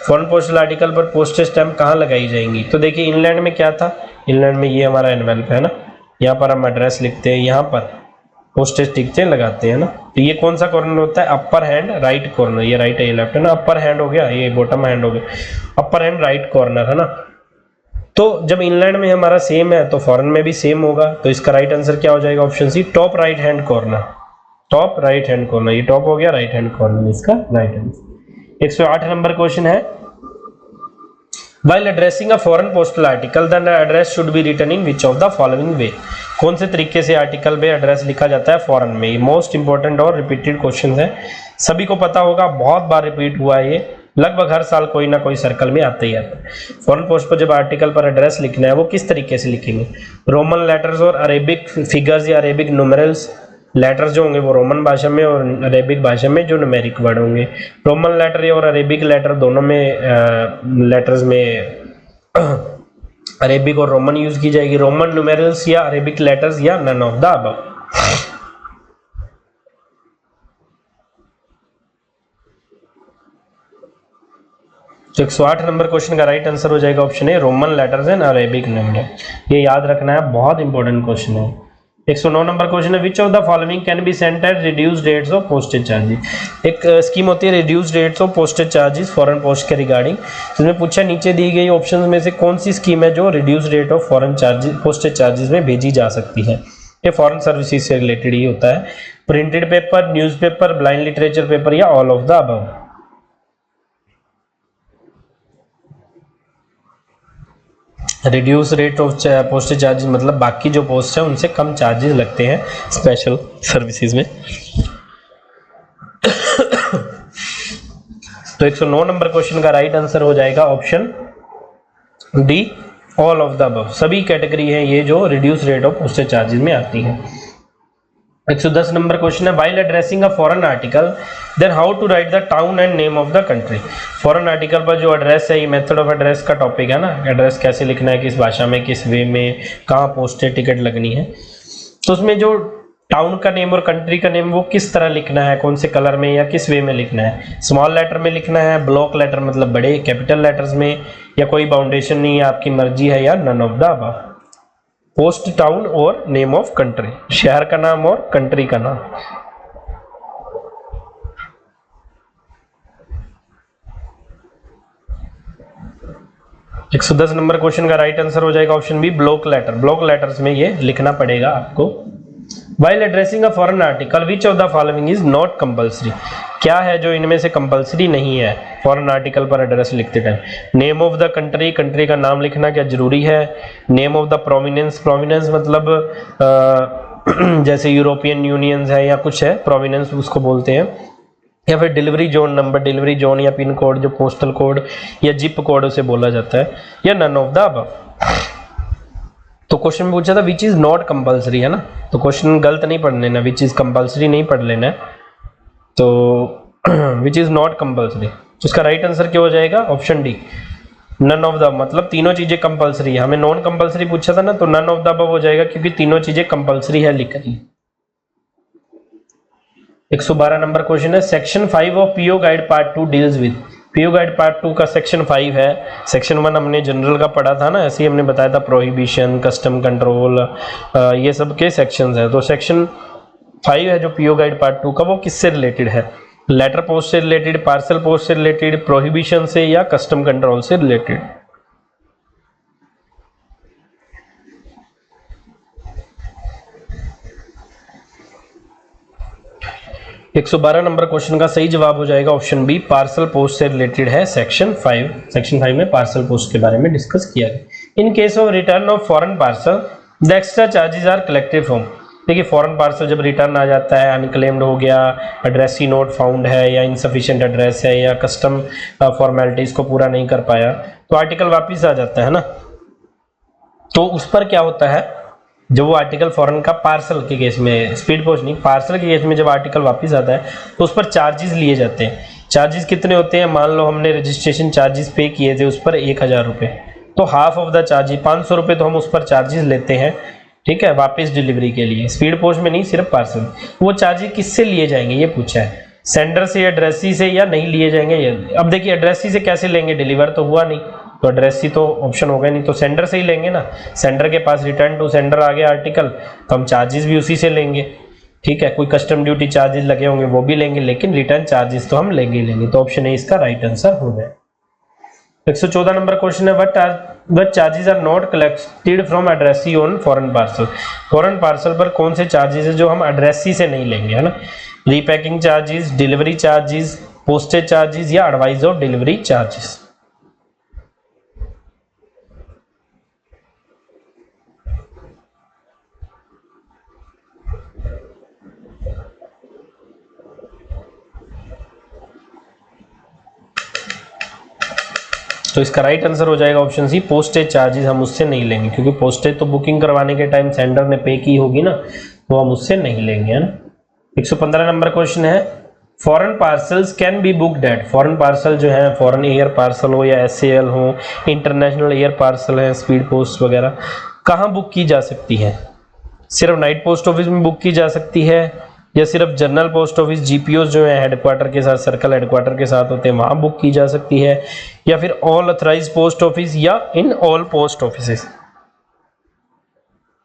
Speaker 1: Foreign postal article पर पोस्टेज स्टैम्प कहाँ लगाई जाएंगी। तो देखिए इंग्लैंड में क्या था, इंग्लैंड में ये हमारा एनवेलप है ना, यहाँ पर हम एड्रेस लिखते हैं, यहाँ पर पोस्टेज टिकते लगाते हैं ना। तो ये कौन सा कॉर्नर होता है, अपर हैंड राइट कॉर्नर। ये राइट है ये लेफ्ट है ना, अपर हैंड हो गया, ये बॉटम हैंड हो गया, अपर हैंड राइट कॉर्नर है ना। तो जब इंग्लैंड में हमारा सेम है तो फॉरेन में भी सेम होगा, तो इसका राइट आंसर क्या हो जाएगा option C, top right hand corner. Top right hand corner, ये टॉप हो गया, राइट हैंड कॉर्नर इसका राइट आंसर। 108 नंबर क्वेश्चन है, While addressing a foreign postal article, the address should be written in which of the following way? कौन से तरीके से article में एड्रेस लिखा जाता है फॉरेन में। ये मोस्ट इंपॉर्टेंट और रिपीटेड क्वेश्चन है, सभी को पता होगा, बहुत बार रिपीट हुआ है ये, लगभग हर साल कोई ना कोई सर्कल में आता ही आता है। फॉरेन पोस्ट पर जब आर्टिकल पर एड्रेस लिखना है वो किस तरीके से लिखेंगे, रोमन लेटर्स और अरेबिक फिगर्स या अरेबिक न्यूमेरल्स। लेटर्स जो होंगे वो रोमन भाषा में और अरेबिक भाषा में जो न्यूमेरिक वर्ड होंगे। रोमन लेटर और अरेबिक लेटर दोनों में लेटर्स में अरेबिक और रोमन यूज की जाएगी। रोमन न्यूमेरल्स या अरेबिक लेटर्स या नन ऑफ द अबव। तो 108 नंबर क्वेश्चन का राइट आंसर हो जाएगा option A, Roman letters and Arabic numeral. ये याद रखना है, बहुत इंपॉर्टेंट क्वेश्चन है। 109 नंबर क्वेश्चन है, which of the following can be sent at reduced rates of postage charges. एक स्कीम होती है reduced rates of postage charges foreign post के रिगार्डिंग, जिसमें पूछा नीचे दी गई ऑप्शंस में से कौन सी स्कीम है जो reduced rate of foreign charges postage charges में भेजी जा सकती है। ये फॉरेन सर्विसेज से रिलेटेड ही होता है। Printed paper, newspaper, blind literature paper या all of the above. Reduce rate of postage charges मतलब बाकी जो पोस्ट है उनसे कम चार्जेस लगते हैं स्पेशल सर्विसेज में। तो 109 नंबर क्वेश्चन का राइट आंसर हो जाएगा option D, all of the above. सभी कैटेगरी है ये जो reduce rate of postage charges में आती है। 110 नंबर क्वेश्चन है, while addressing a foreign article then how to write the town and name of the country. Foreign article पर जो एड्रेस है, ये मेथड ऑफ एड्रेस का टॉपिक है ना, एड्रेस कैसे लिखना है, किस भाषा में, किस वे में, कहाँ पोस्टेज टिकट लगनी है। तो उसमें जो टाउन का नेम और कंट्री का नेम वो किस तरह लिखना है, कौन से कलर में या किस वे में लिखना है। स्मॉल लेटर में लिखना है, ब्लॉक लेटर मतलब बड़े कैपिटल लेटर्स में, या कोई बाउंडेशन नहीं है, आपकी मर्जी है, या none of the above. Post, town और नेम ऑफ कंट्री, शहर का नाम और कंट्री का नाम। एक 110 नंबर क्वेश्चन का राइट आंसर हो जाएगा option B, block letter. Block letters में ये लिखना पड़ेगा आपको। While addressing a foreign article which of the following is not compulsory. क्या है जो इनमें से कंपल्सरी नहीं है फॉरेन आर्टिकल पर एड्रेस लिखते time. Name of the country, country का नाम लिखना क्या जरूरी है। Name of the provenance, provenance मतलब जैसे यूरोपियन यूनियंस है या कुछ है, प्रोविनेंस उसको बोलते हैं। या फिर delivery zone number, delivery zone या पिन कोड, जो पोस्टल कोड या जिप कोड उसे बोला जाता है, या नन ऑफ द अबव। तो क्वेश्चन में पूछा था विच इज नॉट कंपल्सरी, है ना, तो क्वेश्चन गलत नहीं पढ़ लेना, विच इज कंपल्सरी नहीं पढ़ लेना है, तो विच इज नॉट कंपल्सरी। तो उसका राइट आंसर क्या हो जाएगा option D, none of the, मतलब तीनों चीजें कंपल्सरी है। हमें नॉन कंपल्सरी पूछा था ना, तो नन ऑफ द अबव हो जाएगा क्योंकि तीनों चीजें कंपल्सरी है लिख दी। 112 नंबर क्वेश्चन है, section 5 of PO guide part 2 deals with. PO guide part 2 का सेक्शन 5 है। सेक्शन 1 हमने जनरल का पढ़ा था ना, ऐसे ही हमने बताया था प्रोहिबिशन, कस्टम कंट्रोल, ये सब के सेक्शंस है। तो सेक्शन 5 है जो पीओ गाइड पार्ट 2 का, वो किससे रिलेटेड है। लेटर पोस्ट से रिलेटेड, पार्सल पोस्ट से रिलेटेड, प्रोहिबिशन से, या कस्टम कंट्रोल से रिलेटेड। एक 112 नंबर क्वेश्चन का सही जवाब हो जाएगा ऑप्शन बी, पार्सल पोस्ट से रिलेटेड है सेक्शन 5। सेक्शन 5 में पार्सल पोस्ट के बारे में डिस्कस किया गया। In case of return of foreign parcel the extra charges are collected from. देखिए फॉरेन पार्सल जब रिटर्न आ जाता है, अनक्लेम्ड हो गया, एड्रेस ही नोट फाउंड है, या इनसफिशिएंट एड्रेस है, या कस्टम फॉर्मेलिटीज को पूरा नहीं कर पाया, तो आर्टिकल वापस आ जाता है ना। तो उस पर क्या होता है, जब वो आर्टिकल फॉरेन का पार्सल के केस में, स्पीड पोस्ट नहीं, पार्सल के केस में जब आर्टिकल वापस आता है तो उस पर चार्जेस लिए जाते हैं। चार्जेस कितने होते हैं, मान लो हमने रजिस्ट्रेशन चार्जेस पे किए थे उस पर 1000 रुपये, तो हाफ ऑफ द चार्जेस 500 रुपये तो हम उस पर चार्जेस लेते हैं, ठीक है, वापस डिलीवरी के लिए। स्पीड पोस्ट में नहीं, सिर्फ पार्सल। वो चार्जेस किससे लिए जाएंगे ये पूछा है, सेंडर से, एड्रेसी से, या नहीं लिए जाएंगे ये। अब देखिए एड्रेसी से कैसे लेंगे, डिलीवर तो हुआ नहीं, तो एड्रेसी तो ऑप्शन होगा नहीं, तो सेंडर से ही लेंगे ना। सेंडर के पास रिटर्न टू सेंडर आ गया आर्टिकल, तो हम चार्जेस भी उसी से लेंगे, ठीक है। कोई कस्टम ड्यूटी चार्जेस लगे होंगे वो भी लेंगे, लेकिन रिटर्न चार्जेस तो हम लेंगे ही लेंगे। तो ऑप्शन ए इसका राइट आंसर हो गया। 114 नंबर क्वेश्चन है, what charges are not collected from addressee on foreign parcel. Foreign parcel पर कौन से चार्जेस है जो हम एड्रेसी से नहीं लेंगे, है ना। Repacking charges, delivery charges, postage charges, या एडवाइस ऑफ डिलीवरी चार्जेस। तो इसका राइट आंसर हो जाएगा ऑप्शन सी, पोस्टेज चार्जेस हम उससे नहीं लेंगे, क्योंकि पोस्टेज तो बुकिंग करवाने के टाइम सेंडर ने पे की होगी ना, तो हम उससे नहीं लेंगे, है ना। 115 नंबर क्वेश्चन है, foreign parcels can be booked at. Foreign parcel जो है, फॉरेन एयर पार्सल हो या SAL हो, इंटरनेशनल एयर पार्सल है, स्पीड पोस्ट वगैरह, कहाँ बुक की जा सकती है। सिर्फ नाइट पोस्ट ऑफिस में बुक की जा सकती है, या सिर्फ जनरल पोस्ट ऑफिस GPOs जो है हेडक्वार्टर के साथ, सर्कल हेडक्वार्टर के साथ होते हैं, वहां बुक की जा सकती है, या फिर ऑल ऑथराइज्ड पोस्ट ऑफिस, या इन ऑल पोस्ट ऑफिसेस।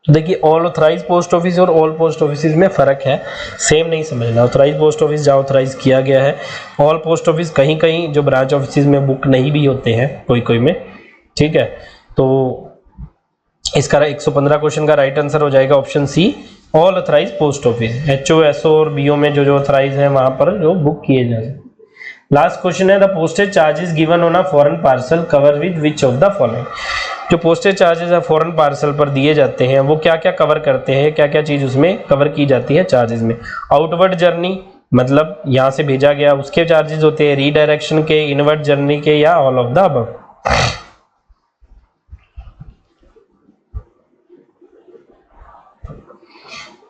Speaker 1: तो देखिए ऑल ऑथराइज पोस्ट ऑफिस और ऑल पोस्ट ऑफिस में फ़र्क है, सेम नहीं समझना। ऑथराइज पोस्ट ऑफिस जहाँ ऑथराइज किया गया है, ऑल पोस्ट ऑफिस कहीं कहीं जो ब्रांच ऑफिस में बुक नहीं भी होते हैं, कोई कोई में, ठीक है। तो इसका 115 क्वेश्चन का राइट आंसर हो जाएगा option C, all authorise post office. HO, SO और बीओ में जो जो ऑथराइज है वहाँ पर जो बुक किए जा सकते। लास्ट क्वेश्चन है, the postage charges given on a foreign parcel cover with which of the following. जो पोस्टेज चार्जेस है फॉरेन पार्सल पर दिए जाते हैं वो क्या क्या कवर करते हैं, क्या क्या चीज उसमें कवर की जाती है चार्जेस में। आउटवर्ड जर्नी मतलब यहाँ से भेजा गया उसके चार्जेस होते हैं, रीडायरेक्शन के, इनवर्ड जर्नी के, या ऑल ऑफ द अबव।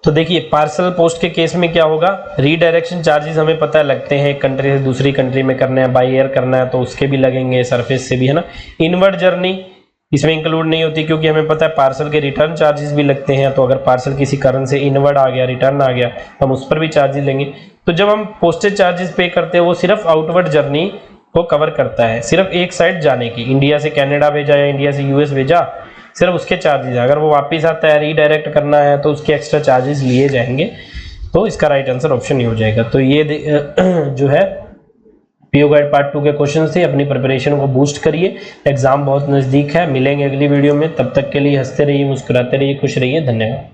Speaker 1: तो देखिए पार्सल पोस्ट के केस में क्या होगा, रीडायरेक्शन चार्जेस हमें पता लगते हैं, एक कंट्री से दूसरी कंट्री में करना है, बाय एयर करना है तो उसके भी लगेंगे, सरफेस से भी, है ना। इनवर्ड जर्नी इसमें इंक्लूड नहीं होती क्योंकि हमें पता है पार्सल के रिटर्न चार्जेस भी लगते हैं, तो अगर पार्सल किसी कारण से इनवर्ड आ गया, रिटर्न आ गया, हम उस पर भी चार्जेस लेंगे। तो जब हम पोस्टेज चार्जेस पे करते हैं वो सिर्फ आउटवर्ड जर्नी को कवर करता है, सिर्फ एक साइड जाने की, इंडिया से कनाडा भेजा या इंडिया से यूएस भेजा, सिर्फ उसके चार्जेस। अगर वो वापस आता है, रीडायरेक्ट करना है तो उसके एक्स्ट्रा चार्जेस लिए जाएंगे। तो इसका राइट आंसर ऑप्शन ही हो जाएगा। तो ये जो है पीओ गाइड पार्ट 2 के क्वेश्चन से अपनी प्रिपरेशन को बूस्ट करिए, एग्जाम बहुत नजदीक है। मिलेंगे अगली वीडियो में, तब तक के लिए हंसते रहिए, मुस्कुराते रहिए, खुश रहिए, धन्यवाद।